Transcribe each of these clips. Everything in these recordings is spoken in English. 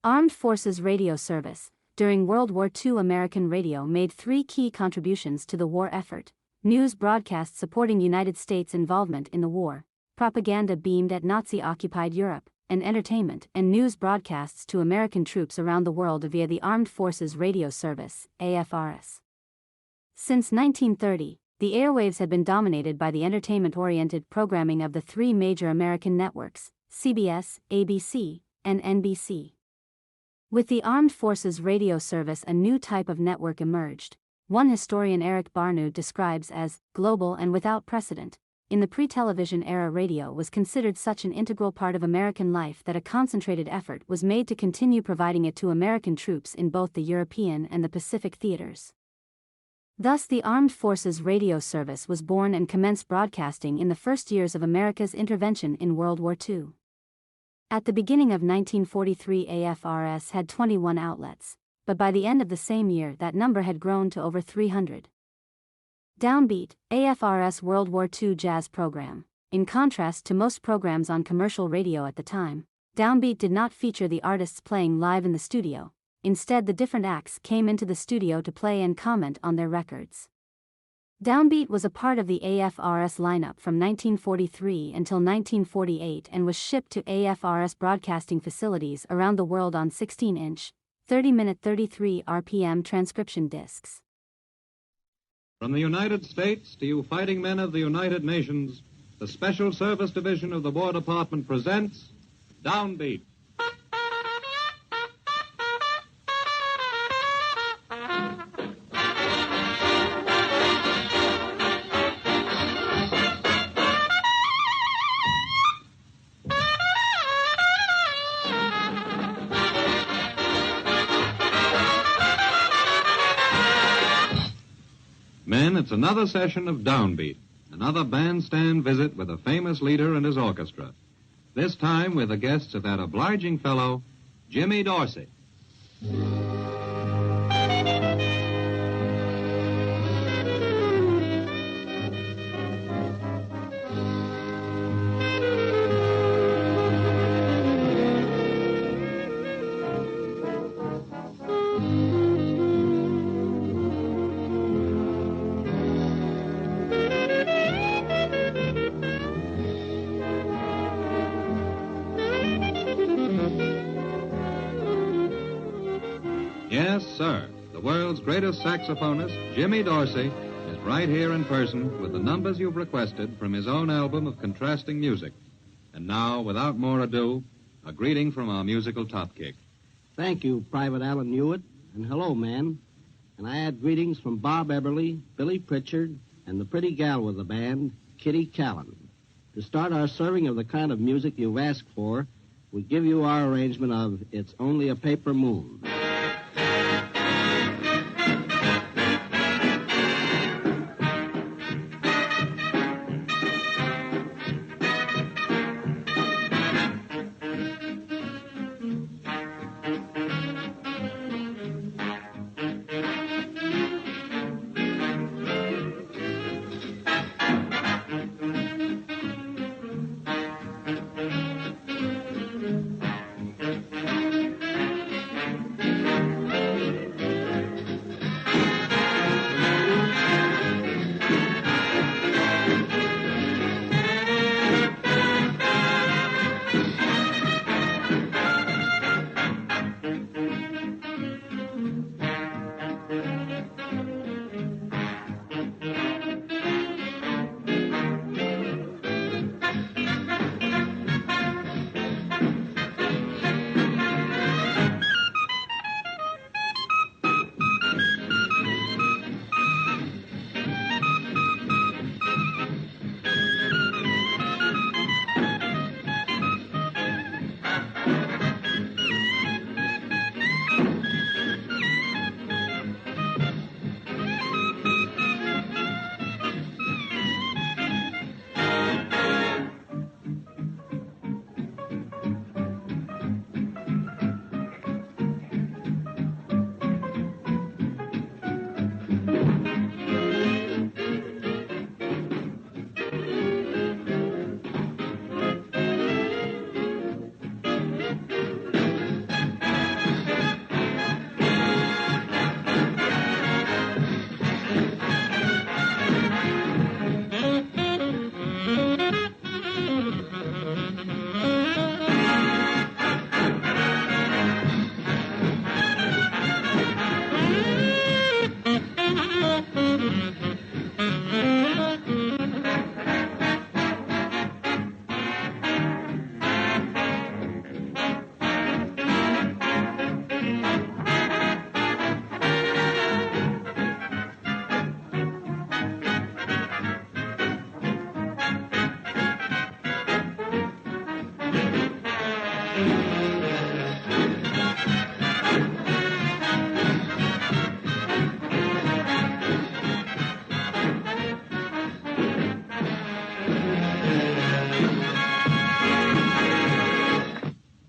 Armed Forces Radio Service. During World War II, American radio made three key contributions to the war effort: news broadcasts supporting United States involvement in the war, propaganda beamed at Nazi-occupied Europe, and entertainment and news broadcasts to American troops around the world via the Armed Forces Radio Service, AFRS. Since 1930, the airwaves had been dominated by the entertainment-oriented programming of the three major American networks, CBS, ABC, and NBC. With the Armed Forces Radio Service, a new type of network emerged, one historian Eric Barnard describes as global and without precedent. In the pre-television era, radio was considered such an integral part of American life that a concentrated effort was made to continue providing it to American troops in both the European and the Pacific theaters. Thus, the Armed Forces Radio Service was born and commenced broadcasting in the first years of America's intervention in World War II. At the beginning of 1943, AFRS had 21 outlets, but by the end of the same year that number had grown to over 300. Downbeat, AFRS World War II jazz program. In contrast to most programs on commercial radio at the time, Downbeat did not feature the artists playing live in the studio. Instead, the different acts came into the studio to play and comment on their records. Downbeat was a part of the AFRS lineup from 1943 until 1948 and was shipped to AFRS broadcasting facilities around the world on 16-inch, 30-minute 33 RPM transcription discs. From the United States to you fighting men of the United Nations, the Special Service Division of the War Department presents Downbeat. Men, it's another session of Downbeat, another bandstand visit with a famous leader and his orchestra. This time with the guests of that obliging fellow, Jimmy Dorsey. Yes, sir. The world's greatest saxophonist, Jimmy Dorsey, is right here in person with the numbers you've requested from his own album of contrasting music. And now, without more ado, a greeting from our musical top kick. Thank you, Private Alan Hewitt, and hello, man. And I add greetings from Bob Eberly, Billy Pritchard, and the pretty gal with the band, Kitty Callan. To start our serving of the kind of music you've asked for, we give you our arrangement of It's Only a Paper Moon.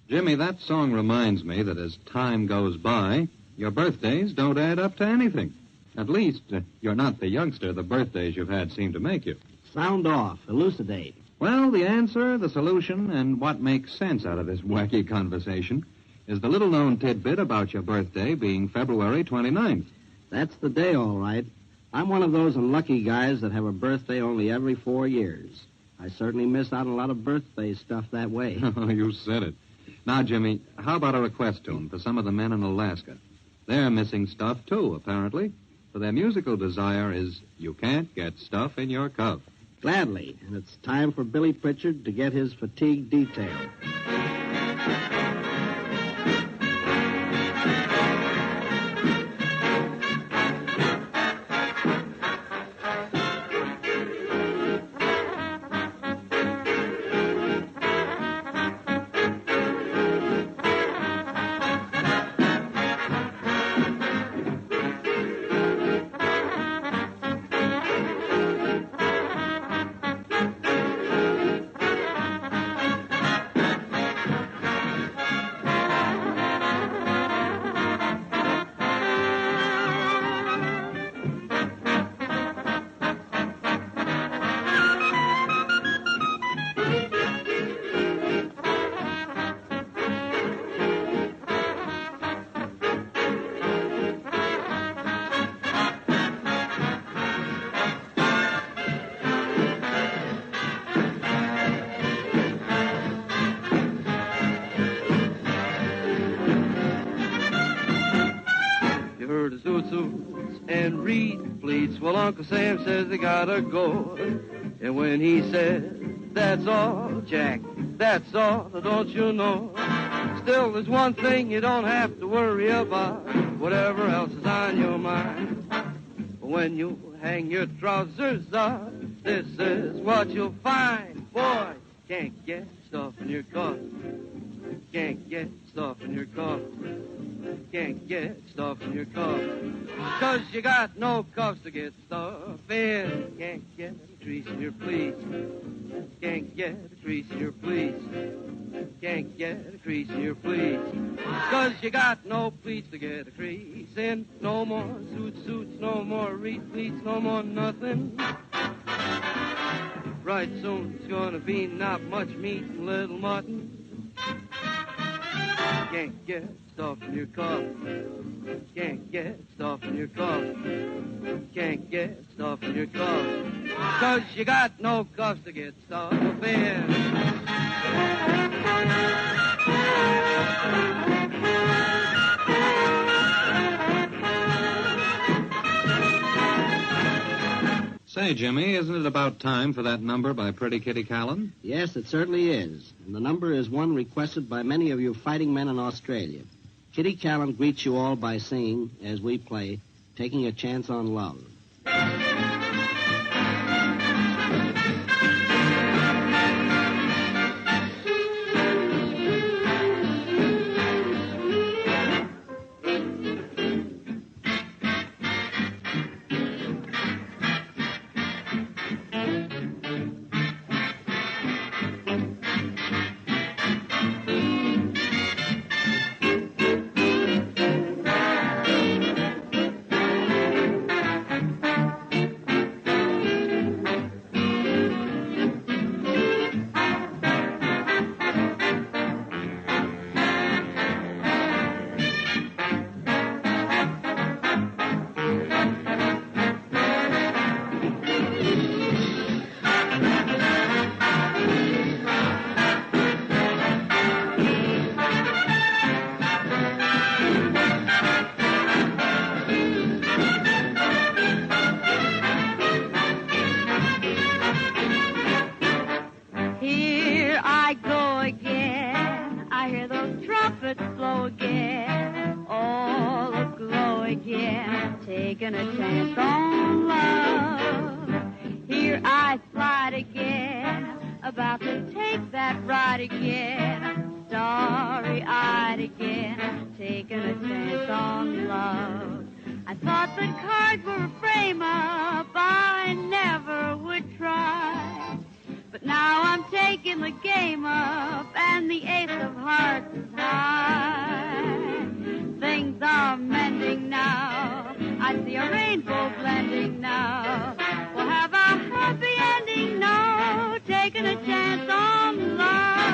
Jimmy, that song reminds me that as time goes by, your birthdays don't add up to anything. At least, you're not the youngster the birthdays you've had seem to make you. Sound off. Elucidate. Well, the answer, the solution, and what makes sense out of this wacky conversation is the little-known tidbit about your birthday being February 29th. That's the day, all right. I'm one of those unlucky guys that have a birthday only every 4 years. I certainly miss out on a lot of birthday stuff that way. You said it. Now, Jimmy, how about a request tune for some of the men in Alaska? They're missing stuff, too, apparently. For their musical desire is You Can't Get Stuff in Your Cup. Gladly. And it's time for Billy Pritchard to get his fatigue detail. And read pleats. Well, Uncle Sam says they gotta go. And when he said, that's all, Jack, that's all, don't you know? Still, there's one thing you don't have to worry about, whatever else is on your mind. When you hang your trousers up, this is what you'll find. Boy, can't get stuff in your cup. Can't get stuff in your cup. Can't get stuff in your cup. 'Cause you got no cups to get stuff in. Can't get a crease in your pleats. Can't get a crease in your pleats. Can't get a crease in your pleats. 'Cause you got no pleats to get a crease in. No more suits, no more reed pleats, no more nothing. Right soon it's gonna be not much meat and little mutton. Can't get stuff in your cup. Can't get stuff in your cup. Can't get stuff in your cup. 'Cause you got no cups to get stuff in. Say, Jimmy, isn't it about time for that number by Pretty Kitty Callan? Yes, it certainly is. And the number is one requested by many of you fighting men in Australia. Kitty Callan greets you all by singing, as we play, Taking a Chance on Love. Taking a chance on love. Here I slide again, about to take that ride again. Start starry-eyed again, taking a chance on love. I thought the cards were a frame-up, I never would try. But now I'm taking the game up, and the ace of hearts is high. Things are mending now, I see a rainbow blending now. We'll have a happy ending now, taking a chance on love.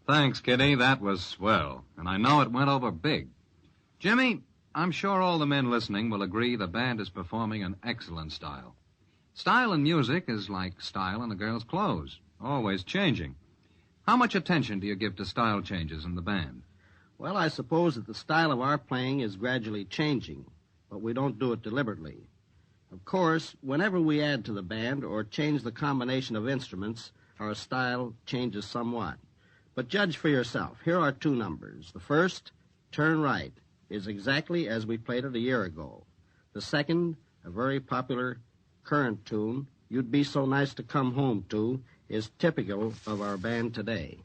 Thanks, Kitty. That was swell. And I know it went over big. Jimmy, I'm sure all the men listening will agree the band is performing in excellent style. Style in music is like style in a girl's clothes, always changing. How much attention do you give to style changes in the band? Well, I suppose that the style of our playing is gradually changing, but we don't do it deliberately. Of course, whenever we add to the band or change the combination of instruments, our style changes somewhat. But judge for yourself. Here are two numbers. The first, Turn Right, is exactly as we played it a year ago. The second, a very popular current tune, You'd Be So Nice to Come Home To, is typical of our band today.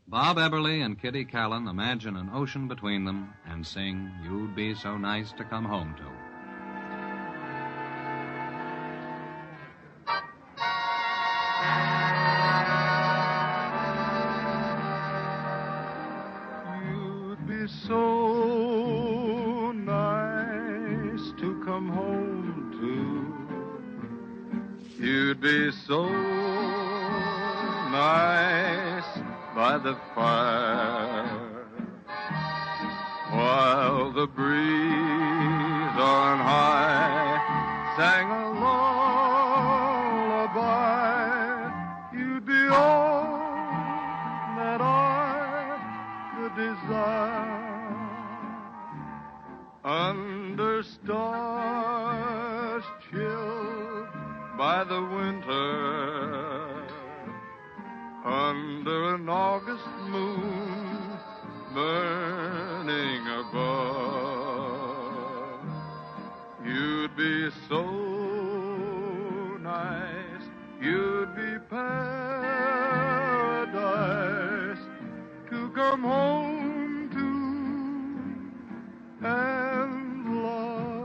Bob Eberly and Kitty Callan imagine an ocean between them and and sing You'd Be So Nice to Come Home To. You'd be so nice to come home to. You'd be so nice by the fire while the breeze on high sang a lullaby. You'd be all that I could desire under stars chilled by the winter, under an August moon burning above. You'd be so nice, you'd be paradise to come home to and love.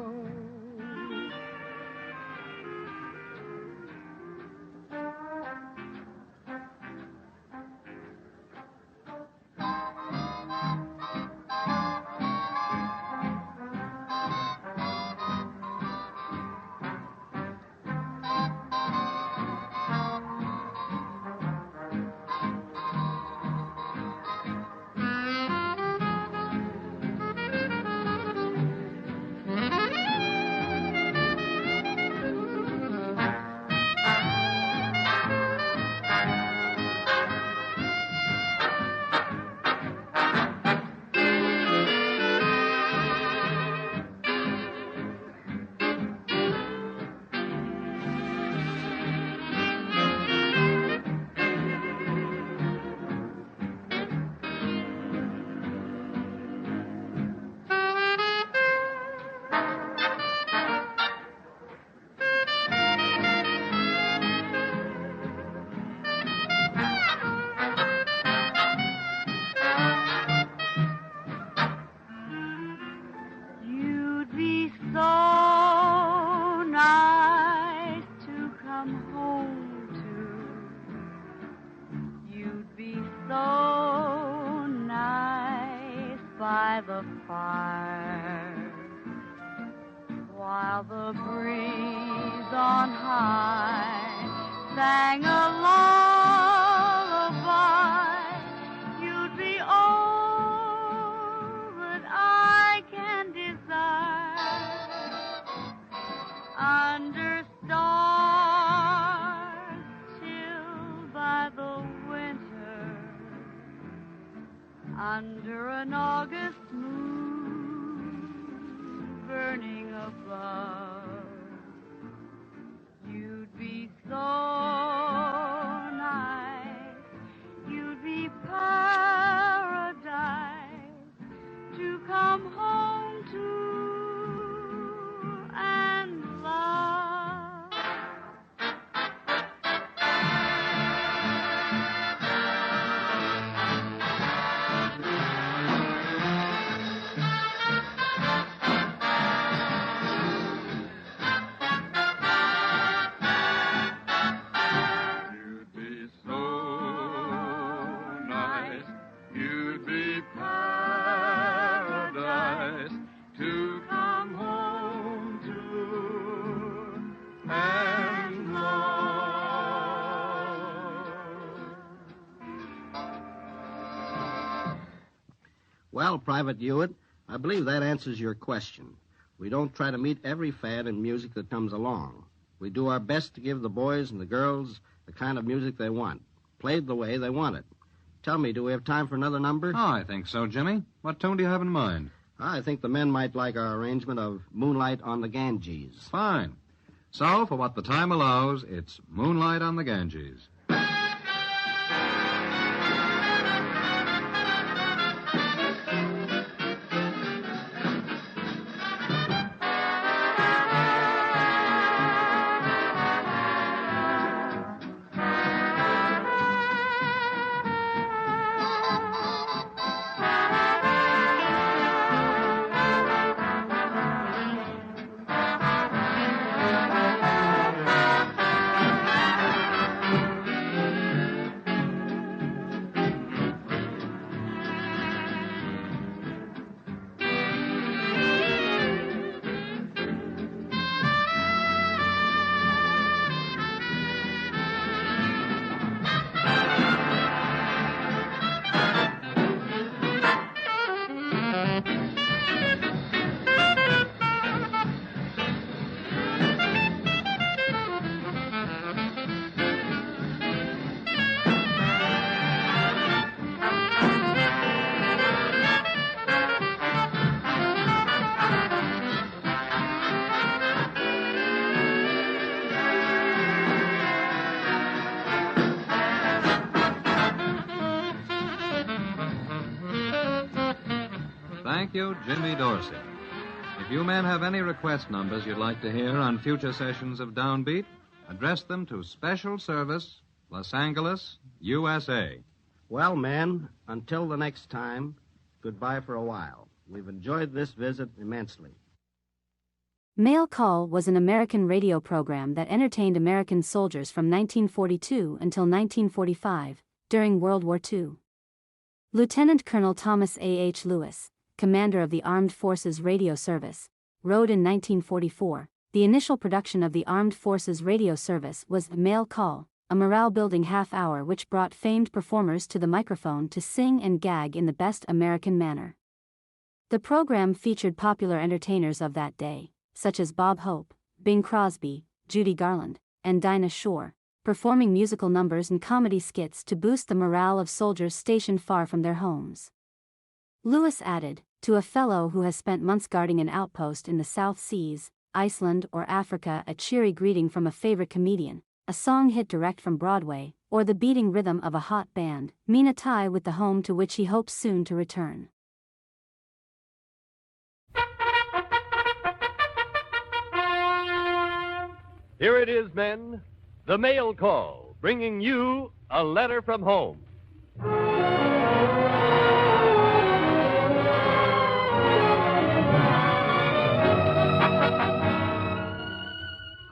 The fire while the breeze on high sang a lullaby. You'd be all that I can desire under stars chilled by the winter, under an August moon burning above. You'd be so nice, you'd be paradise to come home to and love. Well, Private Hewitt, I believe that answers your question. We don't try to meet every fad in music that comes along. We do our best to give the boys and the girls the kind of music they want, played the way they want it. Tell me, do we have time for another number? Oh, I think so, Jimmy. What tune do you have in mind? I think the men might like our arrangement of Moonlight on the Ganges. Fine. So, for what the time allows, it's Moonlight on the Ganges. Thank you, Jimmy Dorsey. If you men have any request numbers you'd like to hear on future sessions of Downbeat, address them to Special Service, Los Angeles, USA. Well, men, until the next time, goodbye for a while. We've enjoyed this visit immensely. Mail Call was an American radio program that entertained American soldiers from 1942 until 1945, during World War II. Lieutenant Colonel Thomas A. H. Lewis, commander of the Armed Forces Radio Service, wrote in 1944, "The initial production of the Armed Forces Radio Service was Mail Call, a morale-building half-hour which brought famed performers to the microphone to sing and gag in the best American manner." The program featured popular entertainers of that day, such as Bob Hope, Bing Crosby, Judy Garland, and Dinah Shore, performing musical numbers and comedy skits to boost the morale of soldiers stationed far from their homes. Lewis added, "To a fellow who has spent months guarding an outpost in the South Seas, Iceland or Africa, a cheery greeting from a favorite comedian, a song hit direct from Broadway, or the beating rhythm of a hot band, mean a tie with the home to which he hopes soon to return." Here it is, men, the Mail Call, bringing you a letter from home.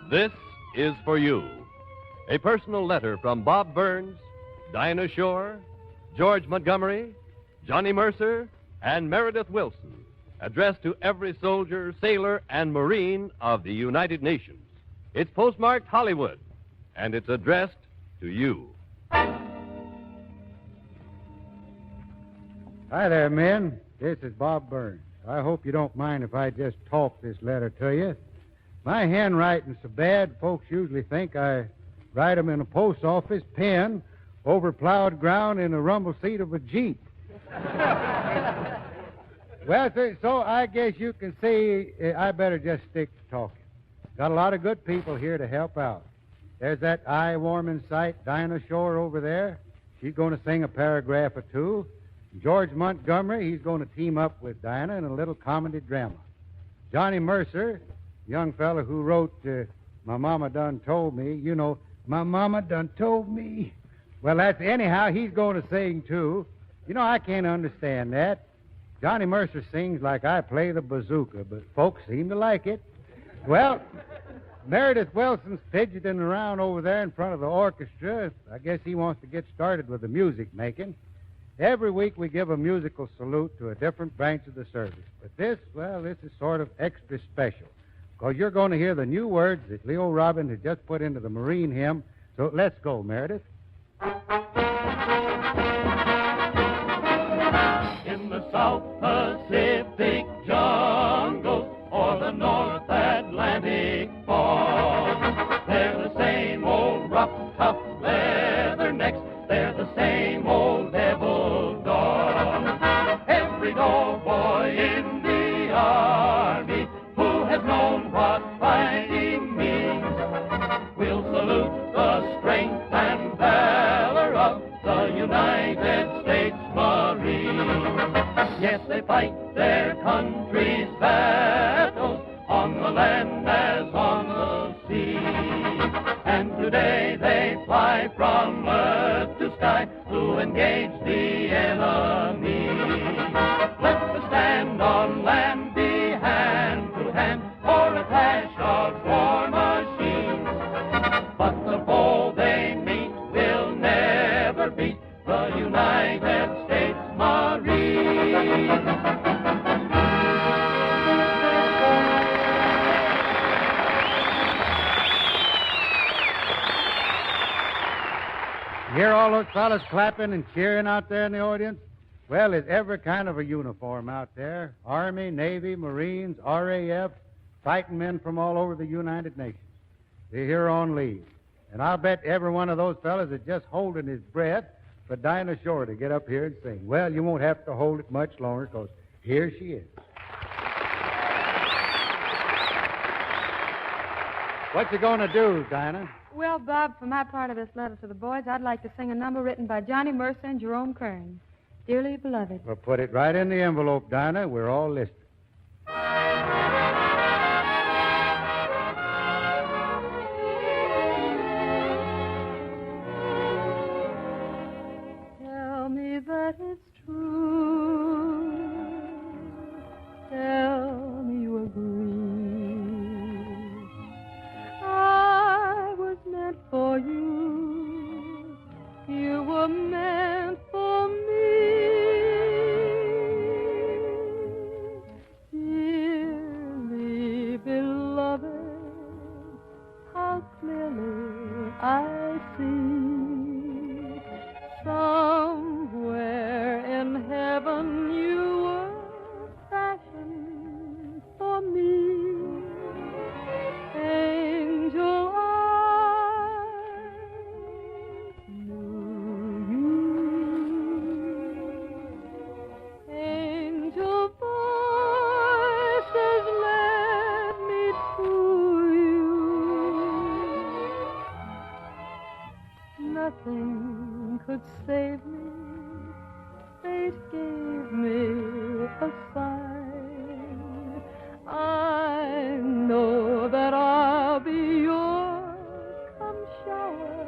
This is for you. A personal letter from Bob Burns, Dinah Shore, George Montgomery, Johnny Mercer, and Meredith Wilson, addressed to every soldier, sailor, and Marine of the United Nations. It's postmarked Hollywood, and it's addressed to you. Hi there, men. This is Bob Burns. I hope you don't mind if I just talk this letter to you. My handwriting's so bad, folks usually think I write 'em in a post office pen over plowed ground in the rumble seat of a Jeep. Well, so I guess you can see I better just stick to talking. Got a lot of good people here to help out. There's that eye-warming sight, Dinah Shore over there. She's going to sing a paragraph or two. George Montgomery, he's going to team up with Dinah in a little comedy drama. Johnny Mercer, young fella who wrote My Mama Done Told Me, you know, My Mama Done Told Me. Well, anyhow, he's going to sing, too. You know, I can't understand that. Johnny Mercer sings like I play the bazooka, but folks seem to like it. Well, Meredith Wilson's fidgeting around over there in front of the orchestra. I guess he wants to get started with the music making. Every week we give a musical salute to a different branch of the service. But this is sort of extra special, because you're going to hear the new words that Leo Robin has just put into the Marine hymn. So let's go, Meredith. In the South Pacific jungle or the North Atlantic fog, they're the same old rough, tough leathernecks. They're the same old devil dog. Every dog boy in the Army who has known what fighting means will salute the strength and valor of the United States Marines. Yes, they fight their country's battles on the land as on the sea. And today they fly from earth to sky to engage the enemy. Let the stand on land be hand to hand or a clash of war machines. But the foe they meet will never beat the United States Marines. You hear all those fellas clapping and cheering out there in the audience? Well, there's every kind of a uniform out there. Army, Navy, Marines, RAF, fighting men from all over the United Nations. They're here on leave. And I'll bet every one of those fellas is just holding his breath for Dinah Shore to get up here and sing. Well, you won't have to hold it much longer, because here she is. What you going to do, Dinah? Well, Bob, for my part of this letter to the boys, I'd like to sing a number written by Johnny Mercer and Jerome Kern. Dearly beloved. Well, put it right in the envelope, Dinah. We're all listening. Tell me that it's true. Tell me you agree. I was meant for you. You were meant for me. Dearly beloved, how clearly I see. Somewhere in heaven you were fashioned for me. Angel eyes knew you. Angel voices led me to you. Nothing could save me. Fate gave me a sign. I know that I'll be yours come shower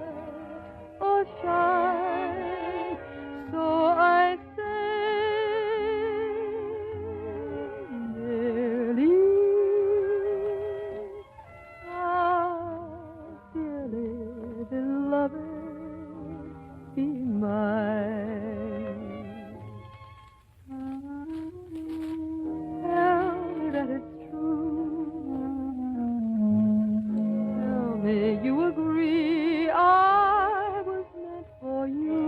or shine. So I say, dearly, dearly beloved, be mine. Tell me that it's true. Tell me you agree I was meant for you.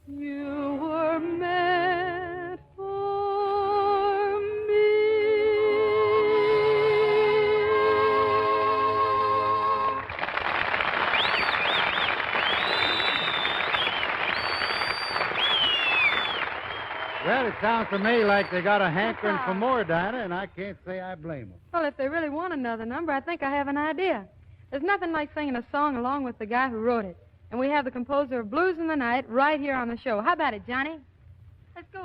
You were meant for me. Well, it sounds to me like they got a hankering for more, Dinah, and I can't say I blame them. Well, if they really want another number, I think I have an idea. There's nothing like singing a song along with the guy who wrote it. And we have the composer of Blues in the Night right here on the show. How about it, Johnny? Let's go.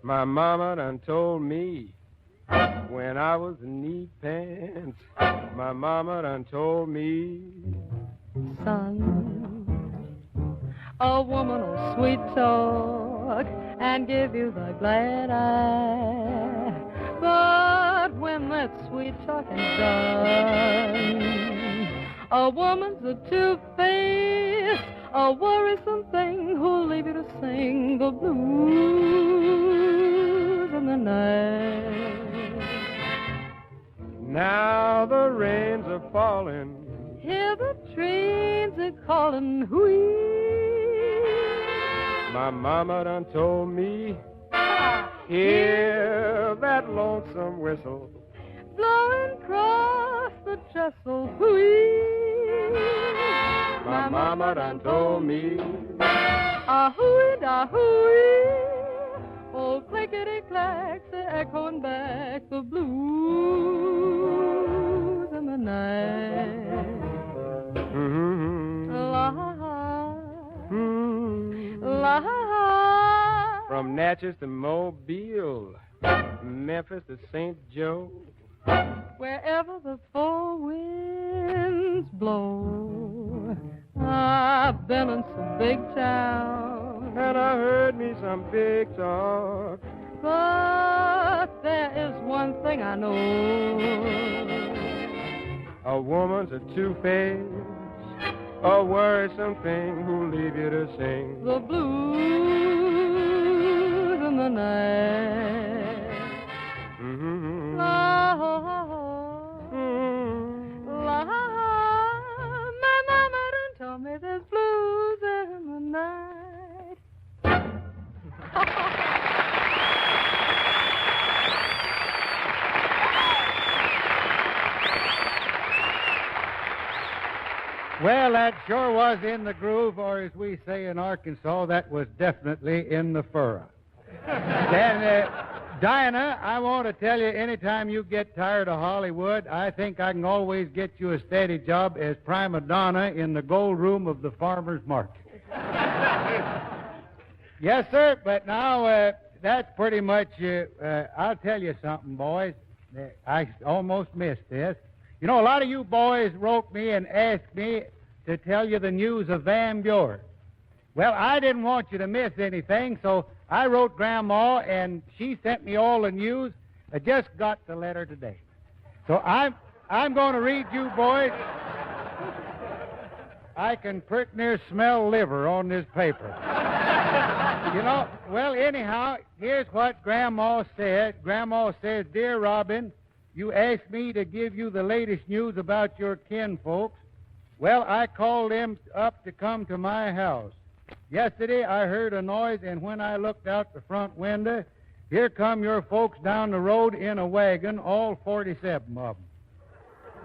My mama done told me when I was in knee pants. My mama done told me, Son, a woman will sweet talk and give you the glad eye. But when that sweet talking's done, a woman's a two-faced, a worrisome thing who'll leave you to sing the blues in the night. now the rains are falling. Hear the trains a calling, whee. My mama done told me, hear that lonesome whistle Blowing across the trestle, whee. My mama done told me, ah-hooey, da-hooey. Oh, clickety-clacks, they're echoing back the blues in the night. mm-hmm. La-ha-ha, Mm-hmm. la-ha-ha. From Natchez to Mobile, Memphis to St. Joe, Wherever the four winds blow, I've been in some big towns, and I heard me some big talk. but there is one thing I know. A woman's a two-faced, a worrisome thing who'll leave you to sing The blues in the night. mm-hmm. La-ha-ha, la-ha-ha. My mama done told me there's blues in the night. Well, that sure was in the groove, or as we say in Arkansas, that was definitely in the furrow. Then, Dinah, I want to tell you, anytime you get tired of Hollywood, I think I can always get you a steady job as prima donna in the gold room of the farmer's market. Yes, sir, but now that's pretty much, I'll tell you something, boys. I almost missed this. You know, a lot of you boys wrote me and asked me to tell you the news of Van Buren. Well, I didn't want you to miss anything, so I wrote Grandma, and she sent me all the news. I just got the letter today. So I'm going to read you boys. I can pretty near smell liver on this paper. You know, well, anyhow, here's what Grandma said. Grandma says, "Dear Robin, you asked me to give you the latest news about your kinfolks. Well, I called them up to come to my house. Yesterday I heard a noise, and when I looked out the front window, here come your folks down the road in a wagon, all 47 of them.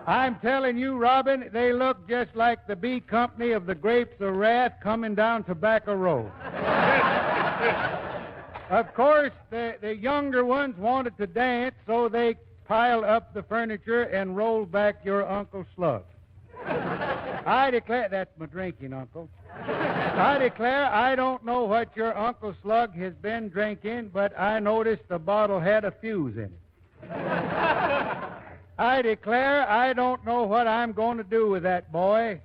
I'm telling you, Robin, they look just like the B Company of the Grapes of Wrath coming down Tobacco Road. Of course, the younger ones wanted to dance, so they piled up the furniture and rolled back your Uncle Slug. I declare, that's my drinking uncle. I declare I don't know what your Uncle Slug has been drinking, but I noticed the bottle had a fuse in it. I declare I don't know what I'm going to do with that boy.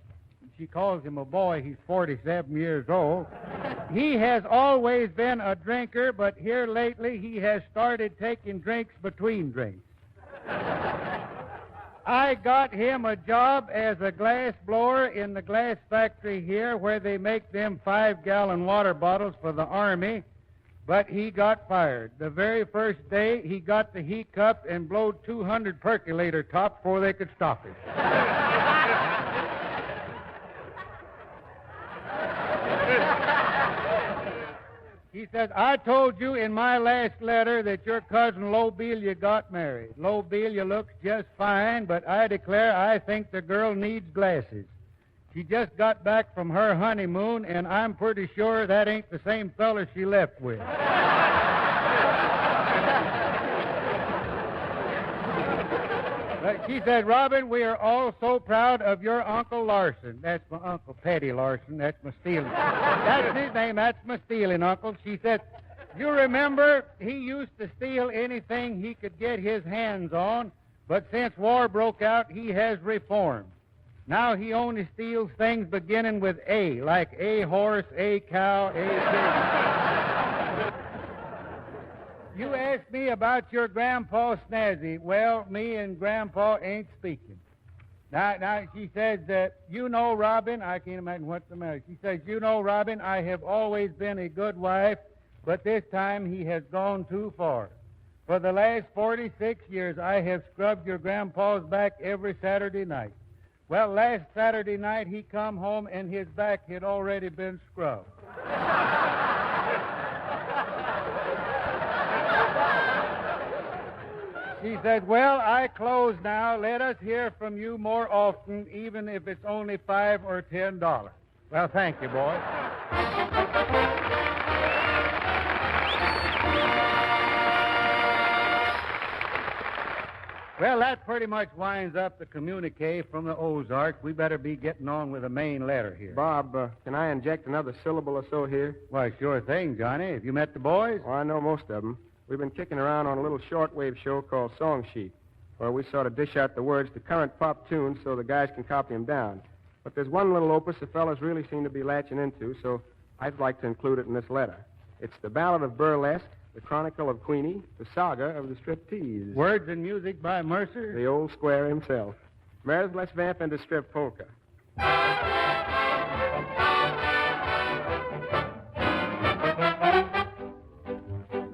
She calls him a boy. He's 47 years old. He has always been a drinker, but here lately he has started taking drinks between drinks. I got him a job as a glass blower in the glass factory here where they make them 5-gallon water bottles for the Army, but he got fired. The very first day, he got the heat cup and blowed 200 percolator tops before they could stop him. He says, I told you in my last letter that your cousin Lobelia got married. Lobelia looks just fine, but I declare I think the girl needs glasses. She just got back from her honeymoon, and I'm pretty sure that ain't the same fella she left with. She said, Robin, we are all so proud of your Uncle Larson. That's my Uncle Petty Larson. That's my stealing. That's his name. That's my stealing uncle. She said, you remember he used to steal anything he could get his hands on, but since war broke out, he has reformed. Now he only steals things beginning with A, like a horse, a cow, a pig. You asked me about your Grandpa Snazzy. Well, me and Grandpa ain't speaking. Now she says, you know, Robin, I can't imagine what's the matter. She says, you know, Robin, I have always been a good wife, but this time he has gone too far. For the last 46 years, I have scrubbed your Grandpa's back every Saturday night. Well, last Saturday night, he come home and his back had already been scrubbed. She said, well, I close now. Let us hear from you more often, even if it's only $5 or $10. Well, thank you, boy. Well, that pretty much winds up the communique from the Ozarks. We better be getting on with the main letter here. Bob, can I inject another syllable or so here? Why, sure thing, Johnny. Have you met the boys? Oh, I know most of them. We've been kicking around on a little shortwave show called Song Sheet, where we sort of dish out the words to current pop tunes so the guys can copy them down. But there's one little opus the fellas really seem to be latching into, so I'd like to include it in this letter. It's the Ballad of Burlesque, the Chronicle of Queenie, the Saga of the Striptease. Words and music by Mercer? The old square himself. Meredith, let's vamp into strip polka.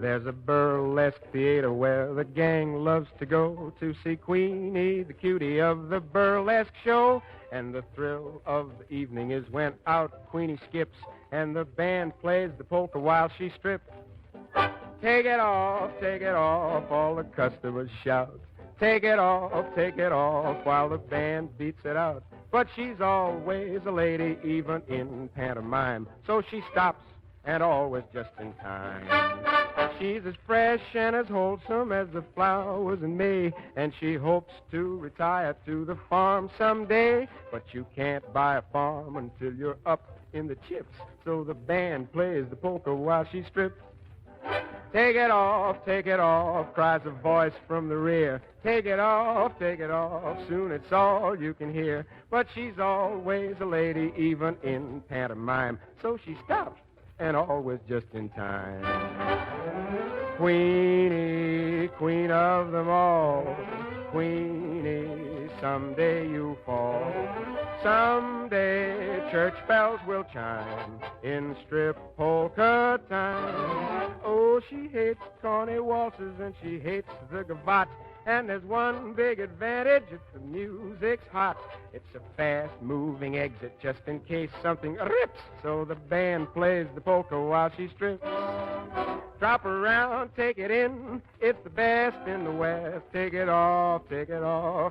There's a burlesque theater where the gang loves to go to see Queenie, the cutie of the burlesque show. And the thrill of the evening is when out Queenie skips and the band plays the polka while she strips. Take it off, all the customers shout. Take it off, while the band beats it out. But she's always a lady, even in pantomime. So she stops, and always just in time. She's as fresh and as wholesome as the flowers in May, and she hopes to retire to the farm someday. But you can't buy a farm until you're up in the chips, so the band plays the polka while she strips. Take it off, cries a voice from the rear. Take it off, soon it's all you can hear. But she's always a lady, even in pantomime, so she stops, and always just in time. Queenie, queen of them all, Queenie, someday you fall. Someday church bells will chime in strip polka time. Oh, she hates corny waltzes and she hates the gavotte. And there's one big advantage, if the music's hot. It's a fast-moving exit just in case something rips. So the band plays the polka while she strips. Drop around, take it in. It's the best in the West. Take it off.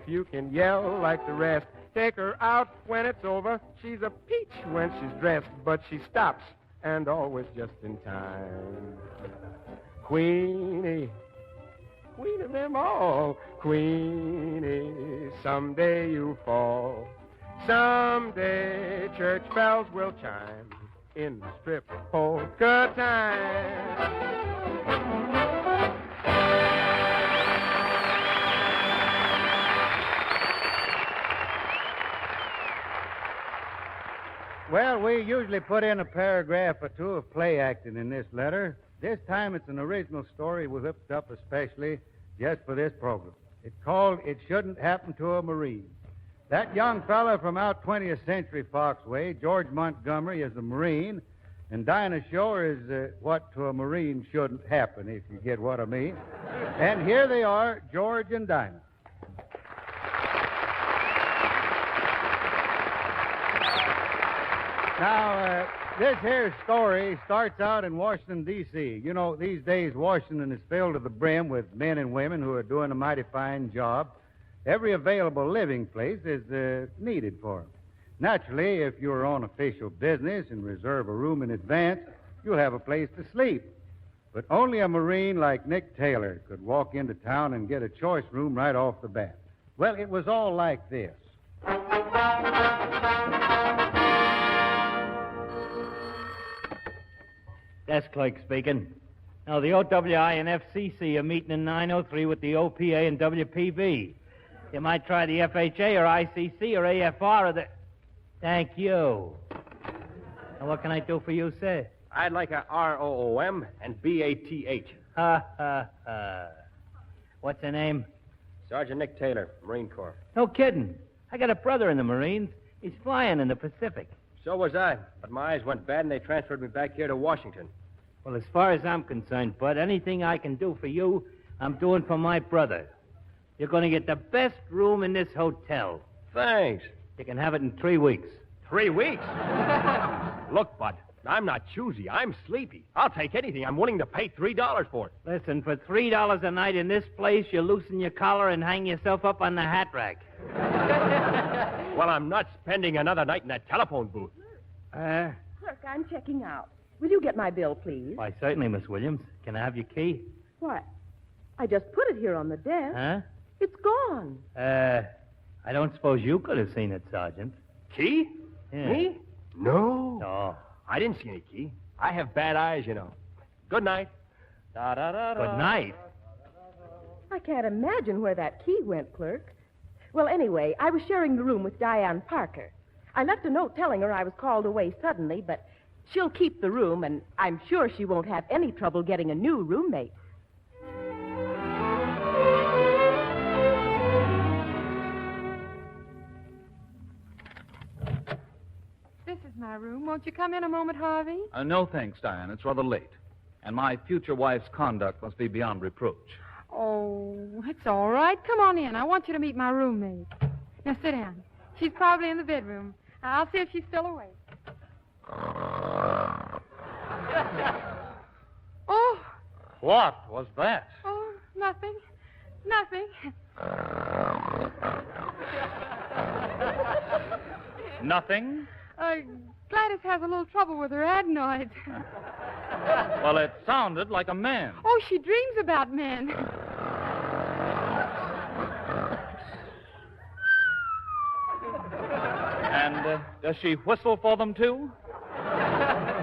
You can yell like the rest. Take her out when it's over. She's a peach when she's dressed, but she stops, and always just in time. Queenie, queen of them all. Queenie, someday you fall. Someday church bells will chime in strip polka time. Well, we usually put in a paragraph or two of play acting in this letter. This time it's an original story we whipped up especially just for this program. It's called It Shouldn't Happen to a Marine. That young fella from out 20th Century Fox way, George Montgomery, is a Marine, and Dinah Shore is what to a Marine shouldn't happen, if you get what I mean. And here they are, George and Dinah. Now, this here story starts out in Washington, D.C. You know, these days Washington is filled to the brim with men and women who are doing a mighty fine job. Every available living place is needed for them. Naturally, if you're on official business and reserve a room in advance, you'll have a place to sleep. But only a Marine like Nick Taylor could walk into town and get a choice room right off the bat. Well, it was all like this. Desk clerk speaking. Now, the OWI and FCC are meeting in 903 with the OPA and WPB. You might try the FHA or ICC or AFR or the... Thank you. Now, what can I do for you, sir? I'd like a ROOM and BATH. Ha, ha, ha. What's your name? Sergeant Nick Taylor, Marine Corps. No kidding. I got a brother in the Marines. He's flying in the Pacific. So was I, but my eyes went bad and they transferred me back here to Washington. Well, as far as I'm concerned, Bud, anything I can do for you, I'm doing for my brother. You're going to get the best room in this hotel. Thanks. You can have it in 3 weeks. 3 weeks? Look, Bud, I'm not choosy. I'm sleepy. I'll take anything. I'm willing to pay $3 for it. Listen, for $3 a night in this place, you loosen your collar and hang yourself up on the hat rack. Well, I'm not spending another night in that telephone booth. Clerk, I'm checking out. Will you get my bill, please? Why, certainly, Miss Williams. Can I have your key? What? I just put it here on the desk. Huh? It's gone. I don't suppose you could have seen it, Sergeant. Key? Yeah. Me? No. No. I didn't see any key. I have bad eyes, you know. Good night. Good night. I can't imagine where that key went, clerk. Well, anyway, I was sharing the room with Diane Parker. I left a note telling her I was called away suddenly, but she'll keep the room, and I'm sure she won't have any trouble getting a new roommate. This is my room. Won't you come in a moment, Harvey? No, thanks, Diane. It's rather late. And my future wife's conduct must be beyond reproach. Oh, it's all right. Come on in. I want you to meet my roommate. Now, sit down. She's probably in the bedroom. I'll see if she's still awake. Oh. What was that? Oh, nothing. Nothing. Nothing? Gladys has a little trouble with her adenoids. Well, it sounded like a man. Oh, she dreams about men. And does she whistle for them, too?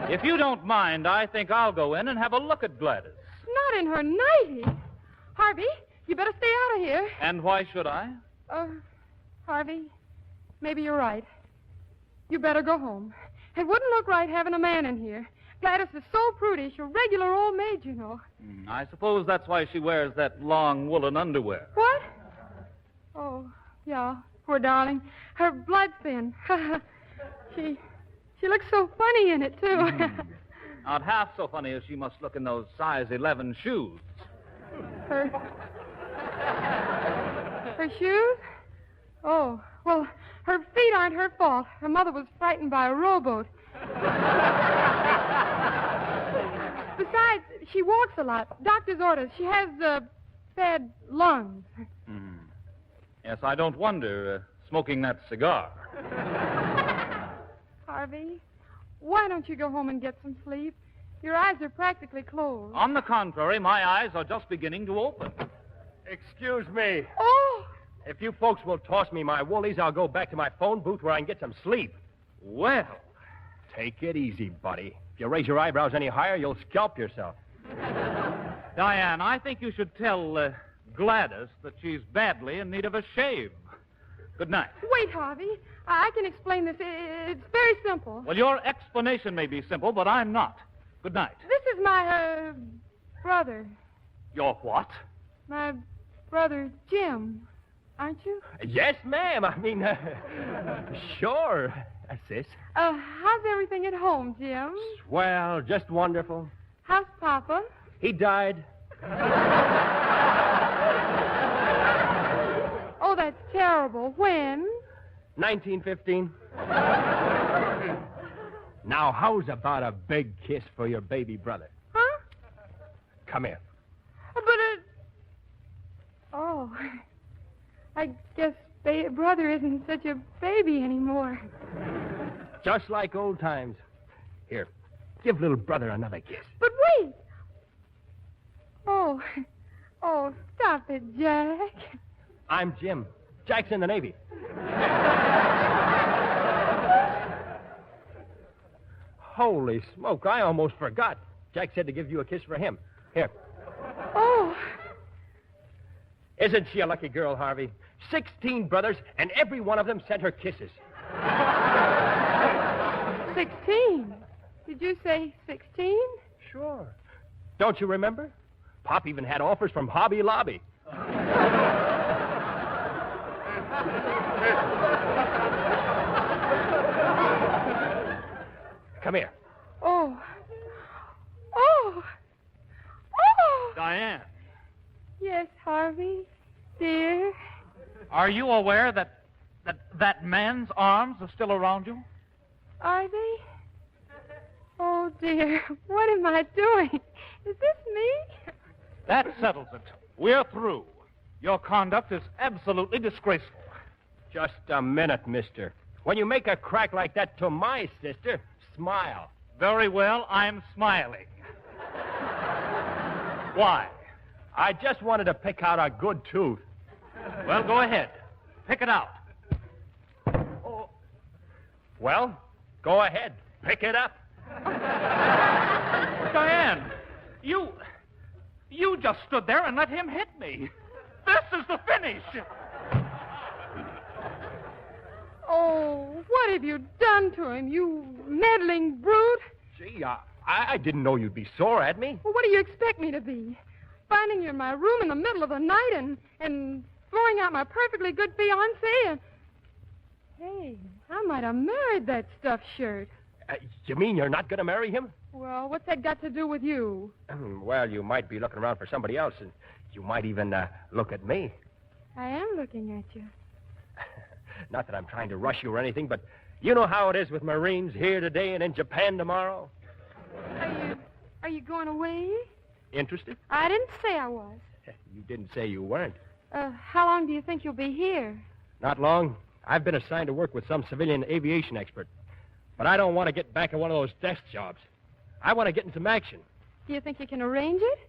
If you don't mind, I think I'll go in and have a look at Gladys. Not in her nightie. Harvey, you better stay out of here. And why should I? Harvey, maybe you're right. You better go home. It wouldn't look right having a man in here. Gladys is so prudish, a regular old maid, you know. I suppose that's why she wears that long woolen underwear. What? Oh, yeah, poor darling. Her blood's thin. She looks so funny in it, too. Not half so funny as she must look in those size 11 shoes. Her shoes? Oh, well, her feet aren't her fault. Her mother was frightened by a rowboat. Besides, she walks a lot. Doctor's orders. She has, bad lungs. Yes, I don't wonder, smoking that cigar. Harvey, why don't you go home and get some sleep? Your eyes are practically closed. On the contrary, my eyes are just beginning to open. Excuse me. Oh! If you folks will toss me my woolies, I'll go back to my phone booth where I can get some sleep. Well, take it easy, buddy. If you raise your eyebrows any higher, you'll scalp yourself. Diane, I think you should tell Gladys that she's badly in need of a shave. Good night. Wait, Harvey. I can explain this. It's very simple. Well, your explanation may be simple, but I'm not. Good night. This is my, brother. Your what? My brother, Jim. Aren't you? Yes, ma'am. I mean, sure, sis. How's everything at home, Jim? Well, just wonderful. How's Papa? He died. Oh, that's terrible. When? 1915. Now, how's about a big kiss for your baby brother? Huh? Come here. But, oh, I guess brother isn't such a baby anymore. Just like old times. Here, give little brother another kiss. But wait. Oh, stop it, Jack. I'm Jim. Jack's in the Navy. Holy smoke, I almost forgot. Jack said to give you a kiss for him. Here. Oh. Isn't she a lucky girl, Harvey? 16 brothers, and every one of them sent her kisses. 16? Did you say 16? Sure. Don't you remember? Pop even had offers from Hobby Lobby. Come here. Oh. Diane. Yes, Harvey, dear. Are you aware that man's arms are still around you? Are they? Oh, dear. What am I doing? Is this me? That settles it. We're through. Your conduct is absolutely disgraceful. Just a minute, mister. When you make a crack like that to my sister, smile. Very well, I'm smiling. Why? I just wanted to pick out a good tooth. Well, go ahead. Pick it out. Oh. Well, go ahead. Pick it up. Diane, you just stood there and let him hit me. This is the finish. Oh, what have you done to him, you meddling brute? Gee, I didn't know you'd be sore at me. Well, what do you expect me to be? Finding you in my room in the middle of the night and throwing out my perfectly good fiancé and... Hey, I might have married that stuffed shirt. You mean you're not going to marry him? Well, what's that got to do with you? Well, you might be looking around for somebody else, and you might even look at me. I am looking at you. Not that I'm trying to rush you or anything, but you know how it is with Marines here today and in Japan tomorrow. Are you going away? Interested? I didn't say I was. You didn't say you weren't. How long do you think you'll be here? Not long. I've been assigned to work with some civilian aviation expert. But I don't want to get back in one of those desk jobs. I want to get in some action. Do you think you can arrange it?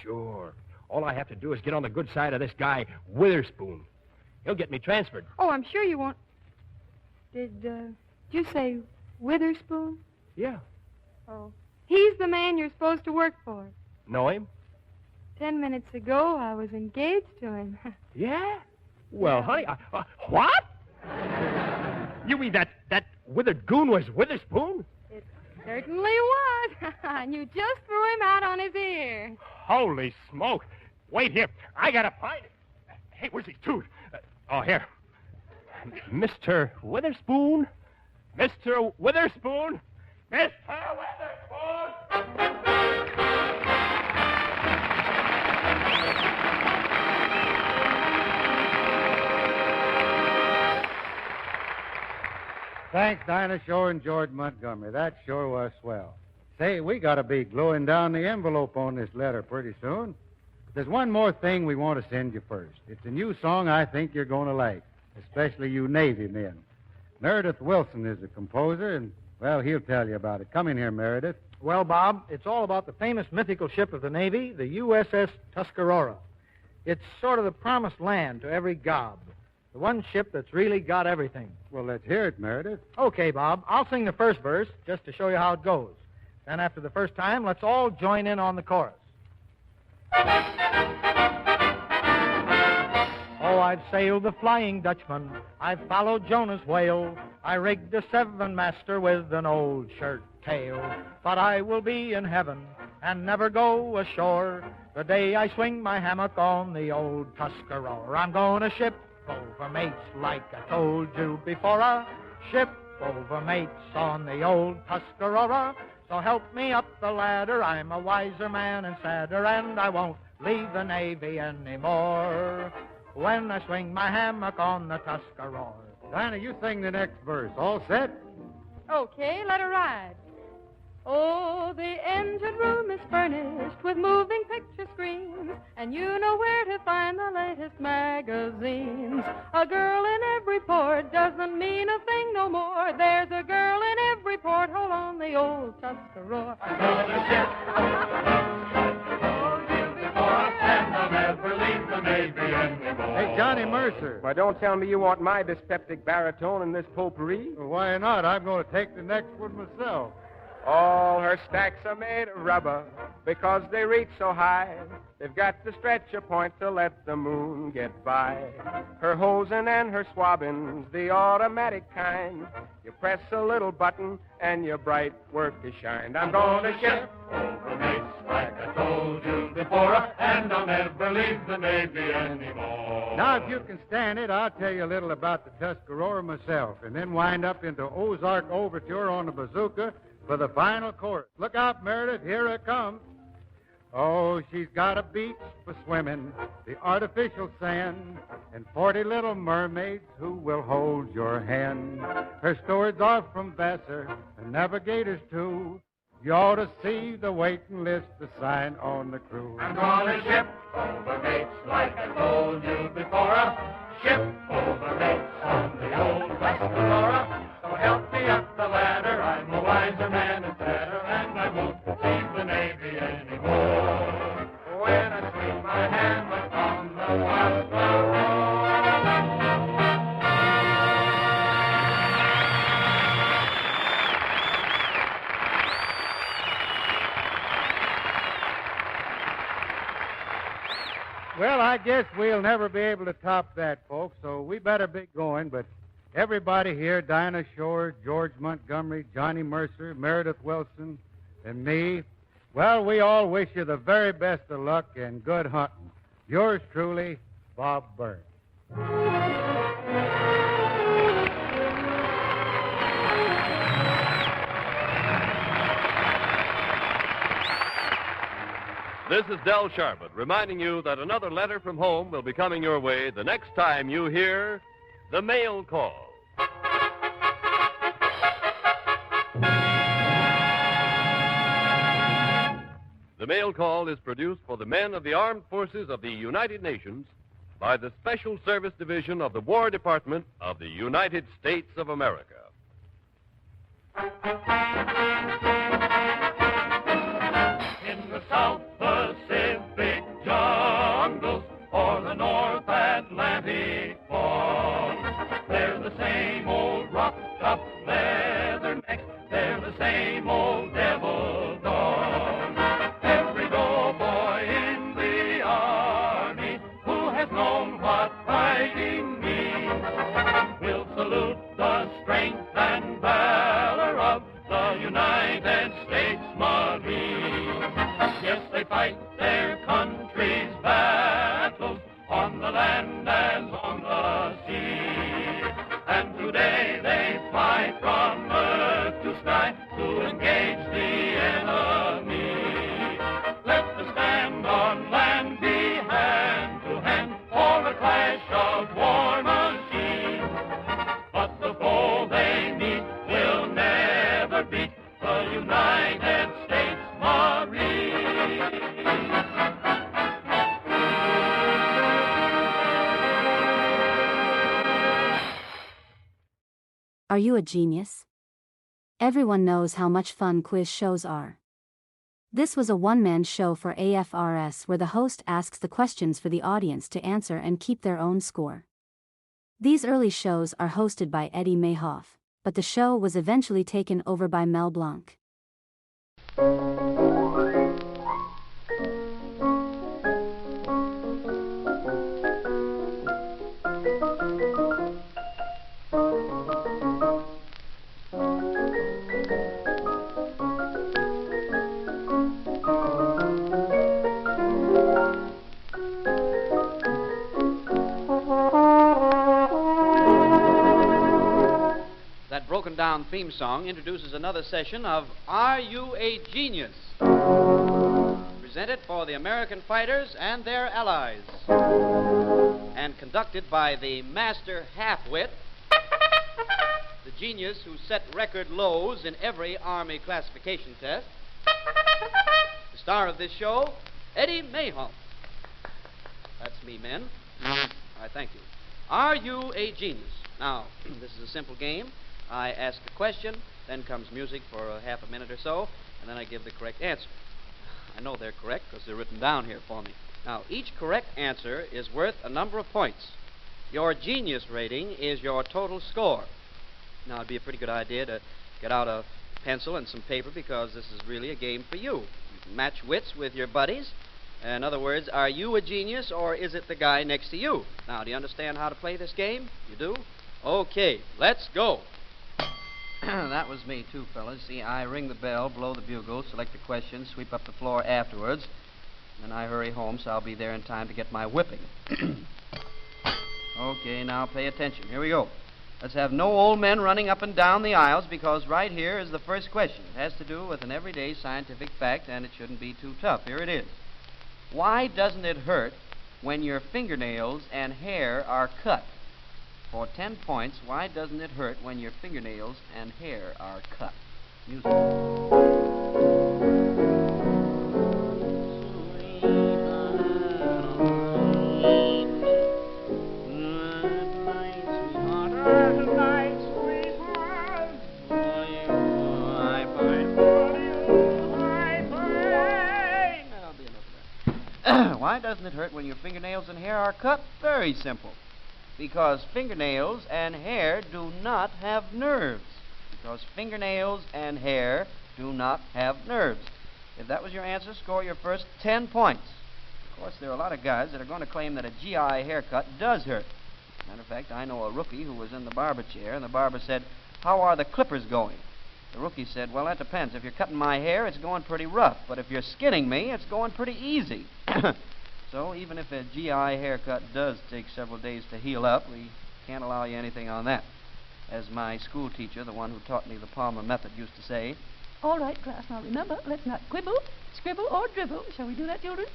Sure. All I have to do is get on the good side of this guy, Witherspoon. He'll get me transferred. Oh, I'm sure you won't. Did you say Witherspoon? Yeah. Oh. He's the man you're supposed to work for. Know him? 10 minutes ago, I was engaged to him. Yeah? Well, honey, what? You mean that withered goon was Witherspoon? It certainly was. And you just threw him out on his ear. Holy smoke. Wait here. I gotta find it. Hey, where's his tooth? Here. Mr. Witherspoon? Mr. Witherspoon? Mr. Witherspoon! Thanks, Dinah Shore and George Montgomery. That sure was swell. Say, we got to be gluing down the envelope on this letter pretty soon. There's one more thing we want to send you first. It's a new song I think you're going to like, especially you Navy men. Meredith Wilson is the composer, and, well, he'll tell you about it. Come in here, Meredith. Well, Bob, it's all about the famous mythical ship of the Navy, the USS Tuscarora. It's sort of the promised land to every gob. The one ship that's really got everything. Well, let's hear it, Meredith. Okay, Bob. I'll sing the first verse just to show you how it goes. Then after the first time, let's all join in on the chorus. Oh, I've sailed the Flying Dutchman. I've followed Jonah's whale. I rigged a seven-master with an old shirt tail. But I will be in heaven and never go ashore the day I swing my hammock on the old Tuscarora. I'm going to ship over mates like I told you before. A ship over mates on the old Tuscarora. So help me up the ladder. I'm a wiser man and sadder, and I won't leave the Navy anymore when I swing my hammock on the Tuscarora. Dinah, you sing the next verse. All set? Okay, let her ride. Oh, the engine room is furnished with moving picture screens, and you know where to find the latest magazines. A girl in every port doesn't mean a thing no more. There's a girl in every port, hold on the old Tuscarora. Hey, Johnny Mercer. Why, don't tell me you want my dyspeptic baritone in this potpourri. Well, why not? I'm going to take the next one myself. All her stacks are made of rubber because they reach so high. They've got to stretch a point to let the moon get by. Her hosing and her swabbing's the automatic kind. You press a little button and your bright work is shined. I'm going to ship over mates like I told you before, and I'll never leave the Navy anymore. Now, if you can stand it, I'll tell you a little about the Tuscarora myself, and then wind up into Ozark Overture on the bazooka for the final chorus. Look out, Meredith, here it comes. Oh, she's got a beach for swimming, the artificial sand, and 40 little mermaids who will hold your hand. Her stewards are from Vassar, and navigators too. You ought to see the waiting list, the sign on the crew. I'm gonna ship over mates like I told you before. Ship over mates on the old Tuscarora. So help me up the ladder, I'm a wiser man and sadder, and I won't leave the Navy anymore when I swing my hammock on the Tuscarora. Well, I guess we'll never be able to top that, folks, so we better be going, but everybody here, Dinah Shore, George Montgomery, Johnny Mercer, Meredith Wilson, and me, well, we all wish you the very best of luck and good hunting. Yours truly, Bob Byrne. This is Del Sharbutt reminding you that another letter from home will be coming your way the next time you hear The Mail Call. The Mail Call is produced for the men of the Armed Forces of the United Nations by the Special Service Division of the War Department of the United States of America. In the South Pacific jungles or the North Atlantic fogs, they're the same old rough-up leathernecks, they're the same old devil dogs. Every doughboy in the army who has known what fighting means will salute the strength and valor of the United States Marines. Yes, they fight their country's battles on the land as on the sea. And today they fly from earth to sky to engage the enemy. Let the stand on land be hand to hand or the clash of war machines. But the foe they meet will never beat the United States Marines. Are you a genius? Everyone knows how much fun quiz shows are. This was a one-man show for AFRS where the host asks the questions for the audience to answer and keep their own score. These early shows are hosted by Eddie Mayhoff, but the show was eventually taken over by Mel Blanc. That broken down theme song introduces another session of Are You a Genius? Presented for the American fighters and their allies. And conducted by the master half-wit, the genius who set record lows in every Army classification test, the star of this show, Eddie Mayhoff. That's me, men. All right, thank you. Are you a genius? Now, this is a simple game. I ask a question, then comes music for a half a minute or so, and then I give the correct answer. I know they're correct because they're written down here for me. Now, each correct answer is worth a number of points. Your genius rating is your total score. Now, it'd be a pretty good idea to get out a pencil and some paper because this is really a game for you. You can match wits with your buddies. In other words, are you a genius or is it the guy next to you? Now, do you understand how to play this game? You do? Okay, let's go. That was me, too, fellas. See, I ring the bell, blow the bugle, select the question, sweep up the floor afterwards. Then I hurry home, so I'll be there in time to get my whipping. Okay, now pay attention. Here we go. Let's have no old men running up and down the aisles because right here is the first question. It has to do with an everyday scientific fact, and it shouldn't be too tough. Here it is. Why doesn't it hurt when your fingernails and hair are cut? For 10 points, why doesn't it hurt when your fingernails and hair are cut? Music. Why doesn't it hurt when your fingernails and hair are cut? Very simple. Because fingernails and hair do not have nerves. Because fingernails and hair do not have nerves. If that was your answer, score your first 10 points. Of course, there are a lot of guys that are going to claim that a GI haircut does hurt. Matter of fact, I know a rookie who was in the barber chair, and the barber said, "How are the clippers going?" The rookie said, "Well, that depends. If you're cutting my hair, it's going pretty rough. But if you're skinning me, it's going pretty easy." So even if a GI haircut does take several days to heal up, we can't allow you anything on that. As my school teacher, the one who taught me the Palmer method, used to say, "All right, class, now remember, let's not quibble, scribble, or dribble. Shall we do that, children?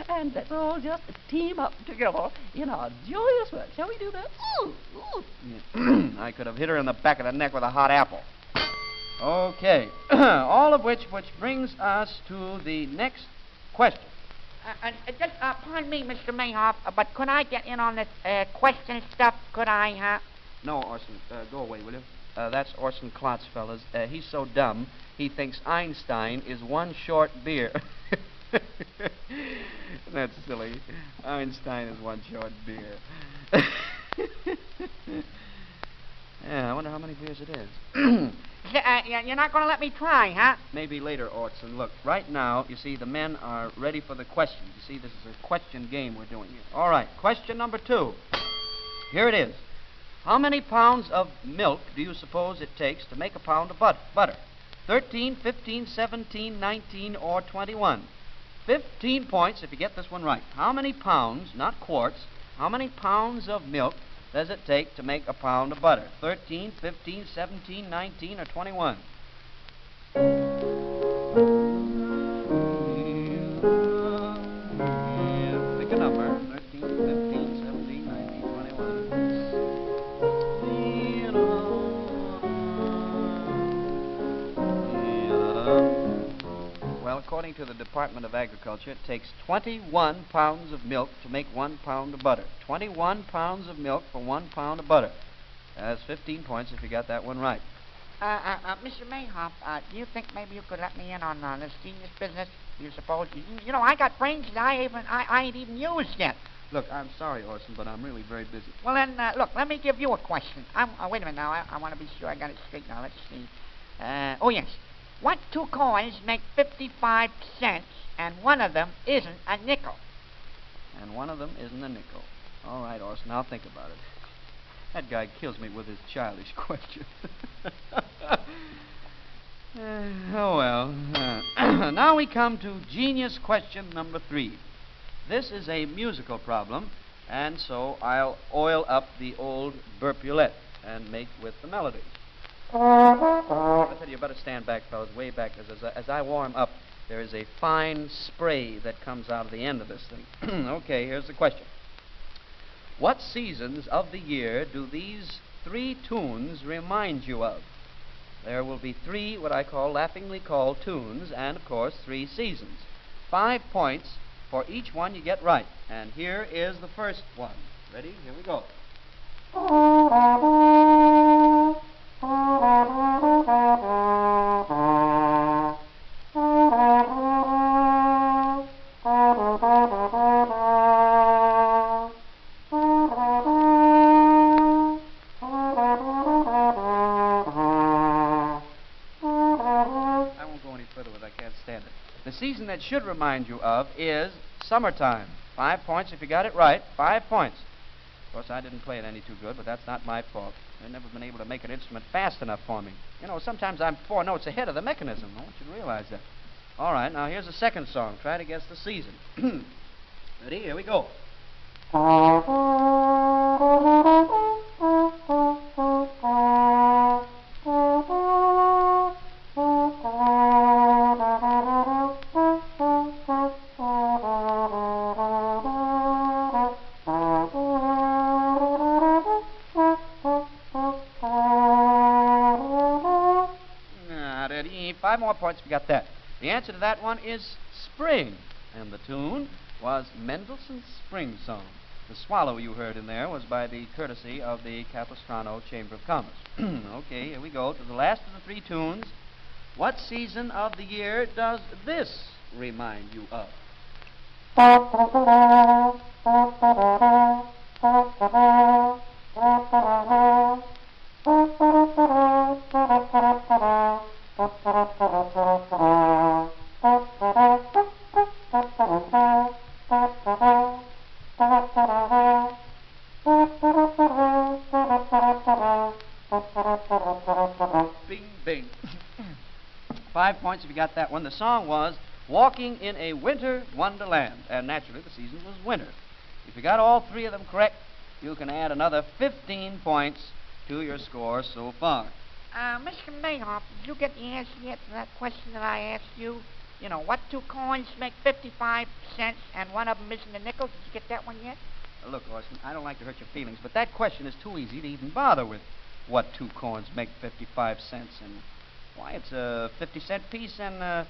And let's all just team up together in our joyous work. Shall we do that?" Ooh, ooh. I could have hit her in the back of the neck with a hot apple. Okay. All of which brings us to the next question. Pardon me, Mr. Mayhoff, but could I get in on this question stuff? Could I, No, Orson, go away, will you? That's Orson Klotz, fellas. He's so dumb, he thinks Einstein is one short beer. That's silly. Einstein is one short beer. Yeah, I wonder how many beers it is. You're not going to let me try, huh? Maybe later, Orson. Look, right now, you see, the men are ready for the questions. You see, this is a question game we're doing here. All right, question number 2. Here it is. How many pounds of milk do you suppose it takes to make a pound of butter? 13, 15, 17, 19, or 21? 15 points if you get this one right. How many pounds, not quarts, how many pounds of milk does it take to make a pound of butter? 13, 15, 17, 19, or 21? Pick a number. 13, 15, 17, 19, 21. Well, according to the Department of Agriculture, it takes 21 pounds of milk to make 1 pound of butter. 21 pounds of milk for 1 pound of butter. That's 15 points if you got that one right. Mr. Mayhop, do you think maybe you could let me in on this genius business? You suppose? You know, I got brains that I ain't even used yet. Look, I'm sorry, Orson, but I'm really very busy. Well, then, look, let me give you a question. Wait a minute now. I want to be sure I got it straight now. Let's see. Oh, yes. What 2 coins make 55 cents, and one of them isn't a nickel? And one of them isn't a nickel. All right, Orson, I'll think about it. That guy kills me with his childish questions. Oh, well. Now we come to genius question number 3. This is a musical problem, and so I'll oil up the old burpulette and make with the melody. I tell you better stand back, fellas, way back, because as I warm up, there is a fine spray that comes out of the end of this thing. Okay, here's the question. What seasons of the year do these 3 tunes remind you of? There will be 3 what I call laughingly called tunes, and of course 3 seasons. 5 points for each one you get right. And here is the first one. Ready? Here we go. The season that should remind you of is summertime. 5 points if you got it right. 5 points. Of course, I didn't play it any too good, but that's not my fault. I've never been able to make an instrument fast enough for me. You know, sometimes I'm 4 notes ahead of the mechanism. I want you to realize that. All right, now here's the second song. Try to guess the season. Ready? Here we go. Ready? 5 more points if you got that. The answer to that one is spring. And the tune was Mendelssohn's Spring Song. The swallow you heard in there was by the courtesy of the Capistrano Chamber of Commerce. Okay, here we go to the last of the 3 tunes. What season of the year does this remind you of? Bing, bing. 5 points if you got that one. The song was Walking in a Winter Wonderland. And naturally, the season was winter. If you got all 3 of them correct, you can add another 15 points to your score so far. Mr. Mayhop, did you get the answer yet to that question that I asked you? You know, what 2 coins make 55 cents and one of them isn't a nickel? Did you get that one yet? Look, Orson, I don't like to hurt your feelings, but that question is too easy to even bother with. What 2 coins make 55 cents? And why, it's a 50-cent piece and a...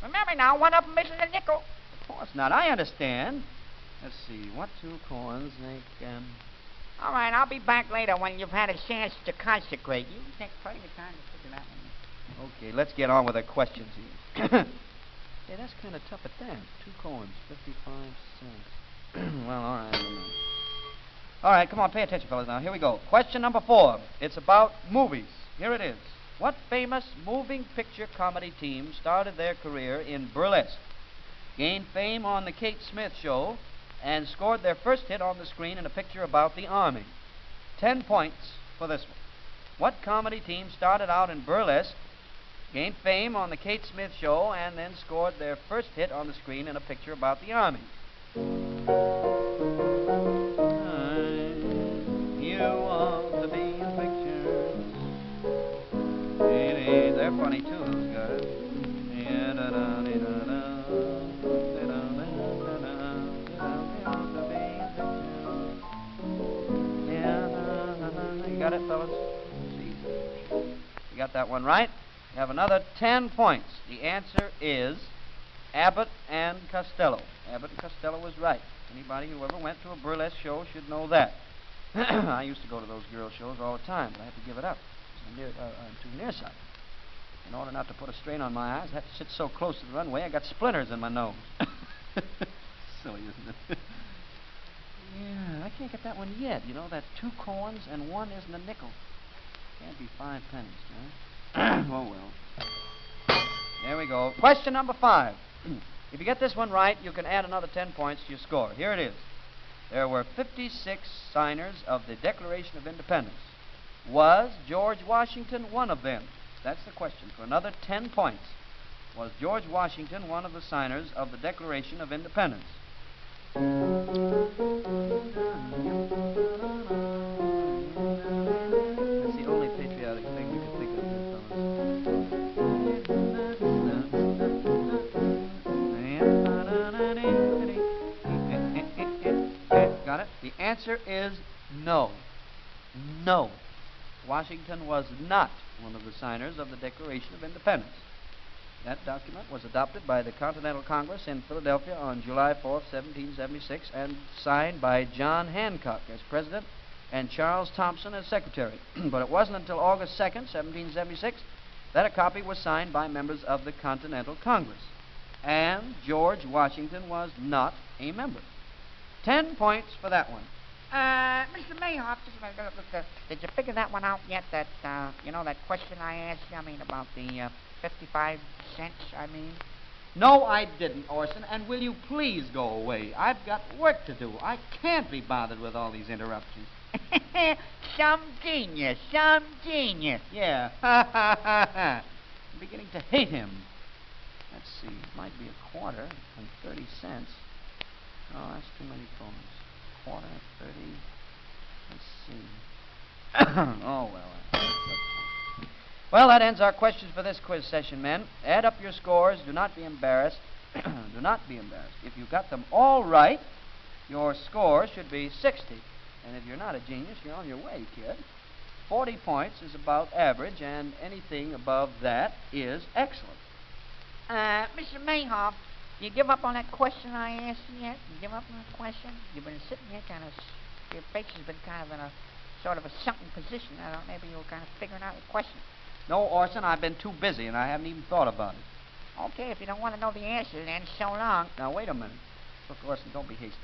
Remember now, one of them isn't a nickel. Of course not. I understand. Let's see. What 2 coins make... All right, I'll be back later when you've had a chance to consecrate. You take plenty of time to figure that one. Okay, let's get on with the questions here. Hey, that's kind of tough at that. 2 coins, 55 cents. Well, all right. All right, come on, pay attention, fellas, now. Here we go. Question number 4. It's about movies. Here it is. What famous moving picture comedy team started their career in burlesque, gained fame on the Kate Smith Show, and scored their first hit on the screen in a picture about the Army? 10 points for this one. What comedy team started out in burlesque, gained fame on the Kate Smith Show, and then scored their first hit on the screen in a picture about the Army? You want to be in pictures. They're funny, too, those guys. You got it, fellas? You got that one right? You have another 10 points. The answer is Abbott and Costello. Abbott and Costello was right. Anybody who ever went to a burlesque show should know that. I used to go to those girl shows all the time, but I had to give it up. I'm too nearsighted. In order not to put a strain on my eyes, I had to sit so close to the runway, I got splinters in my nose. Silly, isn't it? Yeah, I can't get that one yet. You know, that's 2 coins and 1 isn't a nickel. Can't be 5 pennies, huh? Oh, well. There we go. Question number 5. If you get this one right, you can add another 10 points to your score. Here it is. There were 56 signers of the Declaration of Independence. Was George Washington one of them? That's the question. For another 10 points. Was George Washington one of the signers of the Declaration of Independence? That's the only patriotic thing we could think of here, fellas. Got it? The answer is no. No. Washington was not one of the signers of the Declaration of Independence. That document was adopted by the Continental Congress in Philadelphia on July 4th, 1776, and signed by John Hancock as president and Charles Thompson as secretary. But it wasn't until August 2nd, 1776, that a copy was signed by members of the Continental Congress. And George Washington was not a member. 10 points for that one. Mr. Mayhoff, did you figure that one out yet? That, that question I asked you, about the 55 cents, No, I didn't, Orson, and will you please go away? I've got work to do. I can't be bothered with all these interruptions. Some genius. Yeah. I'm beginning to hate him. Let's see, it might be a quarter and 30 cents. Oh, that's too many coins. Quarter, 30. Let's see. Oh, well. Well, that ends our questions for this quiz session, men. Add up your scores. Do not be embarrassed. Do not be embarrassed. If you got them all right, your score should be 60. And if you're not a genius, you're on your way, kid. 40 points is about average, and anything above that is excellent. Mr. Mayhoff, you give up on that question I asked you yet? You give up on that question? You've been sitting here your face has been kind of in a sort of a sunken position. I don't know, maybe you were kind of figuring out the question. No, Orson, I've been too busy, and I haven't even thought about it. Okay, if you don't want to know the answer, then so long. Now, wait a minute. Look, Orson, don't be hasty.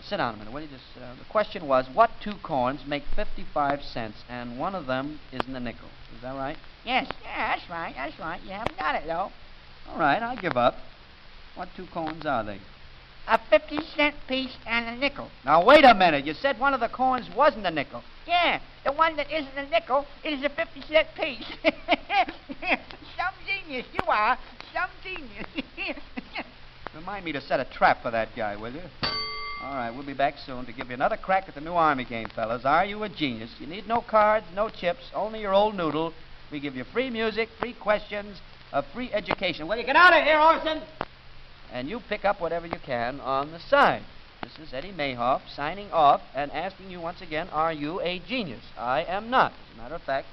Sit down a minute, will you? The question was, what 2 coins make 55 cents, and one of them isn't a nickel? Is that right? Yes, yeah, that's right. You haven't got it, though. All right, I give up. What 2 coins are they? A 50-cent piece and a nickel. Now, wait a minute. You said one of the coins wasn't a nickel. Yeah, the one that isn't a nickel is a 50-cent piece. Some genius you are. Some genius. Remind me to set a trap for that guy, will you? All right, we'll be back soon to give you another crack at the new Army game, fellas. Are you a genius? You need no cards, no chips, only your old noodle. We give you free music, free questions, a free education. Will you get out of here, Orson? And you pick up whatever you can on the side. This is Eddie Mayhoff signing off and asking you once again, are you a genius? I am not. As a matter of fact,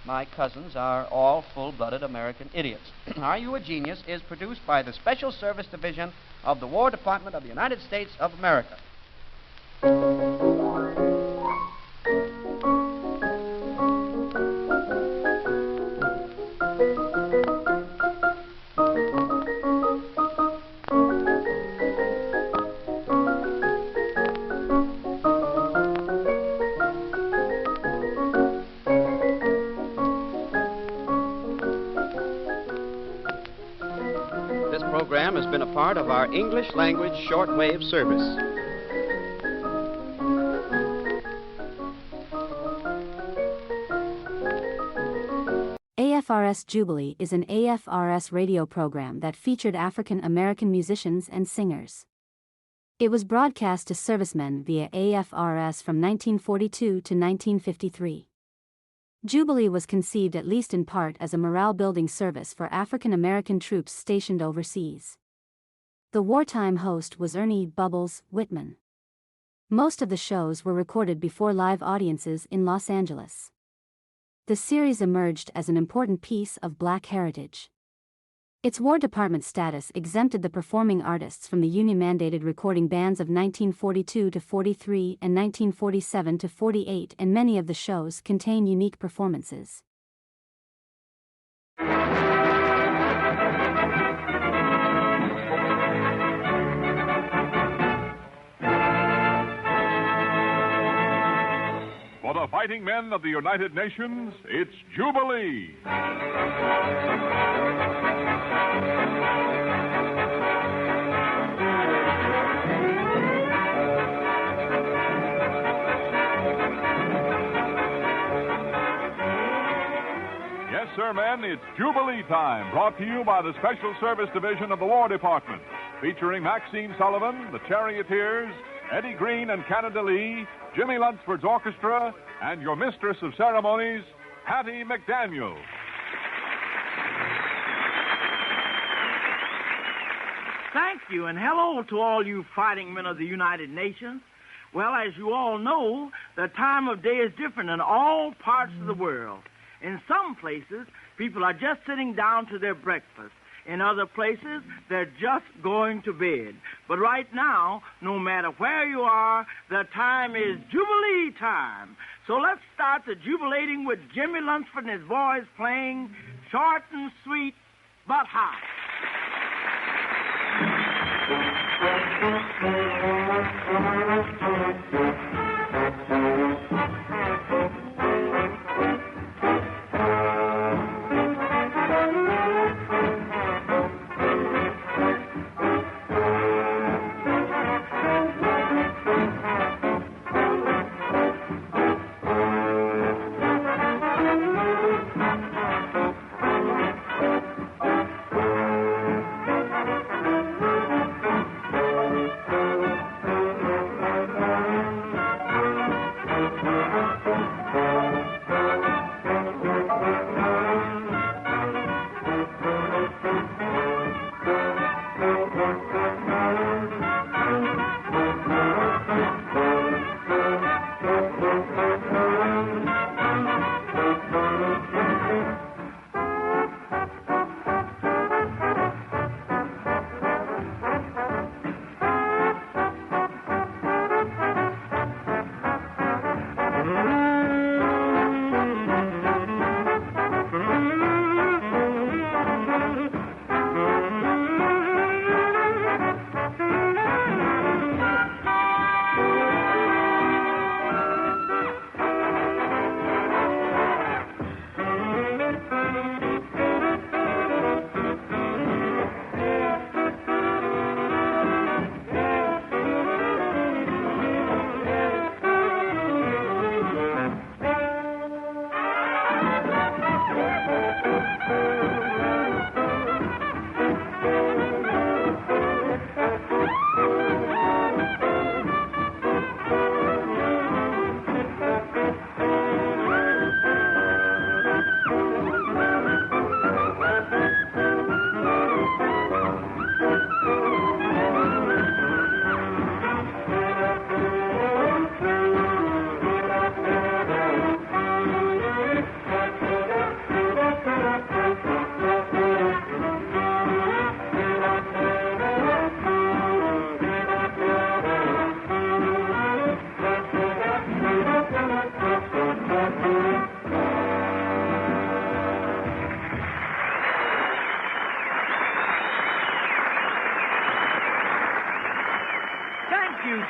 my cousins are all full-blooded American idiots. Are You a Genius is produced by the Special Service Division of the War Department of the United States of America. program has been a part of our English language shortwave service. AFRS Jubilee is an AFRS radio program that featured African American musicians and singers. It was broadcast to servicemen via AFRS from 1942 to 1953. Jubilee was conceived at least in part as a morale-building service for African American troops stationed overseas. The wartime host was Ernie "Bubbles" Whitman. Most of the shows were recorded before live audiences in Los Angeles. The series emerged as an important piece of Black heritage. Its War Department status exempted the performing artists from the union-mandated recording bans of 1942 to 43 and 1947 to 48, and many of the shows contain unique performances. For the fighting men of the United Nations, it's Jubilee. Yes, sir, men, it's Jubilee time, brought to you by the Special Service Division of the War Department, featuring Maxine Sullivan, the Charioteers, Eddie Green and Canada Lee, Jimmy Lunsford's orchestra, and your mistress of ceremonies, Hattie McDaniel. Thank you, and hello to all you fighting men of the United Nations. Well, as you all know, the time of day is different in all parts of the world. In some places, people are just sitting down to their breakfast. In other places, they're just going to bed. But right now, no matter where you are, the time is Jubilee time. So let's start the jubilating with Jimmy Lunsford and his boys playing Short and Sweet, but Hot.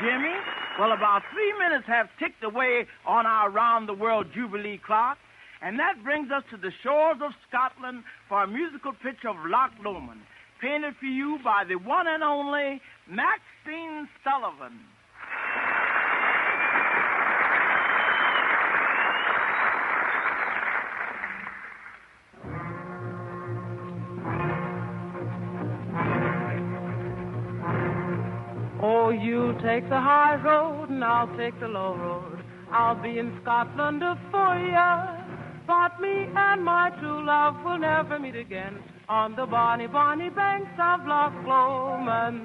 Jimmy. Well, about 3 minutes have ticked away on our round-the-world Jubilee clock, and that brings us to the shores of Scotland for a musical pitch of Loch Lomond. painted for you by the one and only Maxine Sullivan. Oh, you take the high road and I'll take the low road. I'll be in Scotland for ya. But me and my true love will never meet again on the bonny, bonny banks of Loch Lomond.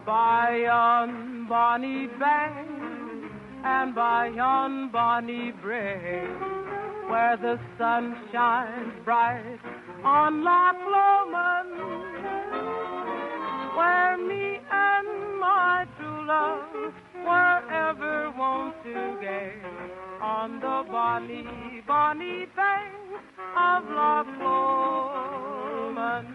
By yon bonny bank and by yon bonny brae, where the sun shines bright on Loch Lomond, where me and my true love were ever wont to gaze, on the bonny, bonny banks of Loch Lomond.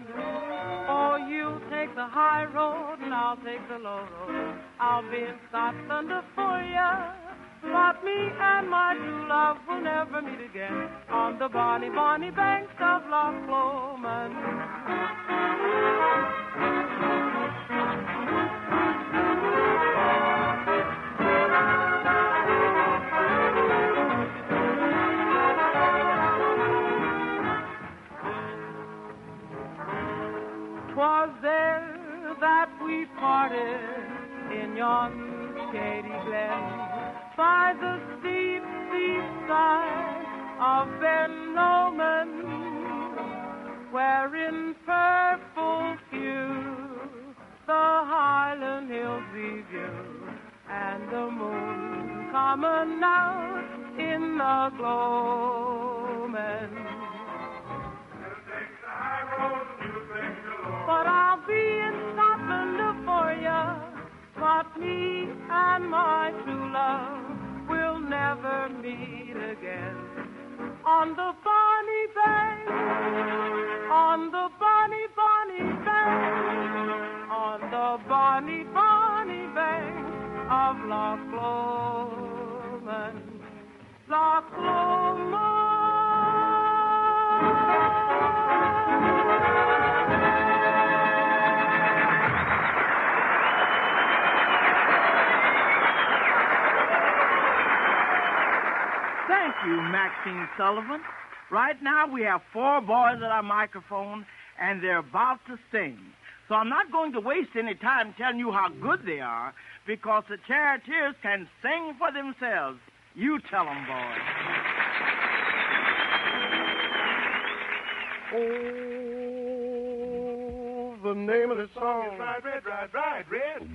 Oh, you take the high road and I'll take the low road. I'll be in Scotland for ya, but me and my true love will never meet again on the bonny, bonny banks of Loch Lomond. 'Twas there that we parted in yon shady glen, by the steep, steep side of Ben Lomond, where in purple hue the Highland hills we view, and the moon coming out in the gloaming. But I'll be in Scotland for ya, but me and my true love will never meet again on the bonny bank, on the bonny, bonny bank, on the bonny, bonny bank of Loch Lomond, Loch Lomond. Thank you, Maxine Sullivan. Right now we have 4 boys at our microphone, and they're about to sing. So I'm not going to waste any time telling you how good they are, because the charioteers can sing for themselves. You tell them, boys. Oh, the name of the song is Ride, Red, Ride, Ride, Red.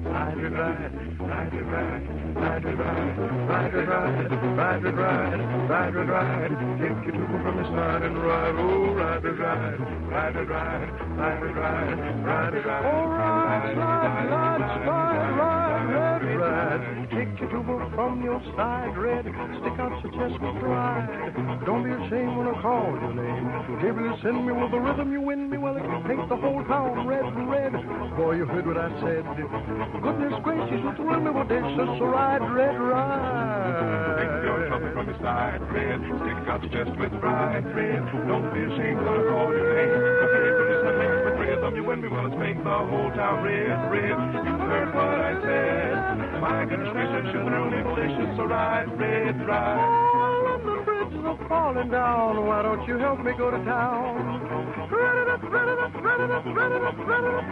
Ride, ride, ride, ride, ride, ride, ride, ride, ride, ride, ride, ride, ride, ride, take your tuba from the side and ride, oh, ride, ride, ride, ride, ride, ride, ride, ride, ride, ride, oh, ride, ride, ride, ride, take your tuba from your side, red, stick out your chest with pride, don't be ashamed when I call your name, if you send me with the rhythm, you win me, well, it can paint the whole town red, red, boy, you heard what I said. Goodness gracious, you thrill me with this, so ride, red, ride. Take your trouble from your side, red. Stick out your chest with pride, red. Don't be ashamed when I call your name. Cause everybody's listening with rhythm. You and me, well, let's make the whole town red, red. You heard what I said. My goodness gracious, you thrill me delicious, so ride, red, ride. All of the bridges are falling down. Why don't you help me go to town? Read it up, read it up, read it up, read it up, read it up.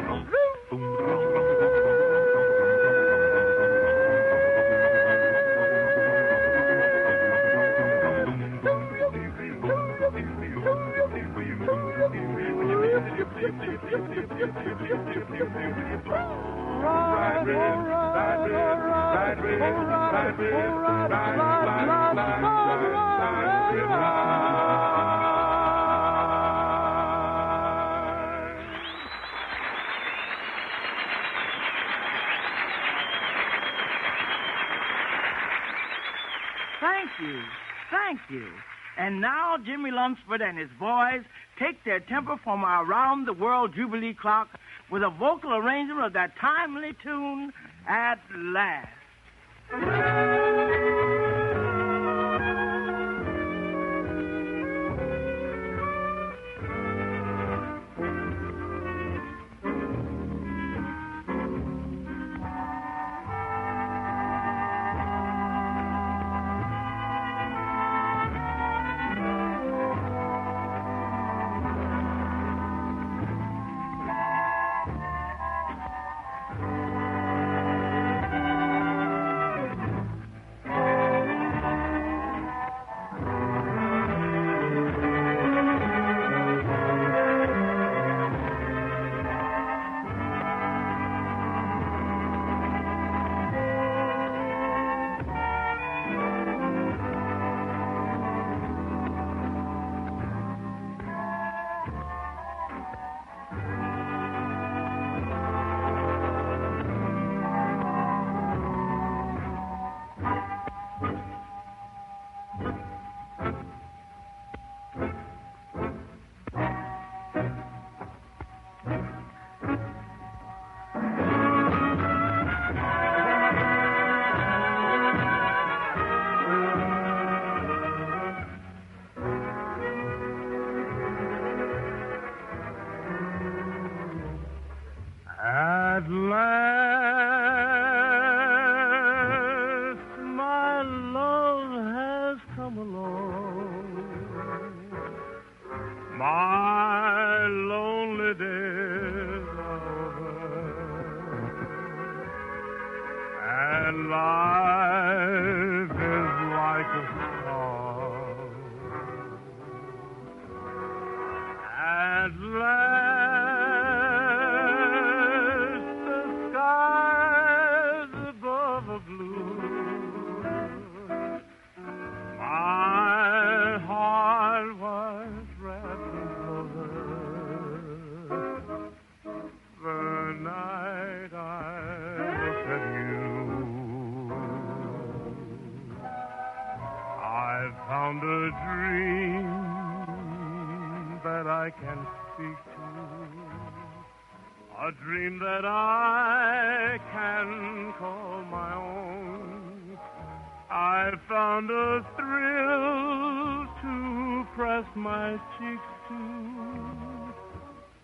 Thank you. Thank you. And now Jimmy Lunsford and his boys take their tempo from our Around the World Jubilee clock with a vocal arrangement of that timely tune, At Last. At last, my love has come along. My lonely days are over, and life is like a song. At last, found a dream that I can speak to, a dream that I can call my own. I found a thrill to press my cheeks to,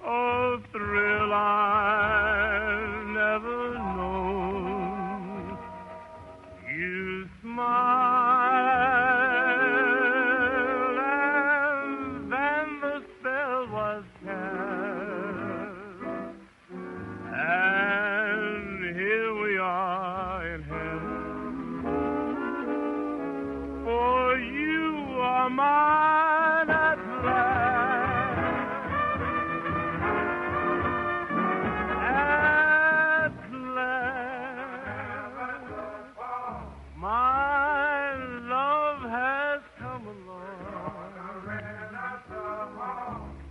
a thrill I've never known. You smile. Mine at last, at last, my love has come along.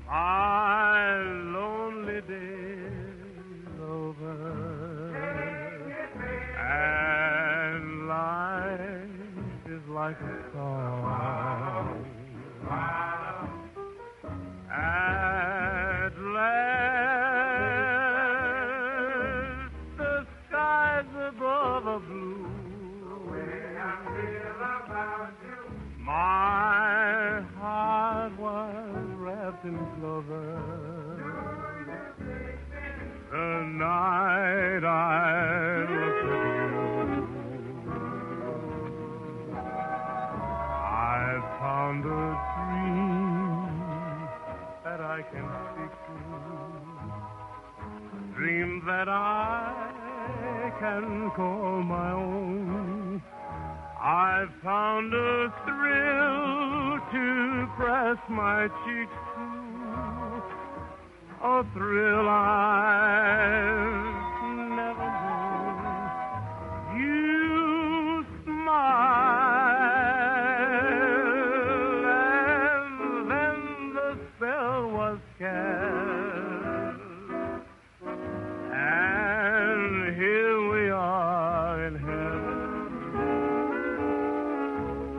My lonely days over, and life is like a song. At last, the skies above are blue. My heart was wrapped in clover. The night I looked at you, I found a dream that I can speak to, a dream that I can call my own. I found a thrill to press my cheeks to, a thrill I've never known. You smile, and then the spell was cast, and here we are in heaven.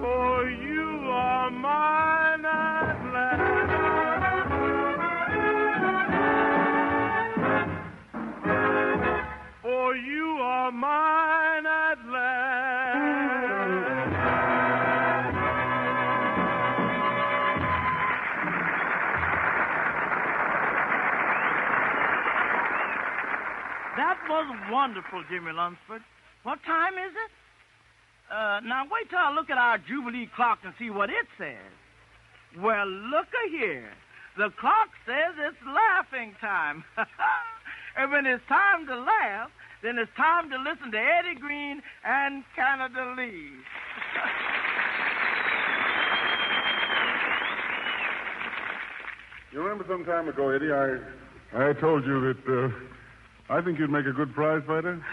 For for you are mine at last. That was wonderful, Jimmy Lunsford. What time is it? Now, wait till I look at our Jubilee clock and see what it says. Well, look-a-here. The clock says it's laughing time. And when it's time to laugh, then it's time to listen to Eddie Green and Canada Lee. You remember some time ago, Eddie, I told you that I think you'd make a good prize fighter?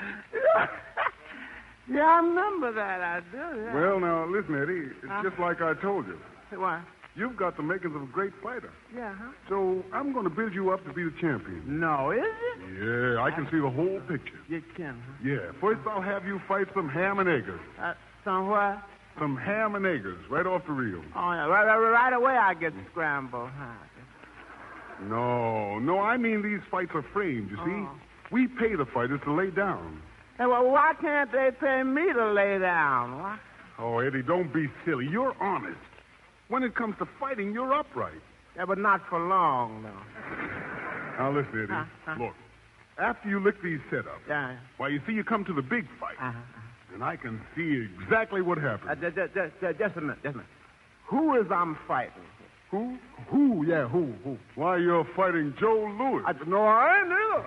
Yeah, I remember that. I do, yeah. Well, now, listen, Eddie, it's just like I told you. What? You've got the makings of a great fighter. Yeah, huh? So I'm going to build you up to be the champion. No, is it? Yeah, I can see the whole picture. You can, huh? Yeah, first I'll have you fight some ham and eggers. Some what? Some ham and eggers, right off the reel. Oh, yeah, right away I get scrambled, huh? No, I mean these fights are framed, you see. We pay the fighters to lay down. Hey, well, why can't they pay me to lay down? What? Oh, Eddie, don't be silly. You're honest. When it comes to fighting, you're upright. Yeah, but not for long, though. Now, listen, Eddie. Look, after you lick these setups, why, you see, you come to the big fight. And I can see exactly what happens. Just a minute. Who is I'm fighting? Who? Yeah, who? Why, you're fighting Joe Louis. No, I ain't either.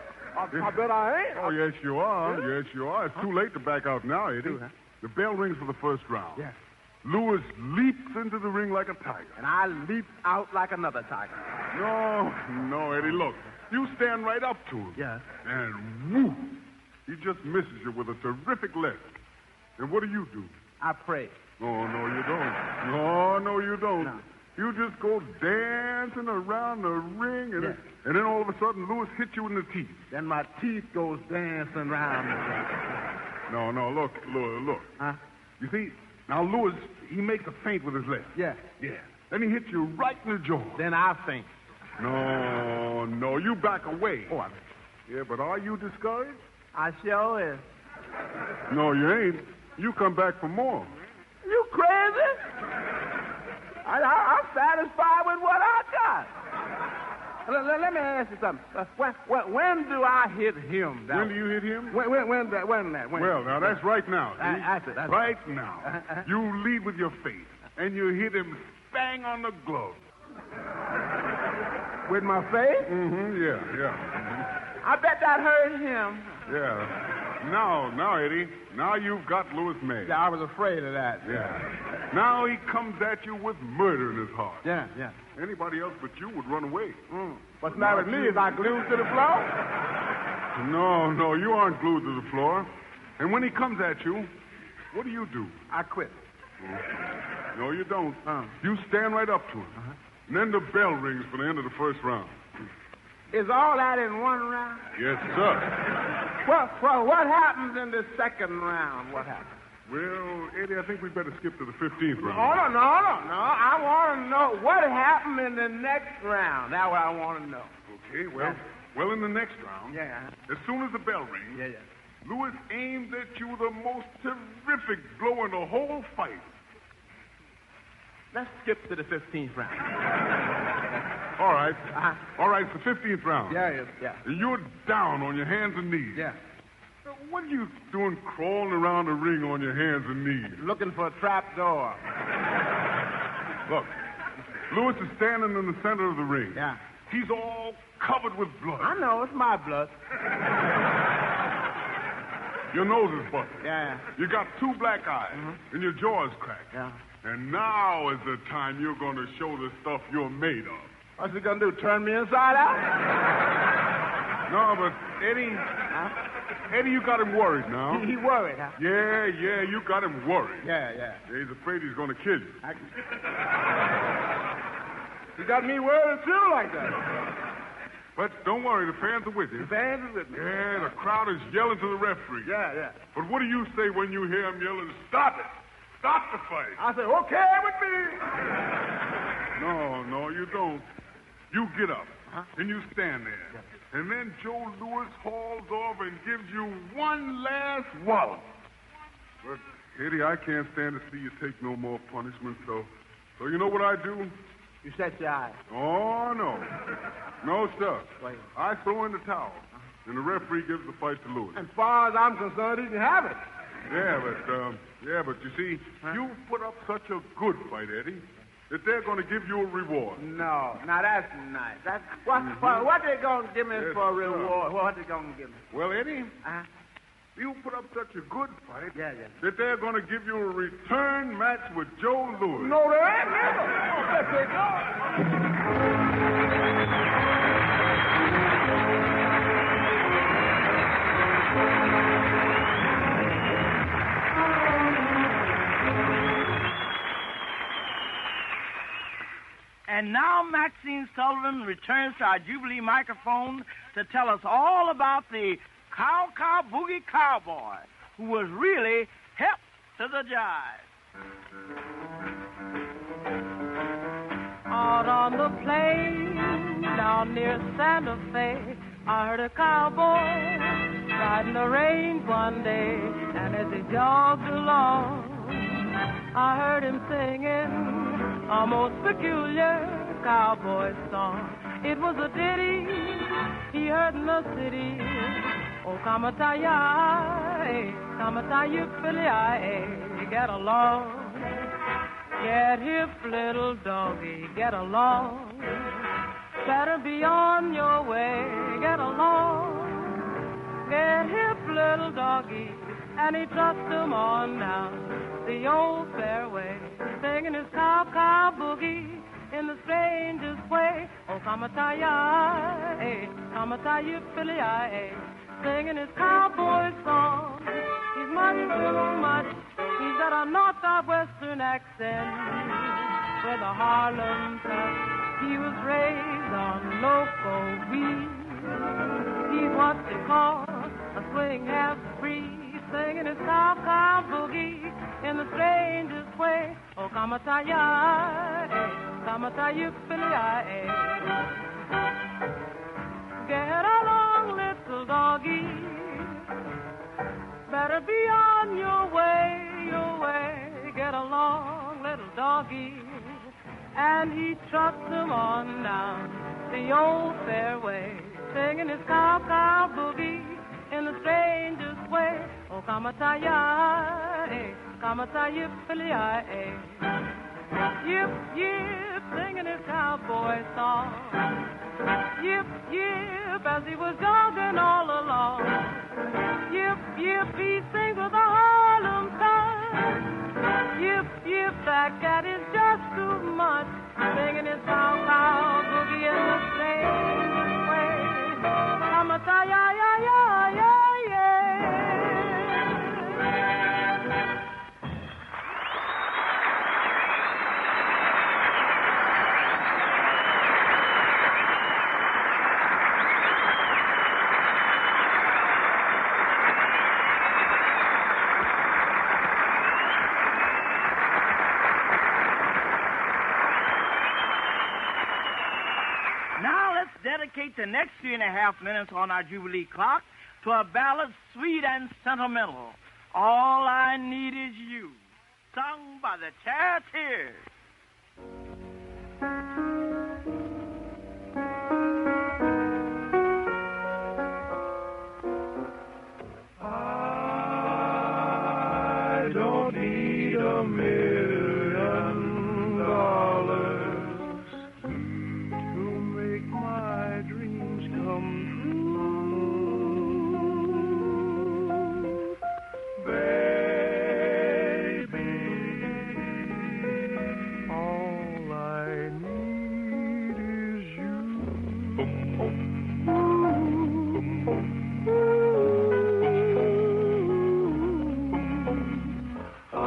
I bet I ain't. Oh, yes, you are. Yes, you are. It's too late to back out now, Eddie. The bell rings for the first round. Yeah. Lewis leaps into the ring like a tiger. And I leap out like another tiger. No, Eddie, look. You stand right up to him. Yeah. And whoo! He just misses you with a terrific left. And what do? I pray. Oh, no, you don't. No, you don't. No. You just go dancing around the ring, and then all of a sudden Lewis hits you in the teeth. Then my teeth goes dancing around the ring. No, look. Huh? You see, now Lewis, he makes a feint with his left. Yeah. Then he hits you right in the jaw. Then I faint. No, you back away. Oh, Yeah, but are you discouraged? I sure is. No, you ain't. You come back for more. You crazy? I'm satisfied with what I got. Let me ask you something. When do I hit him? When do you hit him? When? Well, now, that's right now. That's it. Right now. You lead with your face, and you hit him bang on the glove. With my face? Mm-hmm, yeah. I bet that hurt him. Yeah. Now, Eddie, now you've got Lewis mad. Yeah, I was afraid of that. Yeah. Now he comes at you with murder in his heart. Yeah. Anybody else but you would run away. What's the matter with me? Is I glued to the floor? No, you aren't glued to the floor. And when he comes at you, what do? I quit. No, you don't. You stand right up to him. And then the bell rings for the end of the first round. Is all that in one round? Yes, sir. Well, what happens in the second round? What happens? Well, Eddie, I think we'd better skip to the 15th round. No. I want to know what happened in the next round. That's what I want to know. Okay, well, in the next round, as soon as the bell rings, Lewis aimed at you the most terrific blow in the whole fight. Let's skip to the 15th round. All right. All right, it's the 15th round. Yeah. You're down on your hands and knees. Yeah. What are you doing crawling around the ring on your hands and knees? Looking for a trap door. Look, Lewis is standing in the center of the ring. Yeah. He's all covered with blood. I know, it's my blood. Your nose is busted. Yeah. You got two black eyes, and your jaw is cracked. Yeah. And now is the time you're going to show the stuff you're made of. What's he going to do, turn me inside out? No, but Eddie, you got him worried now. He worried, huh? Yeah, you got him worried. Yeah. He's afraid he's going to kill you. He got me worried, too, like that. But don't worry, the fans are with you. The fans are with me. Yeah, the crowd is yelling to the referee. Yeah. But what do you say when you hear him yelling, stop it? Stop the fight. I say, okay with me. No, you don't. You get up, and you stand there. And then Joe Louis hauls off and gives you one last wallop. But, Eddie, I can't stand to see you take no more punishment, so you know what I do? You set your eye. Oh, no. No, sir. Wait. I throw in the towel, and the referee gives the fight to Louis. As far as I'm concerned, he can have it. Yeah, but you see, you put up such a good fight, Eddie, that they're going to give you a reward. No, now that's nice. What they going to give me for a reward? What they going to give me? Well, Eddie, you put up such a good fight that they're going to give you a return match with Joe Louis. No, there ain't never. Oh, yes, they don't. And now Maxine Sullivan returns to our Jubilee microphone to tell us all about the Cow Boogie Cowboy, who was really hip to the jive. Out on the plain, down near Santa Fe, I heard a cowboy riding the range one day, and as he jogged along, I heard him singing a most peculiar cowboy song. It was a ditty he heard in the city. Oh, kamataya, Philly, get along. Get hip, little doggy, get along. Better be on your way, get along. Get hip, little doggy, and he trussed him on down the old fairway, singing his cow boogie in the strangest way. Oh, kamataya, Philly, singing his cowboy song. He's much too much. He's got a north-southwestern accent with a Harlem touch. He was raised on local weed. He's what they call a swing half-breed, singing his cow boogie in the strangest way. Oh, kamataya, Philly, get along, little doggy. Better be on your way. Get along, little doggy. And he trucked him on down the old fairway, singing his cow boogie in the strangest way. Oh, kamataya, Philly, yip, yip, singing his cowboy song. Yip, yip, as he was jogging all along. Yip, yip, he sings with a Harlem touch. Yip, yip, that cat is just too much, singing his cow boogie in the same way. Kamataya, yeah. Dedicate the next 3.5 minutes on our Jubilee clock to a ballad sweet and sentimental. All I Need Is You, sung by the Charioteers. I don't need $1 million to make my dreams come true, baby. All I need is you. I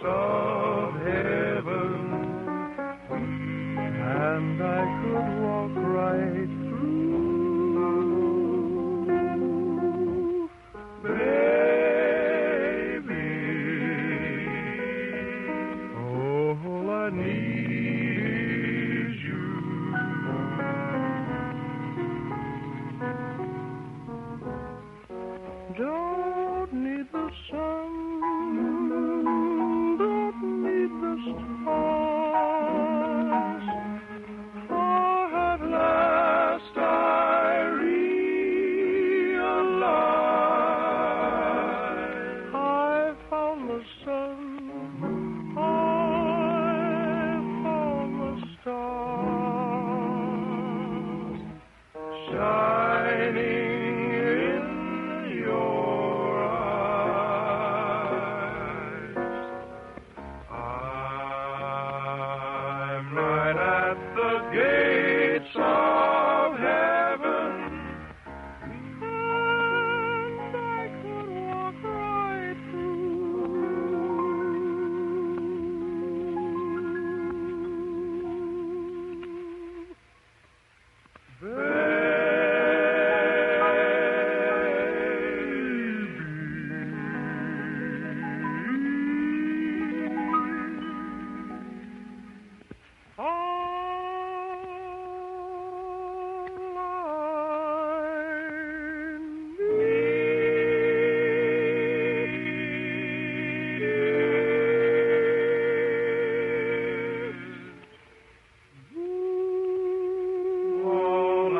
of heaven, and I could walk right through. Baby, all I need is you. Don't need the sun, don't need the stars, for at last I realize I found the sun, I found the stars, shining in your eyes. I'm right at the gates of heaven, and I could walk right all I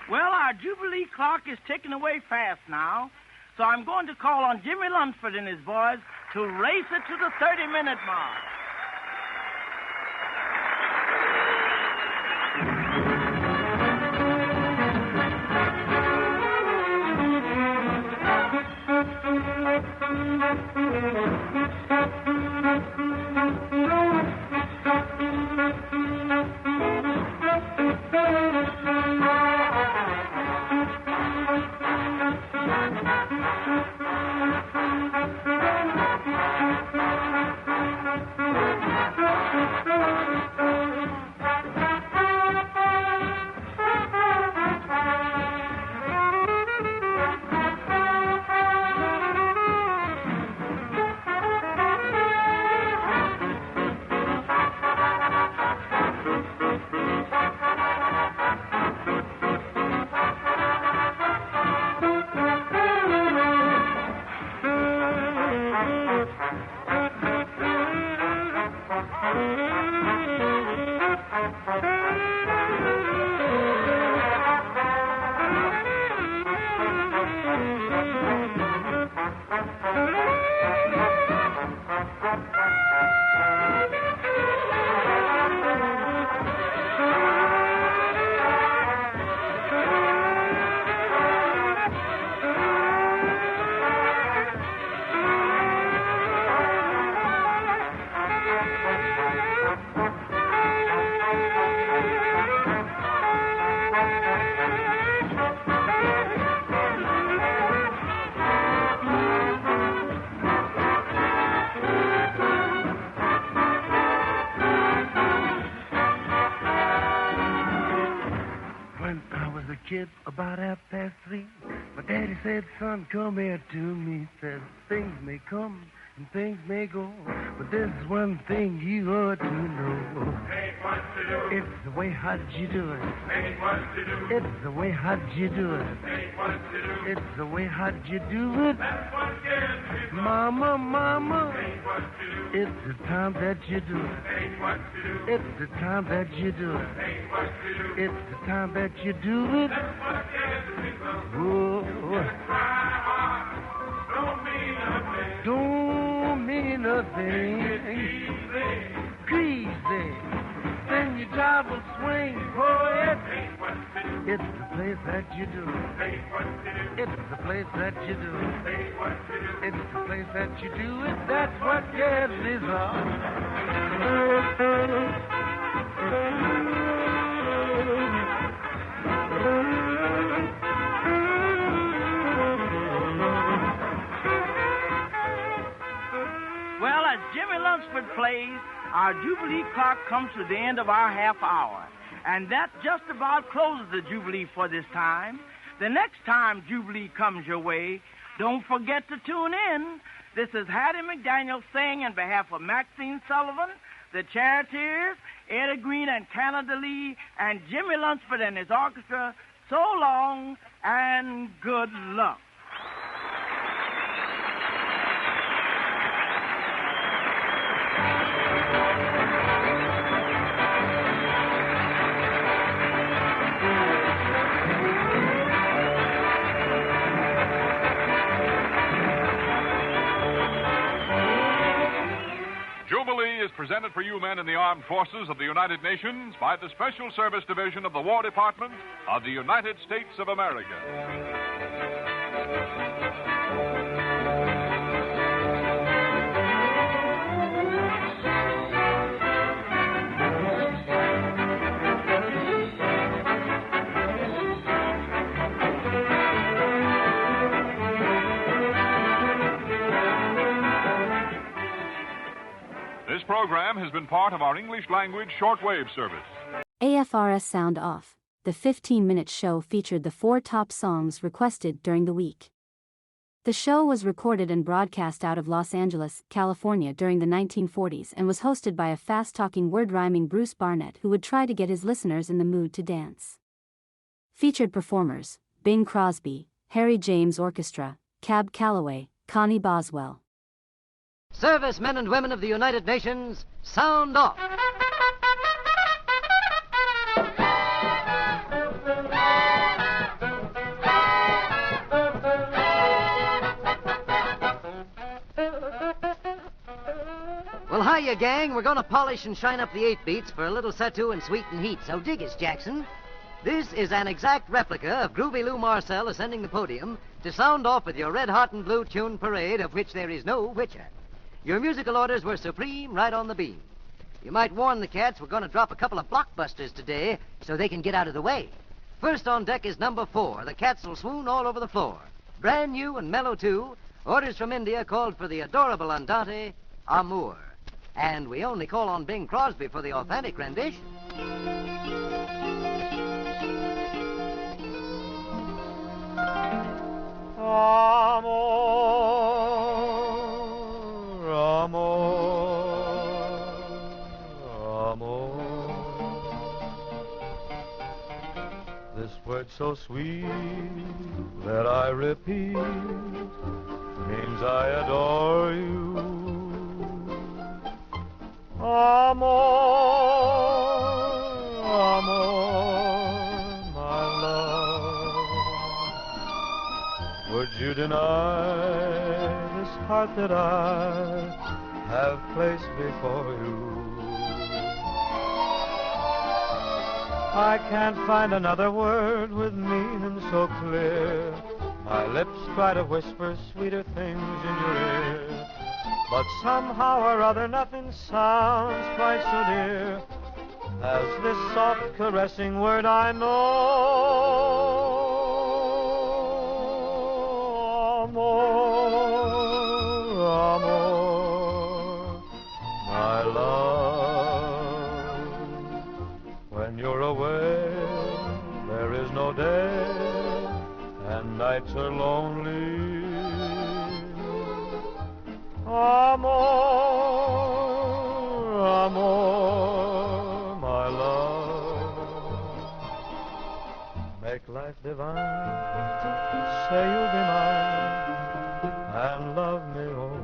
Well, our Jubilee clock is ticking away fast now, so I'm going to call on Jimmy Lunsford and his boys to race it to the 30-minute mark. When I was a kid, about 3:30, my daddy said, son, come here to me. Said, things may come and things may go, but there's one thing you ought to know. It's the way how'd you do it. It's the way how'd you do it. It's the way how'd you do it. Mama, mama, it's the time that you do it. It's the time that you do it. It's the time that you do it. Oh, don't mean nothing. Greasy. Then your job will swing. Oh, it's It's the place that you do. It's the place that you do. It's the place that you do it. That's what gets me wrong. Well, as Jimmy Lunsford plays, our Jubilee clock comes to the end of our half hour. And that just about closes the Jubilee for this time. The next time Jubilee comes your way, don't forget to tune in. This is Hattie McDaniel saying on behalf of Maxine Sullivan, the Charioteers, Eddie Green and Canada Lee, and Jimmy Lunsford and his orchestra, so long and good luck. Jubilee is presented for you men in the armed forces of the United Nations by the Special Service Division of the War Department of the United States of America. This program has been part of our English language shortwave service. AFRS Sound Off. The 15-minute show featured the 4 top songs requested during the week. The show was recorded and broadcast out of Los Angeles, California during the 1940s and was hosted by a fast-talking word-rhyming Bruce Barnett who would try to get his listeners in the mood to dance. Featured performers: Bing Crosby, Harry James Orchestra, Cab Calloway, Connie Boswell. Servicemen and women of the United Nations, sound off. Well, hiya, gang. We're going to polish and shine up the 8 beats for a little Satu and sweeten heat, so dig us, Jackson. This is an exact replica of Groovy Lou Marcel ascending the podium to sound off with your red, hot, and blue tune parade, of which there is no whicher. Your musical orders were supreme, right on the beam. You might warn the cats we're going to drop a couple of blockbusters today so they can get out of the way. First on deck is number 4. The cats will swoon all over the floor. Brand new and mellow, too. Orders from India called for the adorable Andante, Amour. And we only call on Bing Crosby for the authentic rendition. This word so sweet that I repeat means I adore you. Amor, amor, my love. Would you deny this heart that I have placed before you? I can't find another word with meaning so clear. My lips try to whisper sweeter things in your ear, but somehow or other nothing sounds quite so dear as this soft caressing word I know. Amor, amor, my love. When you're away, there is no day, and nights are lonely. Amor, amor, my love. Make life divine, say you'll be mine, and love me only.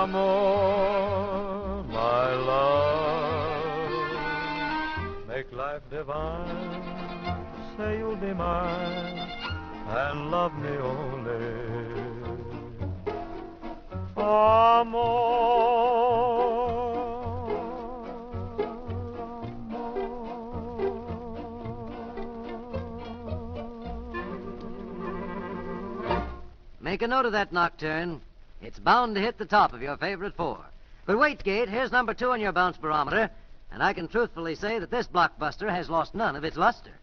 amor, my love. Make life divine. Say you'll be mine and love me only. Make a note of that nocturne. It's bound to hit the top of your favorite four. But wait, Gate, here's number 2 on your bounce barometer, and I can truthfully say that this blockbuster has lost none of its luster.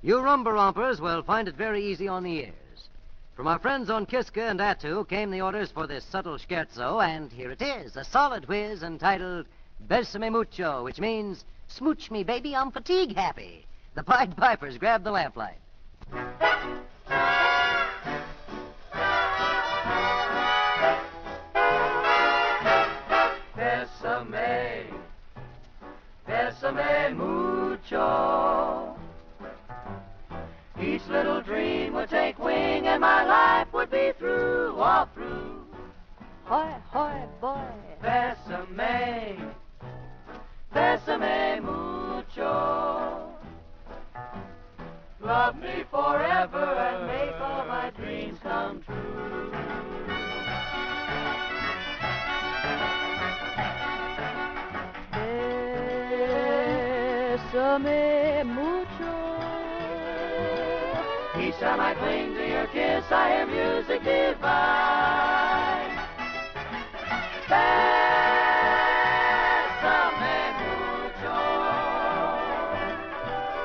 You rumba rompers will find it very easy on the ears. From our friends on Kiska and Attu came the orders for this subtle scherzo, and here it is, a solid whiz entitled Besame Mucho, which means, smooch me, baby, I'm fatigue happy. The Pied Pipers grab the lamplight. Besame, besame mucho. Each little dream would take wing and my life would be through, all through. Hoy, hoy, boy. Besame, besame mucho. Love me forever and make all my dreams come true. Besame mucho. Each time I cling to your kiss, I hear music divine. Besame mucho.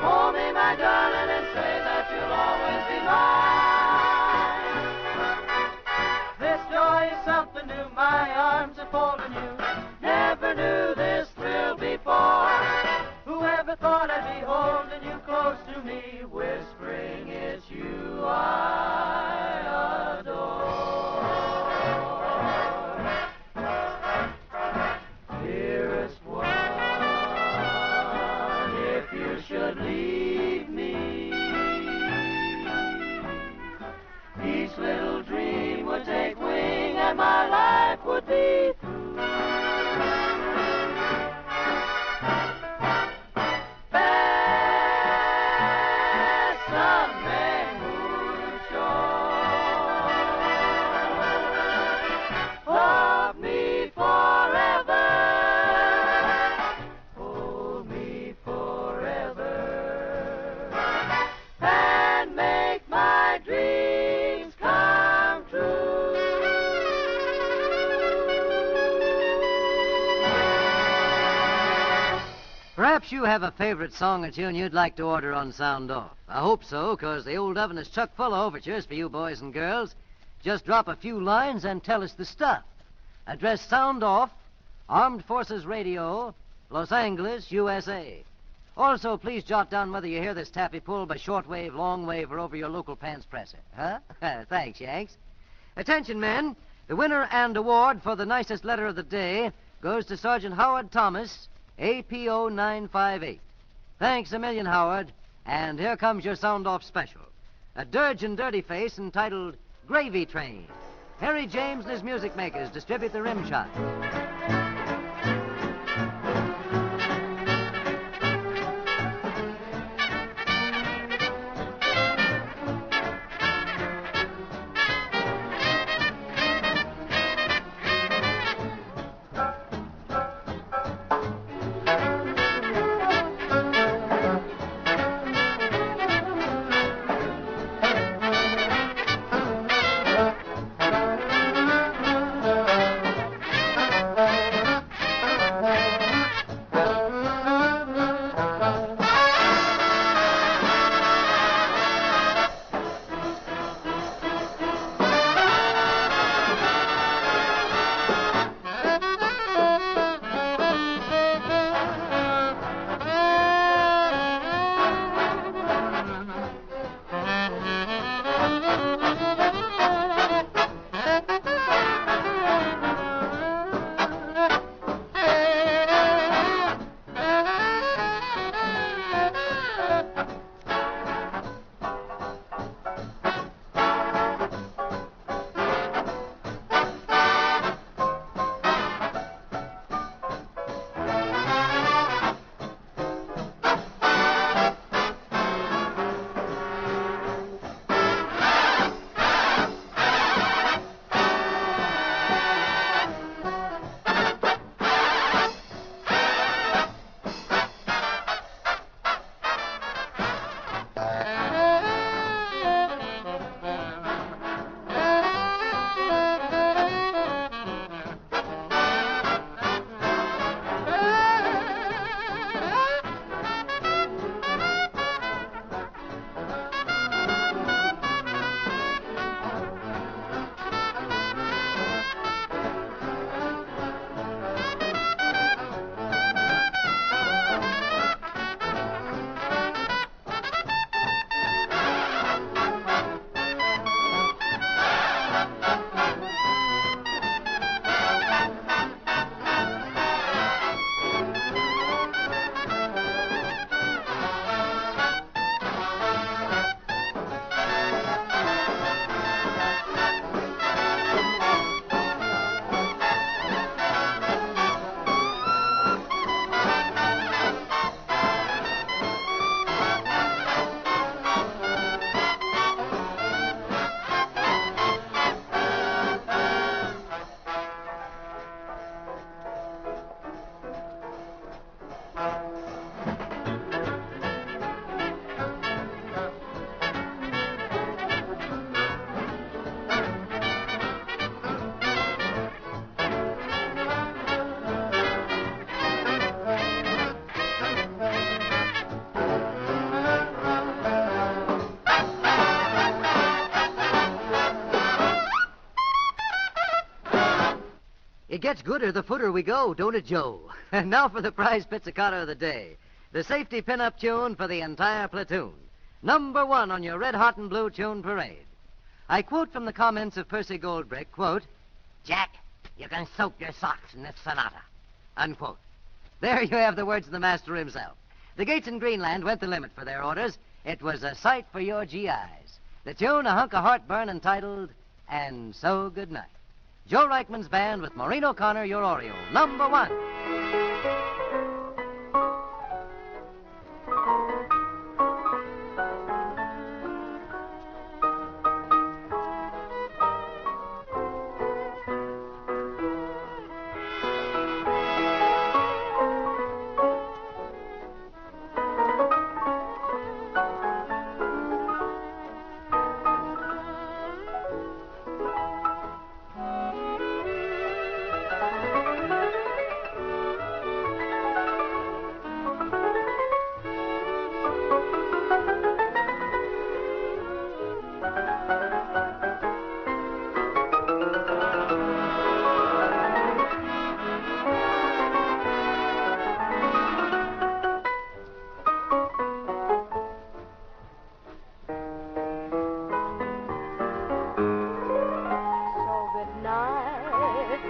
Hold me, my darling, and say that you'll always be mine. This joy is something new. My arms are folding you. Never knew this thrill before. Whoever thought I'd be holding you close to me, whispering it's you I adore. Dearest one, if you should leave me, each little dream would take wing and my life would be through. Perhaps you have a favorite song or tune you'd like to order on Sound Off. I hope so, because the old oven is chock full of overtures for you boys and girls. Just drop a few lines and tell us the stuff. Address Sound Off, Armed Forces Radio, Los Angeles, USA. Also, please jot down whether you hear this taffy pulled by shortwave, longwave, or over your local pants presser. Huh? Thanks, Yanks. Attention, men. The winner and award for the nicest letter of the day goes to Sergeant Howard Thomas, APO 958. Thanks a million, Howard. And here comes your sound-off special. A dirge and dirty face entitled Gravy Train. Harry James and his music makers distribute the rim shot. gets gooder the footer we go, don't it, Joe? And now for the prize pizzicato of the day. The safety pin-up tune for the entire platoon. Number 1 on your red, hot, and blue tune parade. I quote from the comments of Percy Goldbrick, quote, "Jack, you can soak your socks in this sonata," unquote. There you have the words of the master himself. The Gates in Greenland went the limit for their orders. It was a sight for your GIs. The tune, a hunk of heartburn, entitled, "And So Good Night." Joe Reichman's band with Maureen O'Connor, your Oriole. Number 1.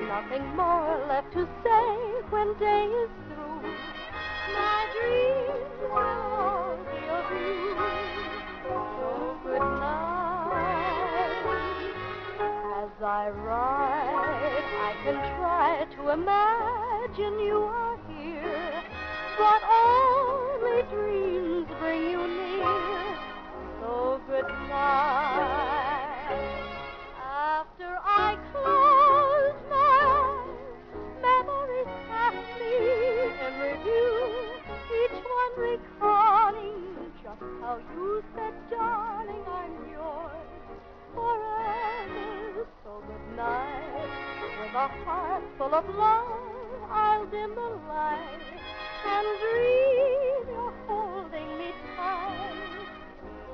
Nothing more left to say when day is through. My dreams will all be of you. So good night. As I write, I can try to imagine you are here, but only dreams bring you near. So good night. After I close my eyes, memories pass me in review, each one recalling just how you said, darling, I'm yours forever. So good night. With a heart full of love, I'll dim the light and dream you're holding me tight.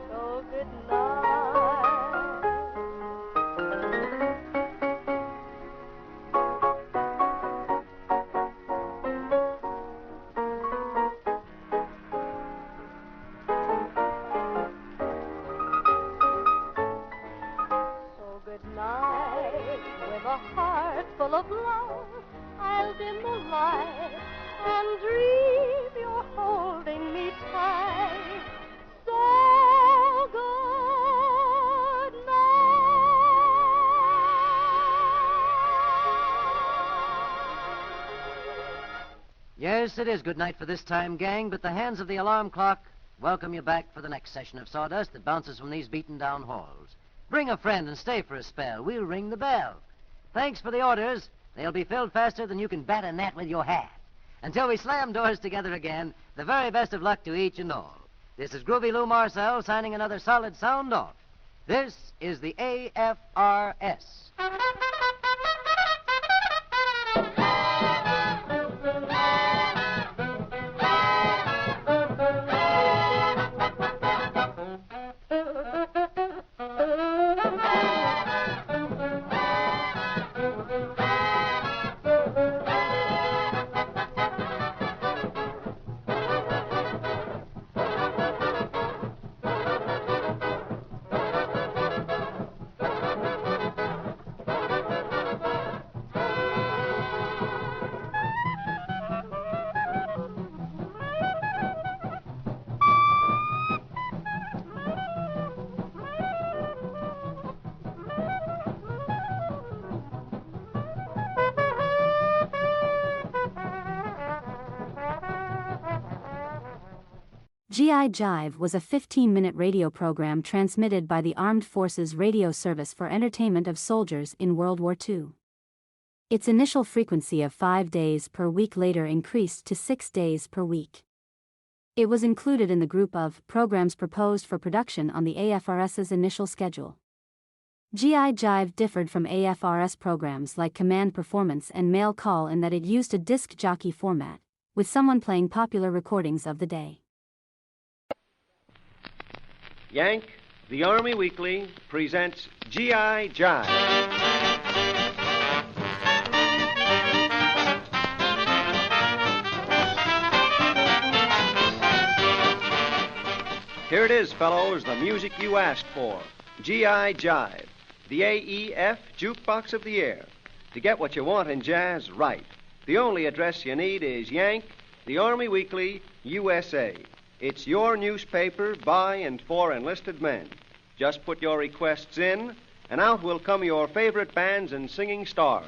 So good night. With a heart full of love, I'll dim the light and dream you're holding me tight. So good night. Yes, it is good night for this time, gang, but the hands of the alarm clock welcome you back for the next session of sawdust that bounces from these beaten down halls. Bring a friend and stay for a spell. We'll ring the bell. Thanks for the orders. They'll be filled faster than you can bat a gnat with your hat. Until we slam doors together again, the very best of luck to each and all. This is Groovy Lou Marcel signing another solid sound off. This is the AFRS. GI Jive was a 15-minute radio program transmitted by the Armed Forces Radio Service for entertainment of soldiers in World War II. Its initial frequency of 5 days per week later increased to 6 days per week. It was included in the group of programs proposed for production on the AFRS's initial schedule. GI Jive differed from AFRS programs like Command Performance and Mail Call in that it used a disc jockey format, with someone playing popular recordings of the day. Yank, the Army Weekly, presents G.I. Jive. Here it is, fellows, the music you asked for. G.I. Jive, the AEF Jukebox of the Year. To get what you want in jazz, right. The only address you need is Yank, the Army Weekly, USA. It's your newspaper by and for enlisted men. Just put your requests in, and out will come your favorite bands and singing stars.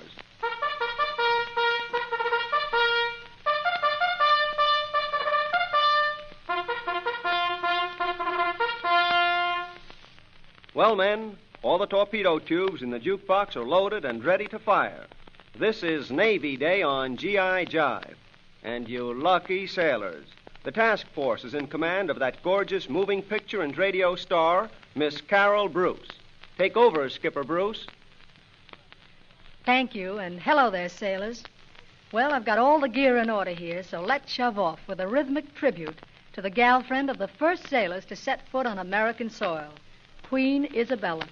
Well, men, all the torpedo tubes in the jukebox are loaded and ready to fire. This is Navy Day on G.I. Jive. And you lucky sailors, the task force is in command of that gorgeous moving picture and radio star, Miss Carol Bruce. Take over, Skipper Bruce. Thank you, and hello there, sailors. Well, I've got all the gear in order here, so let's shove off with a rhythmic tribute to the gal friend of the first sailors to set foot on American soil, Queen Isabella.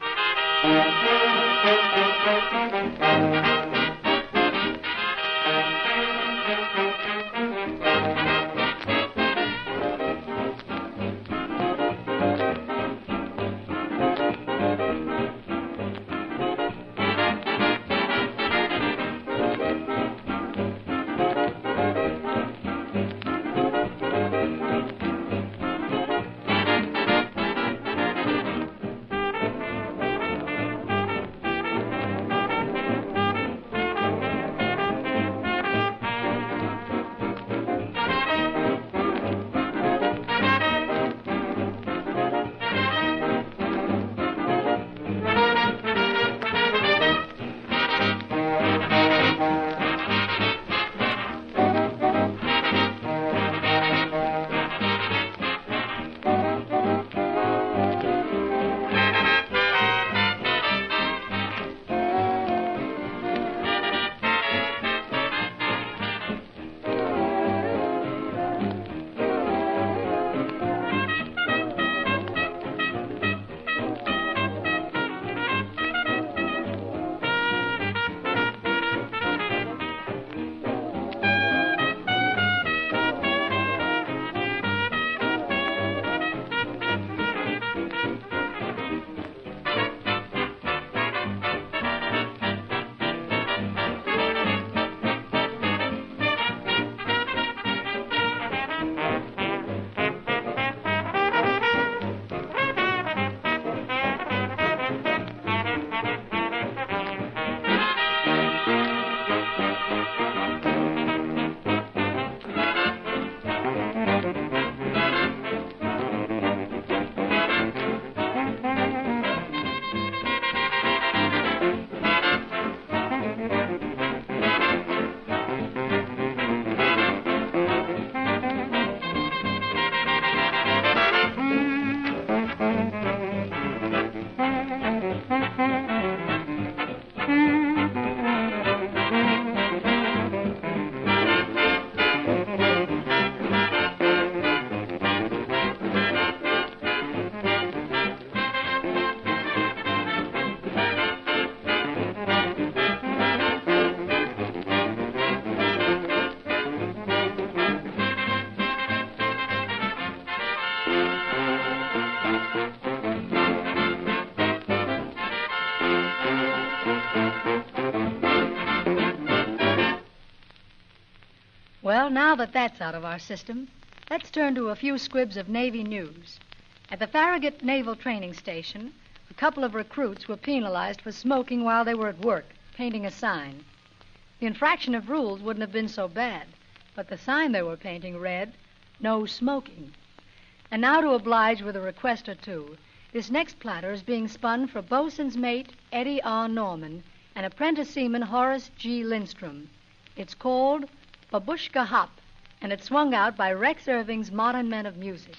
Well, now that that's out of our system, let's turn to a few squibs of Navy news. At the Farragut Naval Training Station, a couple of recruits were penalized for smoking while they were at work, painting a sign. The infraction of rules wouldn't have been so bad, but the sign they were painting read, "No smoking." And now to oblige with a request or two, this next platter is being spun for bosun's mate Eddie R. Norman and apprentice seaman Horace G. Lindstrom. It's called Babushka Hop, and it's swung out by Rex Irving's Modern Men of Music.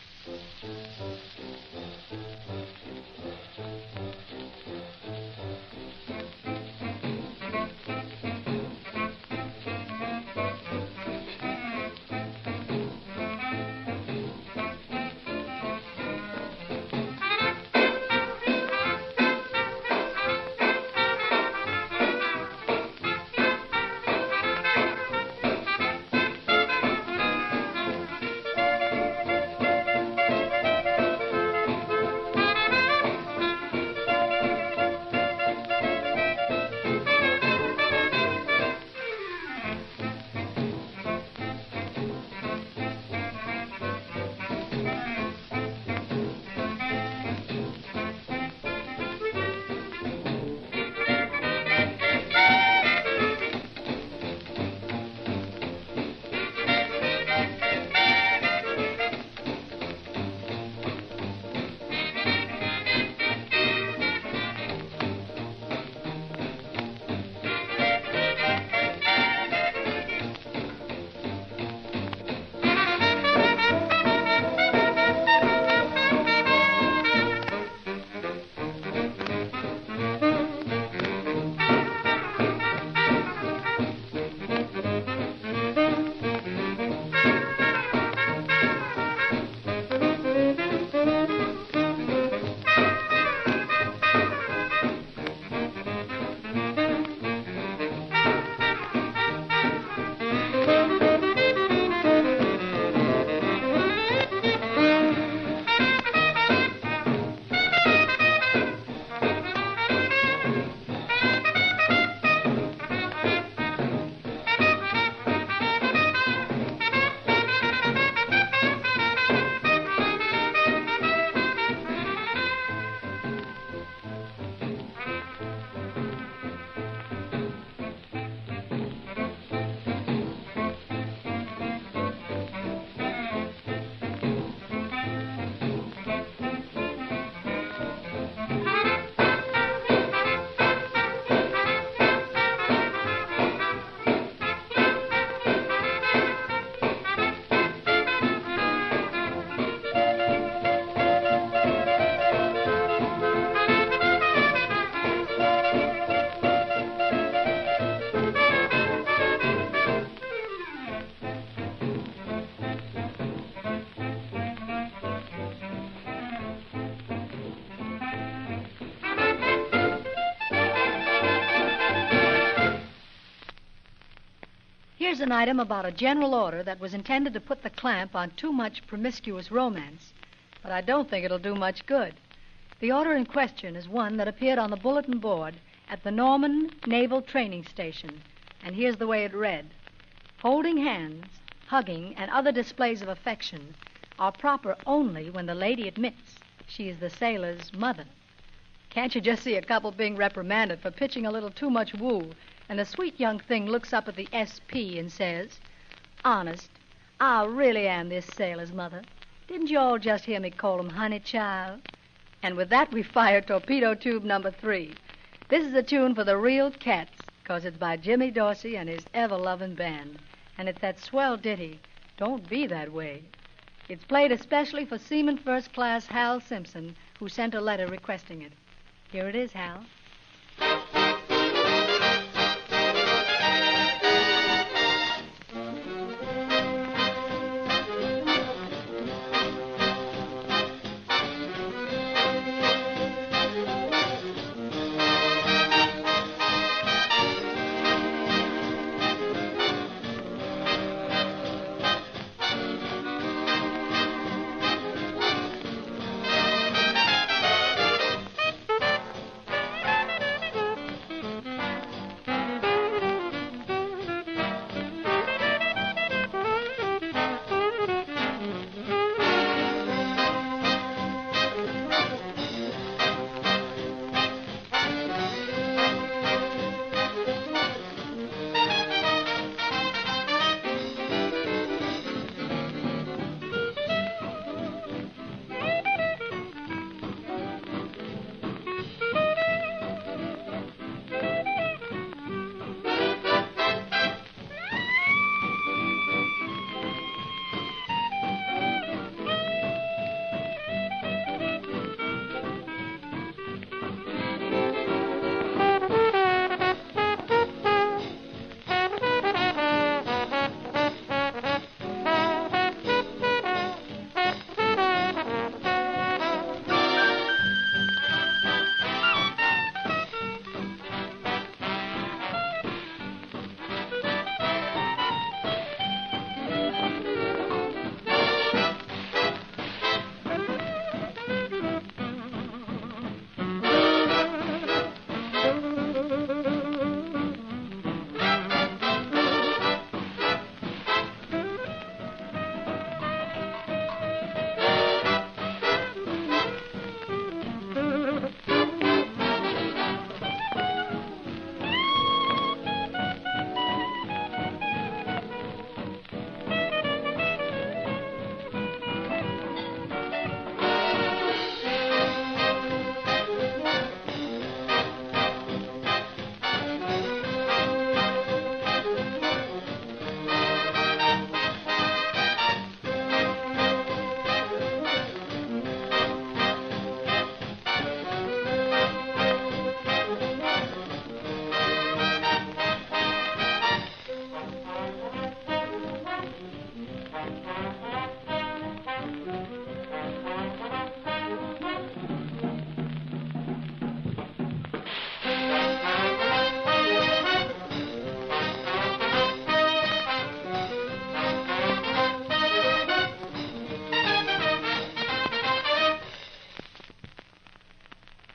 Here's an item about a general order that was intended to put the clamp on too much promiscuous romance, but I don't think it'll do much good. The order in question is one that appeared on the bulletin board at the Norman Naval Training Station, and here's the way it read. Holding hands, hugging, and other displays of affection are proper only when the lady admits she is the sailor's mother. Can't you just see a couple being reprimanded for pitching a little too much woo, and the sweet young thing looks up at the SP and says, "Honest, I really am this sailor's mother. Didn't you all just hear me call him honey child?" And with that, we fire torpedo tube number 3. This is a tune for the real cats, 'cause it's by Jimmy Dorsey and his ever-loving band. And it's that swell ditty, Don't Be That Way. It's played especially for Seaman First Class Hal Simpson, who sent a letter requesting it. Here it is, Hal.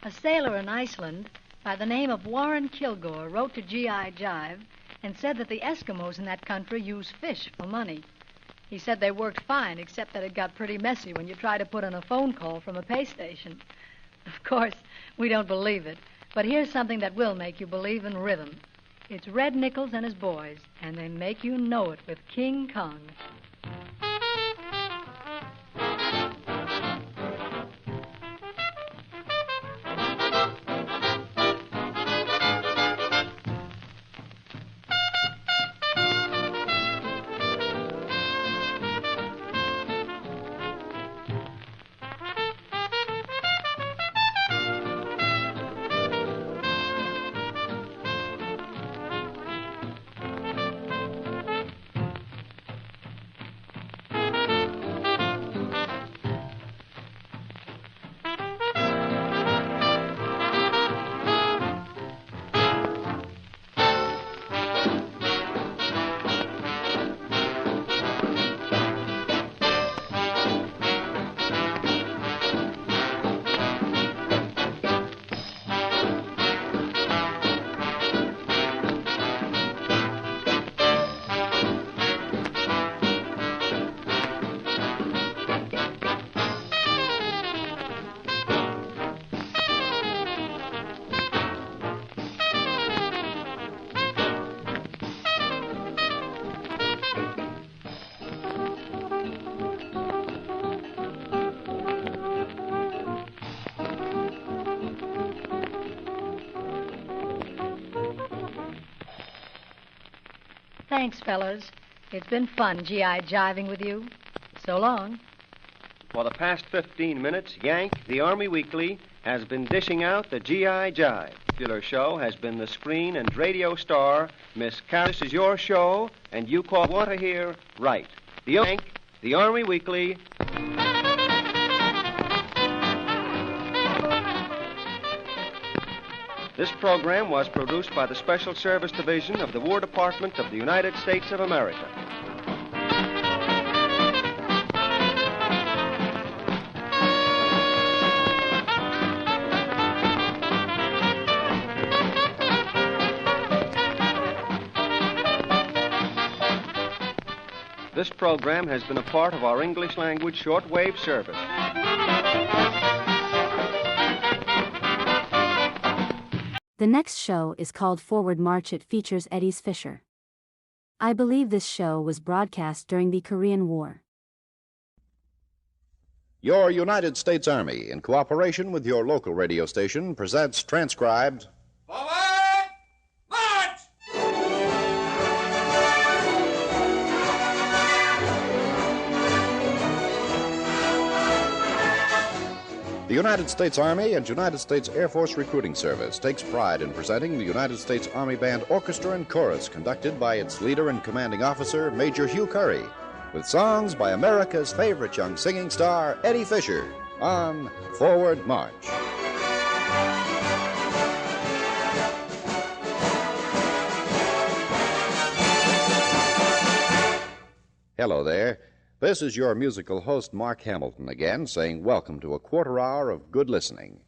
A sailor in Iceland by the name of Warren Kilgore wrote to G.I. Jive and said that the Eskimos in that country use fish for money. He said they worked fine, except that it got pretty messy when you try to put in a phone call from a pay station. Of course, we don't believe it, but here's something that will make you believe in rhythm. It's Red Nichols and his boys, and they make you know it with King Kong. Thanks, fellas. It's been fun GI jiving with you. So long. For the past 15 minutes, Yank, the Army Weekly, has been dishing out the GI Jive. The popular show has been the screen and radio star, Miss Carol. This is your show, and you call want to hear right. The Yank, the Army Weekly. This program was produced by the Special Service Division of the War Department of the United States of America. This program has been a part of our English language shortwave service. The next show is called Forward March. It features Eddie Fisher. I believe this show was broadcast during the Korean War. Your United States Army, in cooperation with your local radio station, presents transcribed The United States Army and United States Air Force Recruiting Service takes pride in presenting the United States Army Band Orchestra and Chorus, conducted by its leader and commanding officer, Major Hugh Curry, with songs by America's favorite young singing star, Eddie Fisher, on Forward March. Hello there. This is your musical host, Mark Hamilton, again, saying welcome to a quarter hour of good listening.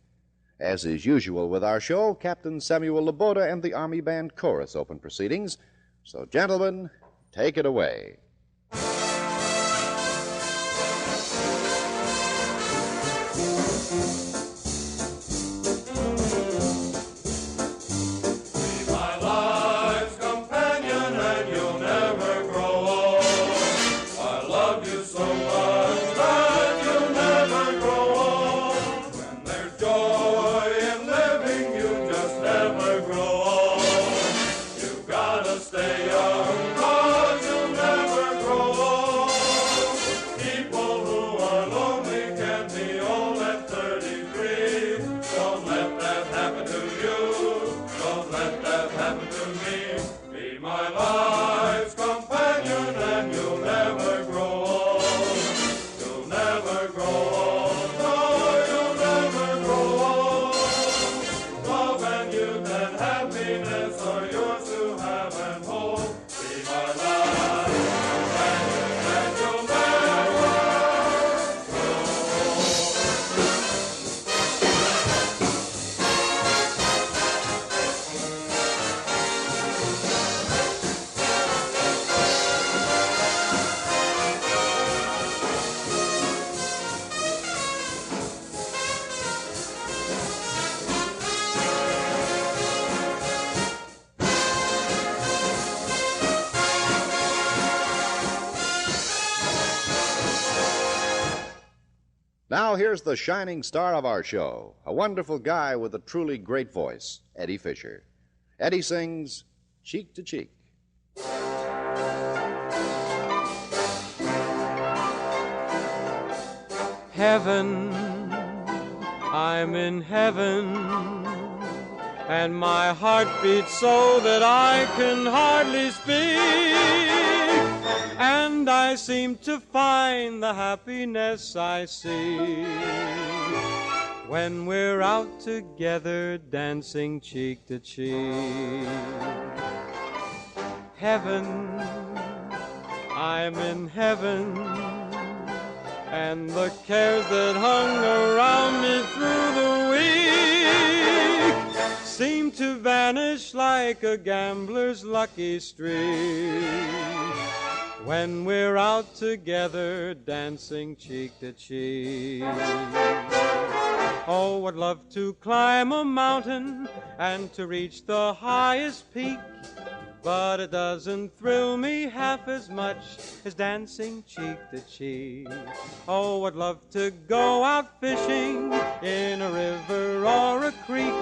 As is usual with our show, Captain Samuel Laboda and the Army Band Chorus open proceedings. So, gentlemen, take it away. Now here's the shining star of our show, a wonderful guy with a truly great voice, Eddie Fisher. Eddie sings Cheek to Cheek. Heaven, I'm in heaven, and my heart beats so that I can hardly speak. And I seem to find the happiness I see when we're out together dancing cheek to cheek. Heaven, I'm in heaven, and the cares that hung around me through the week seem to vanish like a gambler's lucky streak when we're out together dancing cheek to cheek. Oh, I'd love to climb a mountain and to reach the highest peak, but it doesn't thrill me half as much as dancing cheek to cheek. Oh, I'd love to go out fishing in a river or a creek,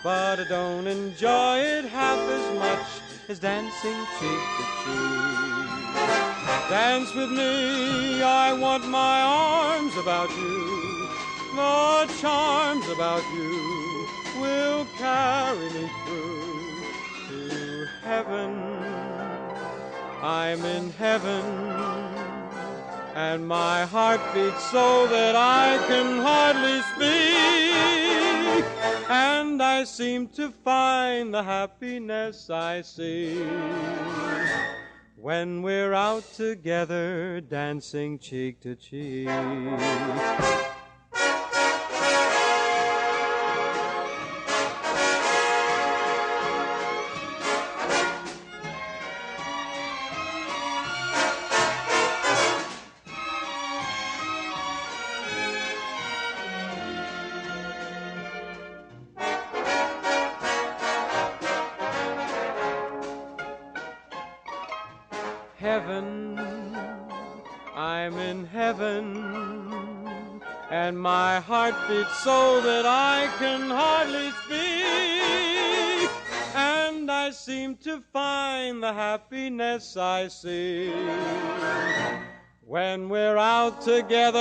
but I don't enjoy it half as much is dancing cheek to cheek. Dance with me, I want my arms about you. The charms about you will carry me through to heaven. I'm in heaven, and my heart beats so that I can hardly speak, and I seem to find the happiness I seek when we're out together dancing cheek to cheek. Heaven, I'm in heaven, and my heart beats so that I can hardly speak, and I seem to find the happiness I seek when we're out together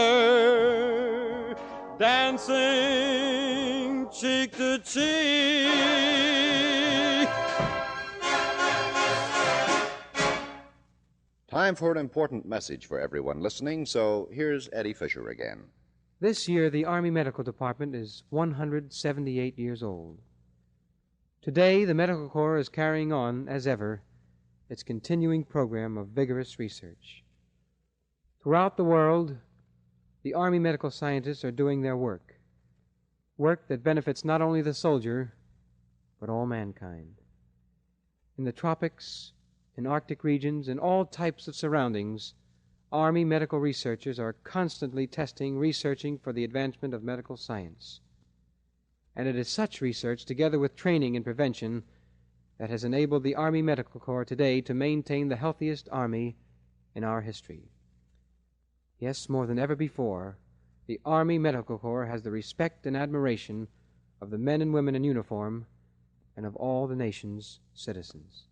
dancing cheek to cheek. Time for an important message for everyone listening, so here's Eddie Fisher again. This year, the Army Medical Department is 178 years old. Today, the Medical Corps is carrying on, as ever, its continuing program of vigorous research. Throughout the world, the Army medical scientists are doing their work that benefits not only the soldier, but all mankind. In the tropics, in Arctic regions, in all types of surroundings, Army medical researchers are constantly testing, researching for the advancement of medical science. And it is such research, together with training and prevention, that has enabled the Army Medical Corps today to maintain the healthiest Army in our history. Yes, more than ever before, the Army Medical Corps has the respect and admiration of the men and women in uniform and of all the nation's citizens.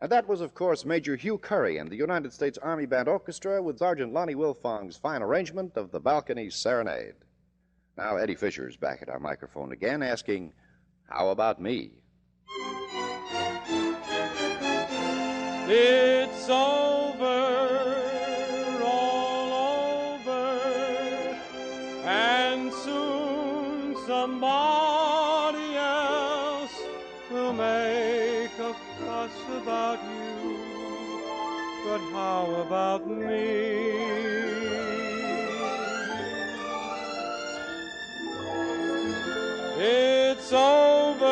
And that was, of course, Major Hugh Curry and the United States Army Band Orchestra with Sergeant Lonnie Wilfong's fine arrangement of the Balcony Serenade. Now, Eddie Fisher's back at our microphone again, asking, how about me? It's over, all over, and soon somebody else will make a fuss about you. But how about me? It's over,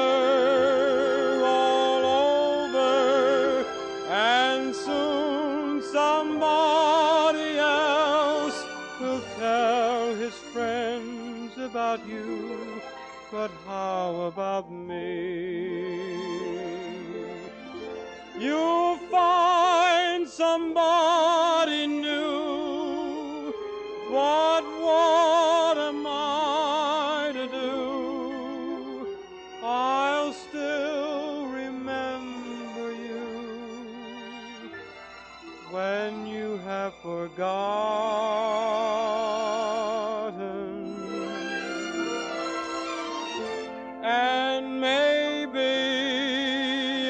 all over, and soon somebody else will tell his friends about you. But how about me? You'll find somebody new. What am I to do? I'll still remember you when you have forgotten. And maybe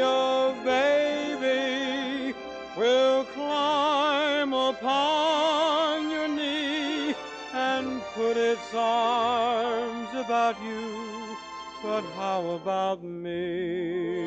a baby will climb upon your knee and put its arms about you. But how about me?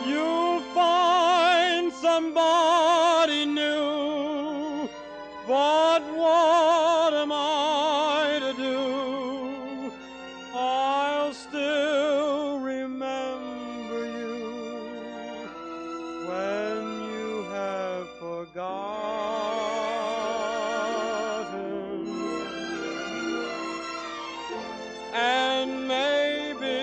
You'll find somebody new, but what am I to do? I'll still remember you when you have forgotten. And maybe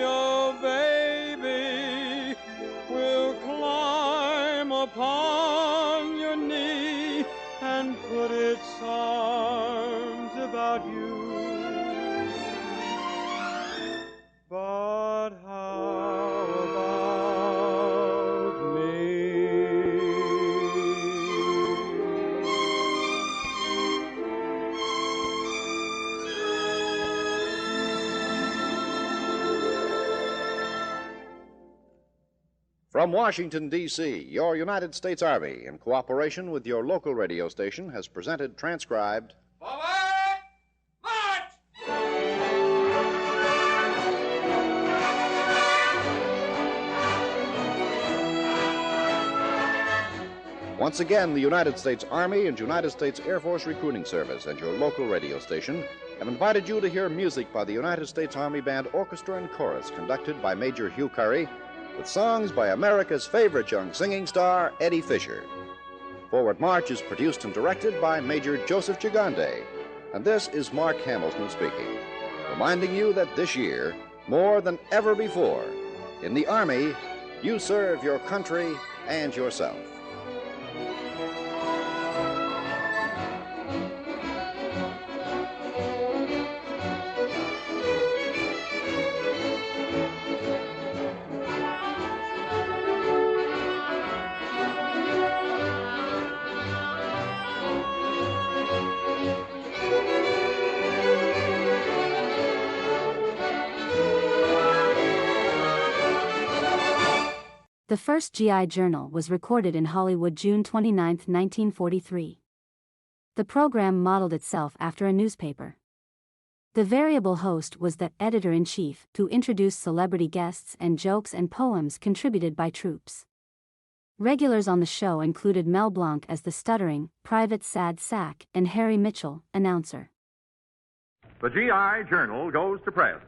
a baby will climb upon your knee and put its arms about you. But how about me? From Washington, D.C., your United States Army, in cooperation with your local radio station, has presented transcribed Once again, the United States Army and United States Air Force Recruiting Service and your local radio station have invited you to hear music by the United States Army Band Orchestra and Chorus, conducted by Major Hugh Curry, with songs by America's favorite young singing star, Eddie Fisher. Forward March is produced and directed by Major Joseph Gigande, and this is Mark Hamilton speaking, reminding you that this year, more than ever before, in the Army, you serve your country and yourself. The first GI Journal was recorded in Hollywood June 29, 1943. The program modeled itself after a newspaper. The variable host was the editor-in-chief, who introduced celebrity guests and jokes and poems contributed by troops. Regulars on the show included Mel Blanc as the stuttering, private sad sack and Harry Mitchell, announcer. The GI Journal goes to press.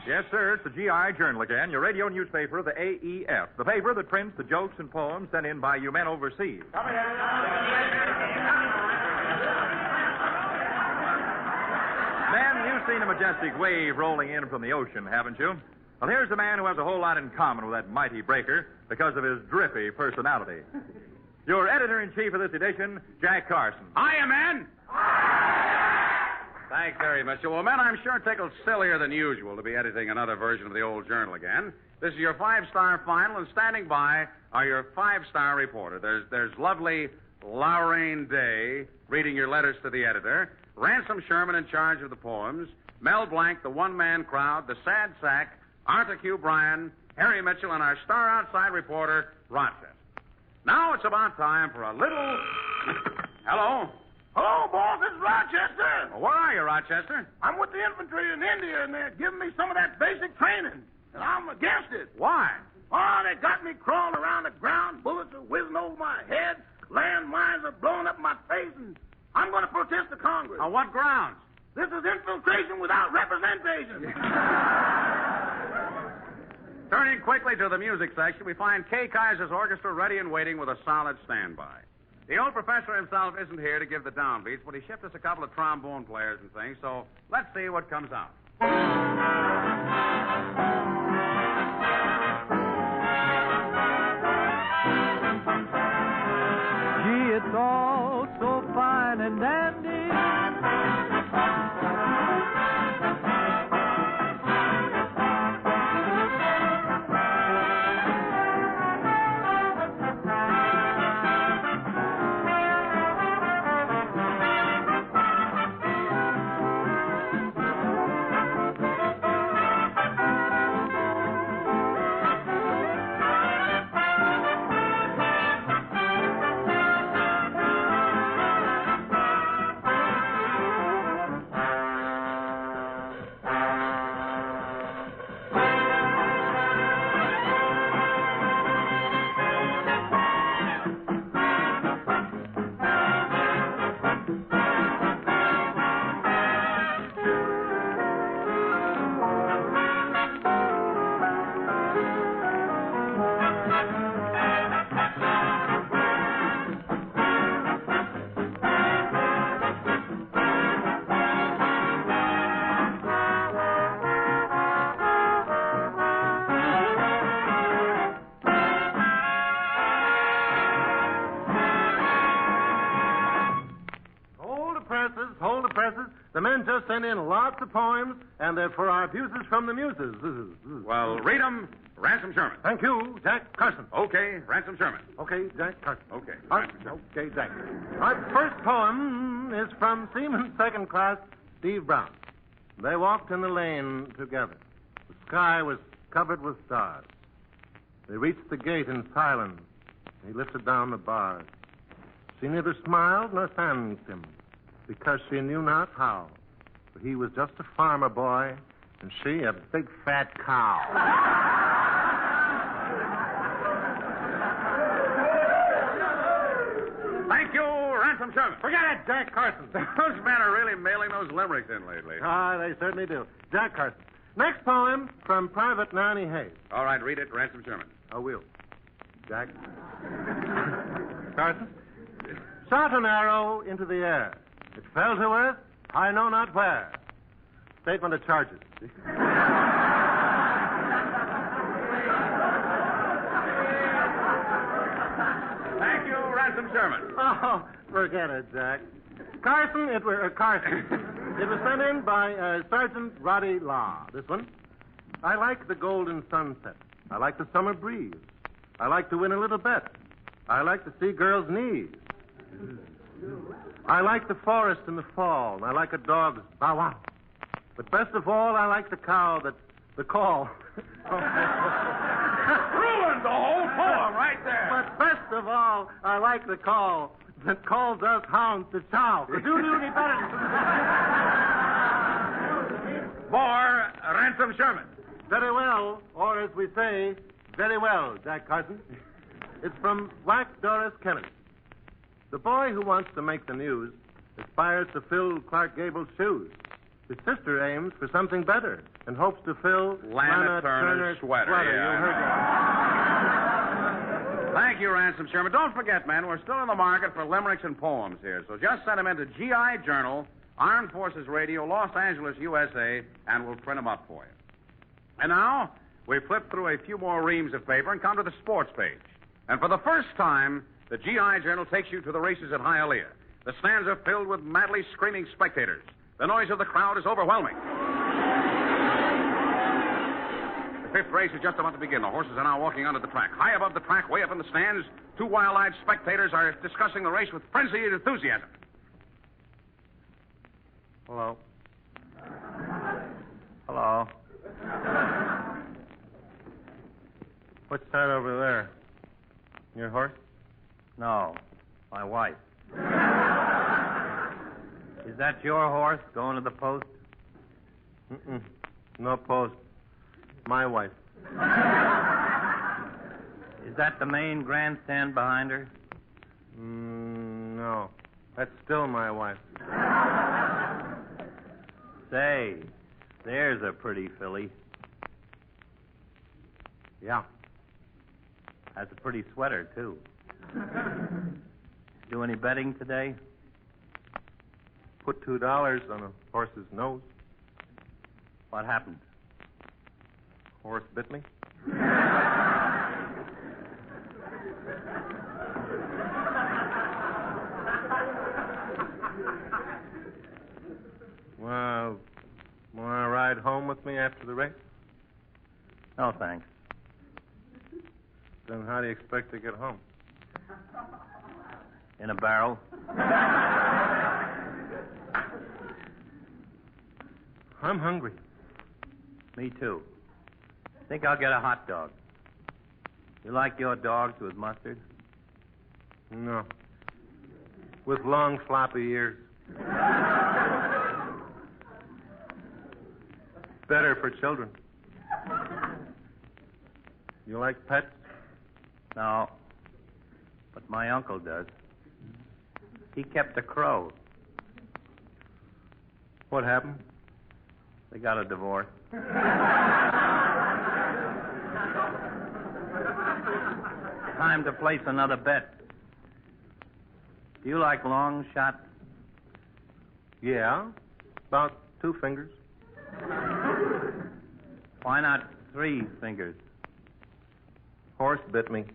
Yes, sir, it's the GI Journal again, your radio newspaper of the AEF, the paper that prints the jokes and poems sent in by you men overseas. Men, you've seen a majestic wave rolling in from the ocean, haven't you? Well, here's a man who has a whole lot in common with that mighty breaker because of his drippy personality. Your editor-in-chief of this edition, Jack Carson. Hiya, man. Thanks very much. Well, men, I'm sure tickled sillier than usual to be editing another version of the old journal again. This is your 5-star final, and standing by are your 5-star reporter. There's lovely Lorraine Day reading your letters to the editor, Ransom Sherman in charge of the poems, Mel Blanc, the one-man crowd, the sad sack, Arthur Q. Bryan, Harry Mitchell, and our star outside reporter, Rochester. Now it's about time for a little... Hello? Hello, boss. It's Rochester. Well, where are you, Rochester? I'm with the infantry in India, and they're giving me some of that basic training. And I'm against it. Why? Oh, they got me crawling around the ground. Bullets are whizzing over my head. Landmines are blowing up my face, and I'm going to protest to Congress. On what grounds? This is infiltration without representation. Turning quickly to the music section, we find Kay Kaiser's orchestra ready and waiting with a solid standby. The old professor himself isn't here to give the downbeats, but he shipped us a couple of trombone players and things, so let's see what comes out. Gee, it's all so fine and dandy. The men just sent in lots of poems, and they're for our abuses from the muses. Well, read them, Ransom Sherman. Thank you, Jack Carson. Okay, Ransom Sherman. Okay, Jack Carson. Okay. Okay, Jack. Our first poem is from Seaman Second Class Steve Brown. They walked in the lane together. The sky was covered with stars. They reached the gate in silence. He lifted down the bars. She neither smiled nor thanked him, because she knew not how. For he was just a farmer boy, and she a big fat cow. Thank you, Ransom Sherman. Forget it, Jack Carson. Those men are really mailing those limericks in lately. Ah, they certainly do. Jack Carson. Next poem from Private Nanny Hayes. All right, read it, Ransom Sherman. I will. Jack. Carson. Shot an arrow into the air. It fell to earth, I know not where. Statement of charges. Thank you, Ransom Sherman. Oh, forget it, Jack. Carson, it was sent in by Sergeant Roddy Law. This one. I like the golden sunset. I like the summer breeze. I like to win a little bet. I like to see girls' knees. I like the forest in the fall, and I like a dog's bow wow. But best of all, I like the cow that The call. Ruined the whole poem right there. But best of all, I like the call that calls us hounds to chow. Could you do any better? For Ransom Sherman. Very well, or as we say, very well, Jack Carson. It's from Black Doris Kennedy. The boy who wants to make the news aspires to fill Clark Gable's shoes. His sister aims for something better and hopes to fill Lana Turner's sweater. Yeah. You heard that. Thank you, Ransom Sherman. Don't forget, man, we're still in the market for limericks and poems here. So just send them into GI Journal, Armed Forces Radio, Los Angeles, USA, and we'll print them up for you. And now, we flip through a few more reams of paper and come to the sports page. And for the first time, the GI Journal takes you to the races at Hialeah. The stands are filled with madly screaming spectators. The noise of the crowd is overwhelming. The fifth race is just about to begin. The horses are now walking onto the track. High above the track, way up in the stands, two wild-eyed spectators are discussing the race with frenzied enthusiasm. Hello. Hello. What's that over there? Your horse? No, my wife. Is that your horse going to the post? Mm-mm. No post. My wife. Is that the main grandstand behind her? No. That's still my wife. Say, there's a pretty filly. Yeah. Has a pretty sweater, too. Do any betting today? Put $2 on a horse's nose. What happened? Horse bit me. Well, want to ride home with me after the race? No, thanks. Then how do you expect to get home? In a barrel. I'm hungry. Me too. Think I'll get a hot dog. You like your dogs with mustard? No. With long, floppy ears. Better for children. You like pets? No. But my uncle does. He kept a crow. What happened? They got a divorce. Time to place another bet. Do you like long shots? Yeah. About 2 fingers. Why not 3 fingers? Horse bit me.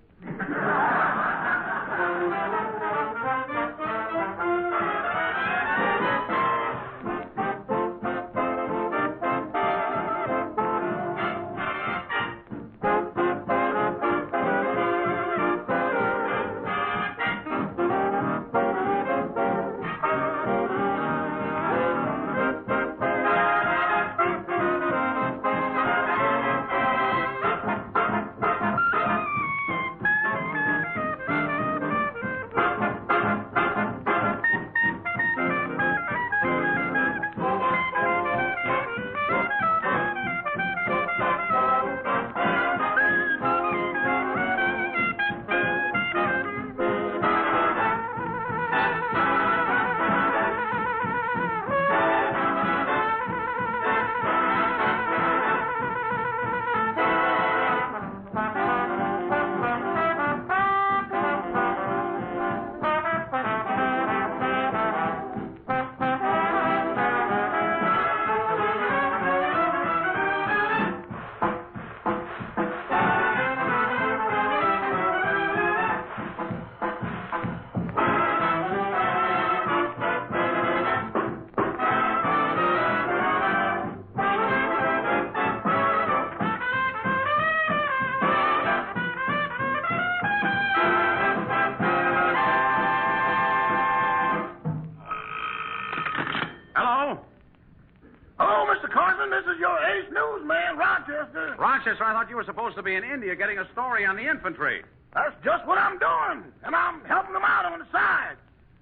Rochester, I thought you were supposed to be in India getting a story on the infantry. That's just what I'm doing, and I'm helping them out on the side.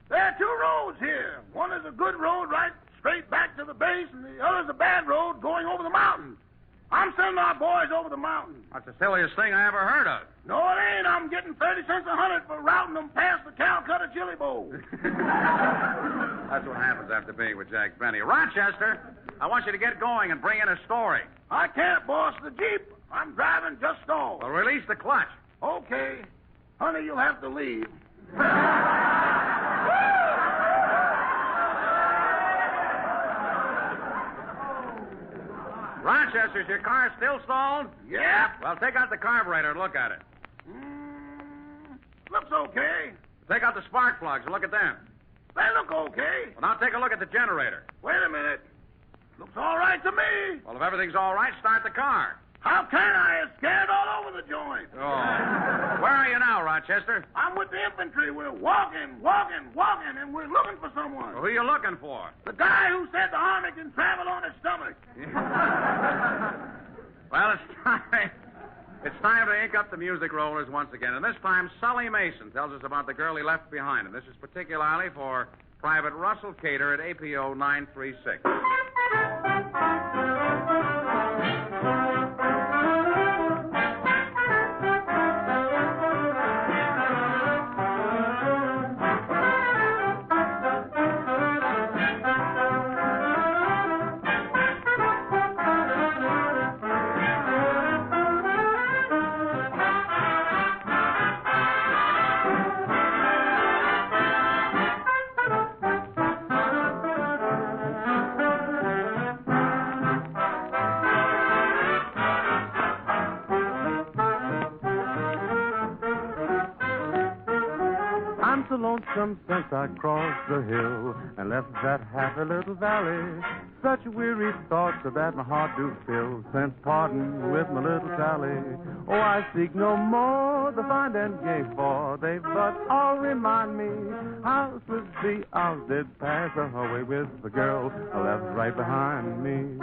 There are two roads here. One is a good road right straight back to the base, and the other's a bad road going over the mountain. I'm sending our boys over the mountain. That's the silliest thing I ever heard of. No, it ain't. I'm getting 30 cents a hundred for routing them past the Calcutta Chili Bowl. That's what happens after being with Jack Benny. Rochester, I want you to get going and bring in a story. I can't, boss. The Jeep I'm driving just stalled. Well, release the clutch. Okay. Honey, you'll have to leave. Rochester, is your car still stalled? Yep. Well, take out the carburetor and look at it. Looks okay. Take out the spark plugs and look at them. They look okay. Well, now take a look at the generator. Wait a minute. Looks all right to me. Well, if everything's all right, start the car. How can I? It's scared all over the joint. Oh. Where are you now, Rochester? I'm with the infantry. We're walking, and we're looking for someone. Well, who are you looking for? The guy who said the army can travel on his stomach. Well, it's time to ink up the music rollers once again. And this time, Sully Mason tells us about the girl he left behind. And this is particularly for Private Russell Cater at APO 936. Lonesome since I crossed the hill and left that happy little valley. Such weary thoughts of that my heart do fill since parting with my little Sally. Oh, I seek no more the fine and gay for they but all remind me how swiftly hours did pass away with the girl I left right behind me.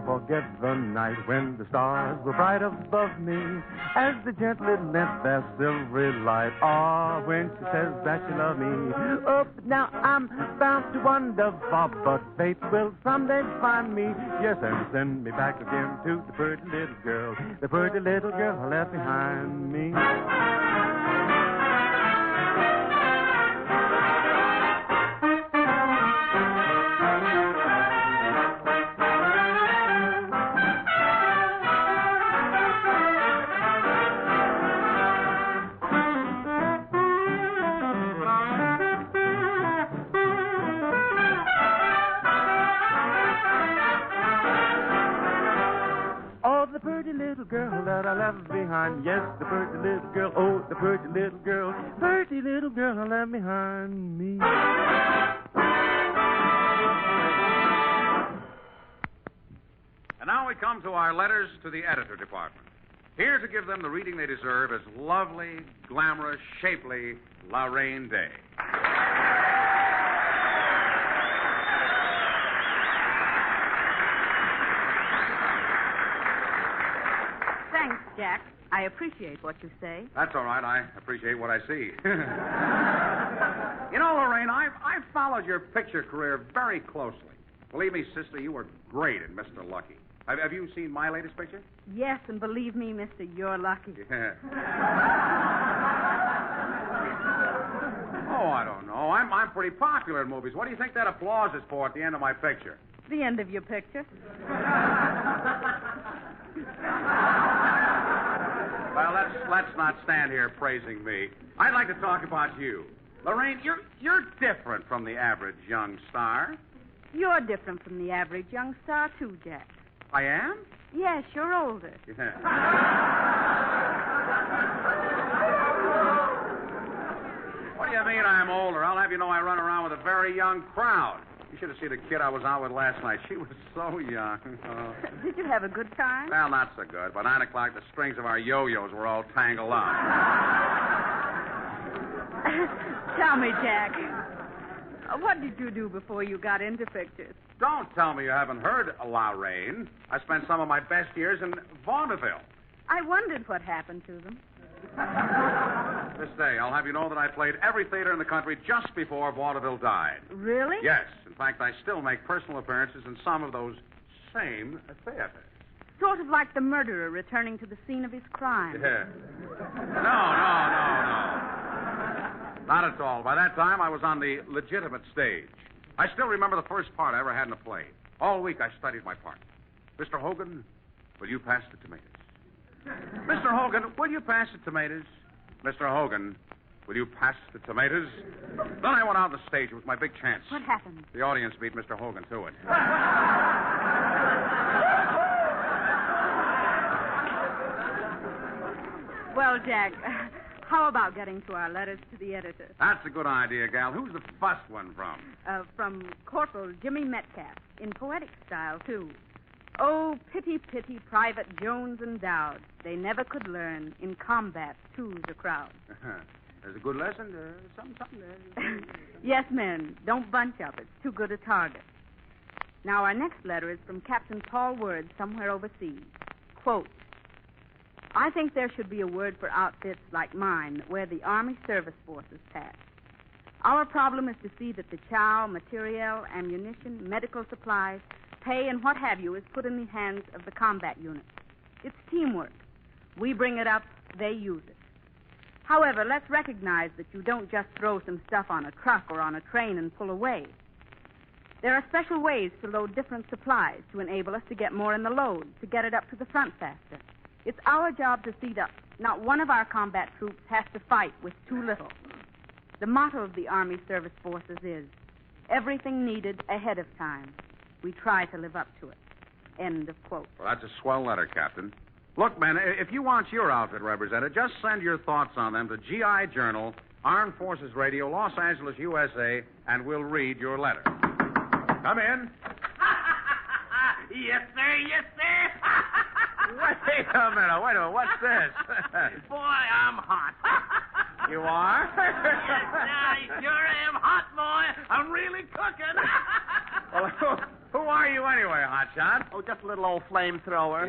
Forget the night when the stars were bright above me as the gently lent their silvery light. Ah, when she says that she loves me. Oh, but now I'm bound to wonder, but fate will someday find me. Yes, and send me back again to the pretty little girl I left behind me. Girl that I left behind, yes, the pretty little girl, oh, the pretty little girl I left behind me. And now we come to our letters to the editor department. Here to give them the reading they deserve is lovely, glamorous, shapely Lorraine Day. Thanks, Jack. I appreciate what you say. That's all right. I appreciate what I see. You know, Lorraine, I've followed your picture career very closely. Believe me, sister, you were great in Mr. Lucky. Have you seen my latest picture? Yes, and believe me, mister, you're lucky. Yeah. Oh, I don't know. I'm pretty popular in movies. What do you think that applause is for at the end of my picture? The end of your picture. Well, let's not stand here praising me. I'd like to talk about you. Lorraine, you're different from the average young star. You're different from the average young star, too, Jack. I am? Yes, you're older. Yeah. What do you mean I'm older? I'll have you know I run around with a very young crowd. You should have seen the kid I was out with last night. She was so young. Oh. Did you have a good time? Well, not so good. By 9 o'clock, the strings of our yo-yos were all tangled up. Tell me, Jack, what did you do before you got into pictures? Don't tell me you haven't heard La Rain. I spent some of my best years in vaudeville. I wondered what happened to them. This day, I'll have you know that I played every theater in the country just before vaudeville died. Really? Yes. In fact, I still make personal appearances in some of those same theaters. Sort of like the murderer returning to the scene of his crime. Yeah. No. Not at all. By that time, I was on the legitimate stage. I still remember the first part I ever had in a play. All week, I studied my part. Mr. Hogan, will you pass the tomatoes? Mr. Hogan, will you pass the tomatoes? Mr. Hogan, will you pass the tomatoes? Then I went out on the stage. It was my big chance. What happened? The audience beat Mr. Hogan to it. Well, Jack, how about getting to our letters to the editor? That's a good idea, gal. Who's the first one from? From Corporal Jimmy Metcalf, in poetic style, too. Oh, pity, pity, Private Jones and Dowd. They never could learn. In combat, two's a crowd. There's a good lesson. Something there. Yes, men. Don't bunch up. It's too good a target. Now, our next letter is from Captain Paul Word, somewhere overseas. Quote, I think there should be a word for outfits like mine that wear the Army Service Forces patch. Our problem is to see that the chow, materiel, ammunition, medical supplies, pay, and what have you is put in the hands of the combat units. It's teamwork. We bring it up, they use it. However, let's recognize that you don't just throw some stuff on a truck or on a train and pull away. There are special ways to load different supplies to enable us to get more in the load, to get it up to the front faster. It's our job to see that not one of our combat troops has to fight with too little. The motto of the Army Service Forces is, everything needed ahead of time. We try to live up to it. End of quote. Well, that's a swell letter, Captain. Look, man, if you want your outfit represented, just send your thoughts on them to GI Journal, Armed Forces Radio, Los Angeles, USA, and we'll read your letter. Come in. Yes, sir. Yes, sir. Wait a minute. What's this? Boy, I'm hot. You are? Yes, I sure am hot, boy. I'm really cooking. Well, who are you anyway, hotshot? Oh, just a little old flamethrower.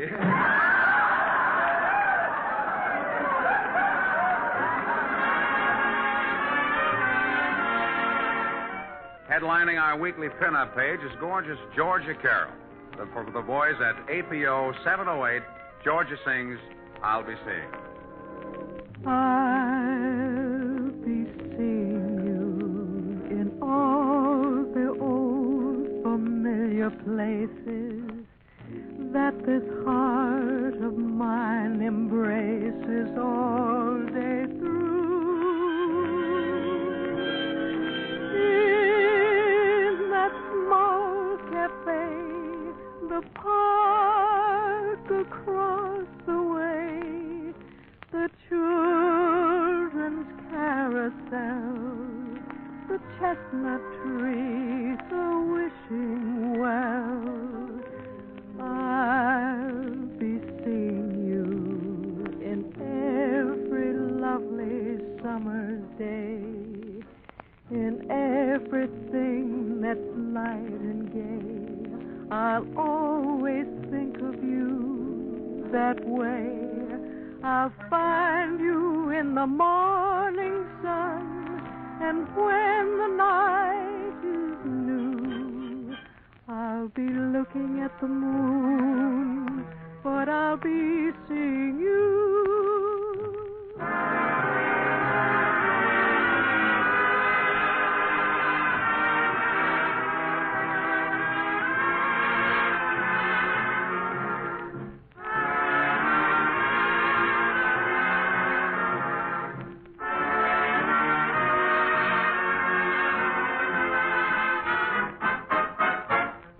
Headlining our weekly pinup page is gorgeous Georgia Carroll. For the boys at APO 708, Georgia sings, I'll Be Seeing. I'll be seeing you in all the old familiar places that this heart of mine embraces all day through. In that small cafe, the park across the way, the children's carousel, the chestnut trees are wishing well. I'll be seeing you in every lovely summer's day, in everything that's light and gay. I'll always think of you that way. I'll find you in the morning sun, and when the night is new, I'll be looking at the moon, but I'll be seeing you.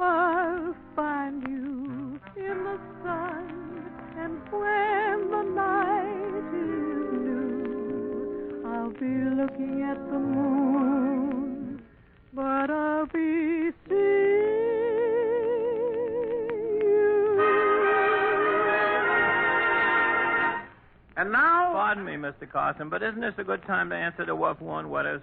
I'll find you in the sun, and when And now... Pardon me, Mr. Carson, but isn't this a good time to answer the well-worn letters?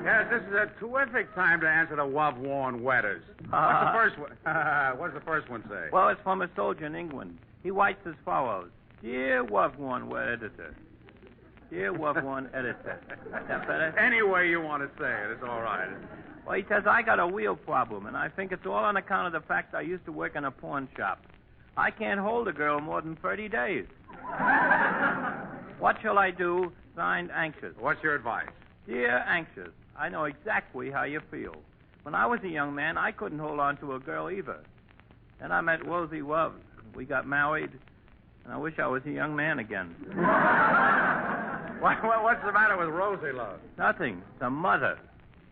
Yes, this is a terrific time to answer the love-worn letters. What's the first one? What does the first one say? Well, it's from a soldier in England. He writes as follows. Dear love-worn editor. Dear love-worn editor. Is that better? Any way you want to say it, it's all right. Well, he says, I got a wheel problem, and I think it's all on account of the fact I used to work in a pawn shop. I can't hold a girl more than 30 days. What shall I do? Signed, Anxious. What's your advice? Dear Anxious, I know exactly how you feel. When I was a young man, I couldn't hold on to a girl either. Then I met Rosie Love. We got married, and I wish I was a young man again. What's the matter with Rosie Love? Nothing. It's a mother.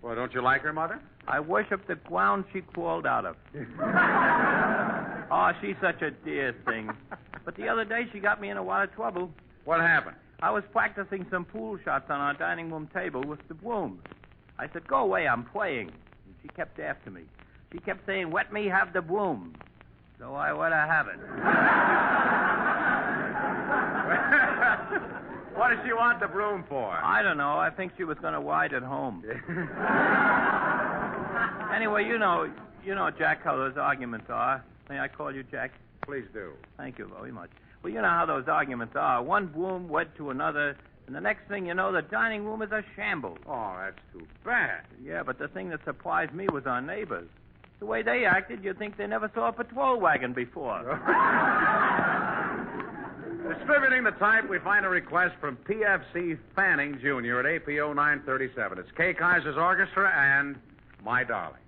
Well, don't you like her, Mother? I worship the ground she crawled out of. Oh, she's such a dear thing. But the other day, she got me in a lot of trouble. What happened? I was practicing some pool shots on our dining room table with the broom. I said, go away, I'm playing. And she kept after me. She kept saying, let me have the broom. So I let her have it. What does she want the broom for? I don't know. I think she was going to ride it home. Anyway, you know, Jack, how those arguments are. May I call you Jack? Please do. Thank you very much. Well, you know how those arguments are. One broom led to another, and the next thing you know, the dining room is a shambles. Oh, that's too bad. Yeah, but the thing that surprised me was our neighbors. The way they acted, you'd think they never saw a patrol wagon before. Distributing the type, we find a request from PFC Fanning, Jr. at APO 937. It's Kay Kaiser's Orchestra and My Darling.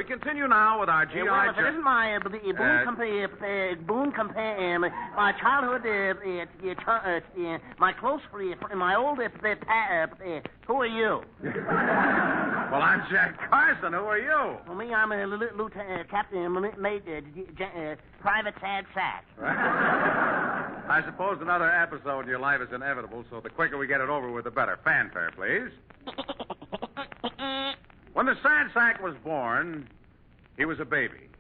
Continue now with our GI. Well, this is my boon compare, my childhood, my close friend, my old who are you? Well, I'm Jack Carson. Who are you? Well, me, I'm a lieutenant, captain, private Sad Sack. I suppose another episode in your life is inevitable, so the quicker we get it over with, the better. Fanfare, please. When the Sad Sack was born, he was a baby.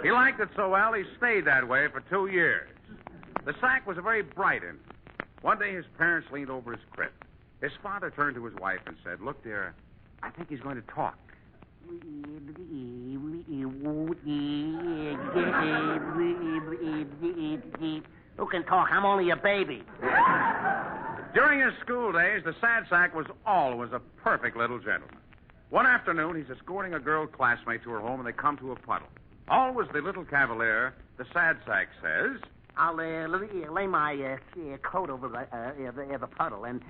He liked it so well, he stayed that way for 2 years. The sack was a very bright infant. One day his parents leaned over his crib. His father turned to his wife and said, "Look, dear, I think he's going to talk." Who can talk? I'm only a baby. During his school days, the Sad Sack was always a perfect little gentleman. One afternoon, he's escorting a girl classmate to her home, and they come to a puddle. Always the little cavalier, the Sad Sack says, I'll lay my coat over the puddle, and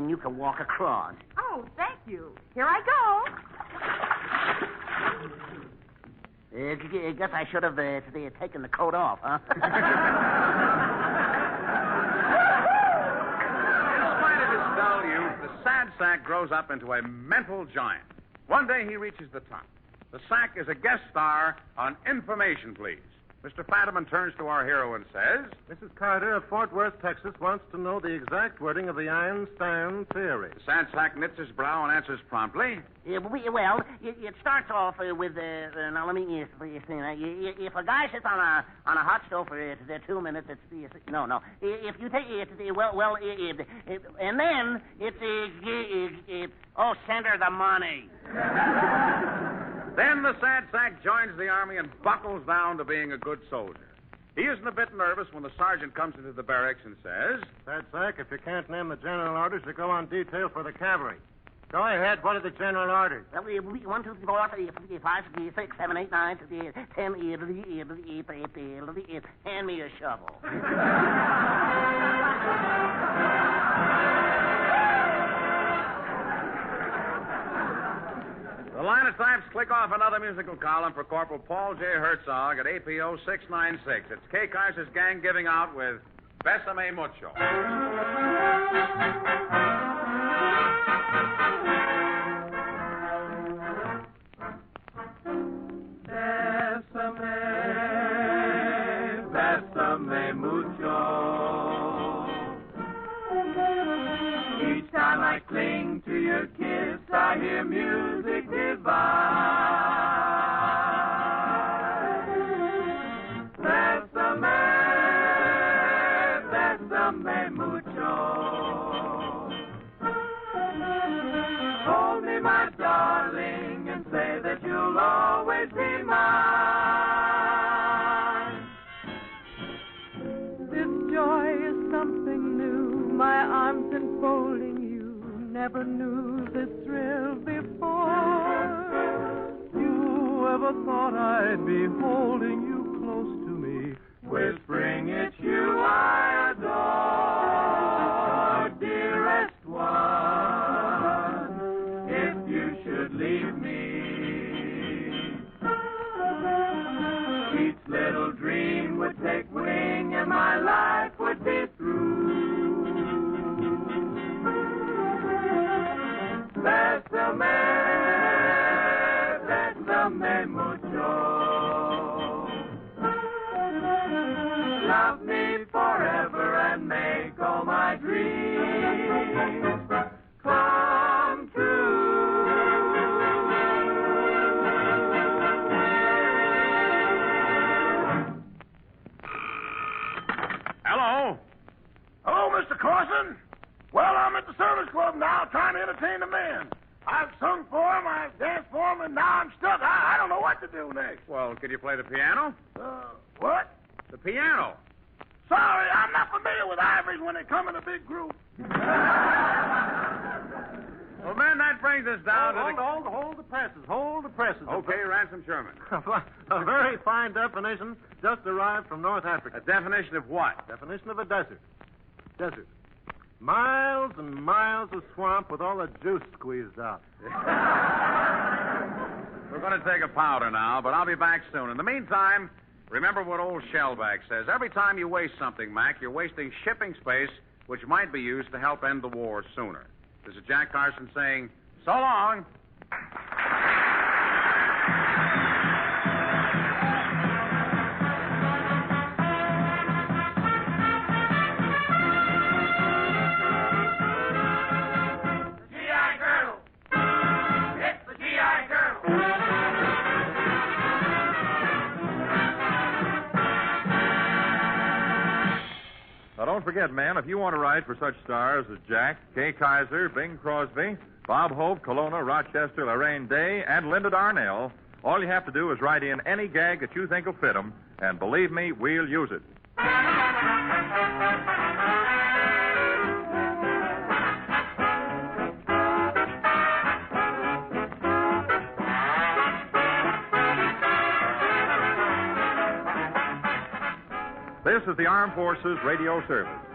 you can walk across. Oh, thank you. Here I go. Guess I should have taken the coat off, huh? In spite of his dull youth, the sad sack grows up into a mental giant. One day he reaches the top. The sack is a guest star on Information, Please. Mr. Fadiman turns to our hero and says, Mrs. Carter of Fort Worth, Texas, wants to know the exact wording of the Einstein theory. The sad sack knits his brow and answers promptly. Well, it starts off with, now let me see. If a guy sits on a hot stove for 2 minutes, it's, no. If you take it, and then it's, send her the money. Then the sad sack joins the army and buckles down to being a good soldier. He isn't a bit nervous when the sergeant comes into the barracks and says, Sad sack, if you can't name the general orders, you go on detail for the cavalry. Go ahead. What are the general orders? 1, 2, 3, 4, 5, 6, 7, 8, 9, 10. Hand me a shovel. The linotypes click off another musical column for Corporal Paul J. Herzog at APO 696. It's Kay Kaiser's gang giving out with Besame Mucho. Besame mucho. Each time I cling to your kiss, I hear music divine. Besame mucho. Hold me, my darling, and say that you'll always be mine. This joy is something new, my arms enfolding you. Never knew this thrill before. You ever thought I'd be holding you close to me, Whispering it's you I adore, dearest one, if you should leave me. Each little dream would take wing and my life would be through. Besame mucho. Love me forever and make all my dreams come true. Hello? Hello, Mr. Carson. Well, I'm at the service club now trying to entertain the men. I've sung for them, I've danced for them, and now I'm stuck. I don't know what to do next. Well, can you play the piano? What? The piano. Sorry, I'm not familiar with ivories when they come in a big group. Well, men, that brings us down to Hold the presses. Hold the presses. Okay, Ransom Sherman. A very fine definition just arrived from North Africa. A definition of what? Definition of a desert. Desert. Miles and miles of swamp with all the juice squeezed out. We're going to take a powder now, but I'll be back soon. In the meantime, remember what old Shellback says. Every time you waste something, Mac, you're wasting shipping space, which might be used to help end the war sooner. This is Jack Carson saying, so long. Now, don't forget, man, if you want to write for such stars as Jack, Kay Kaiser, Bing Crosby, Bob Hope, Kelowna, Rochester, Lorraine Day, and Linda Darnell, all you have to do is write in any gag that you think will fit them, and believe me, we'll use it. This is the Armed Forces Radio Service.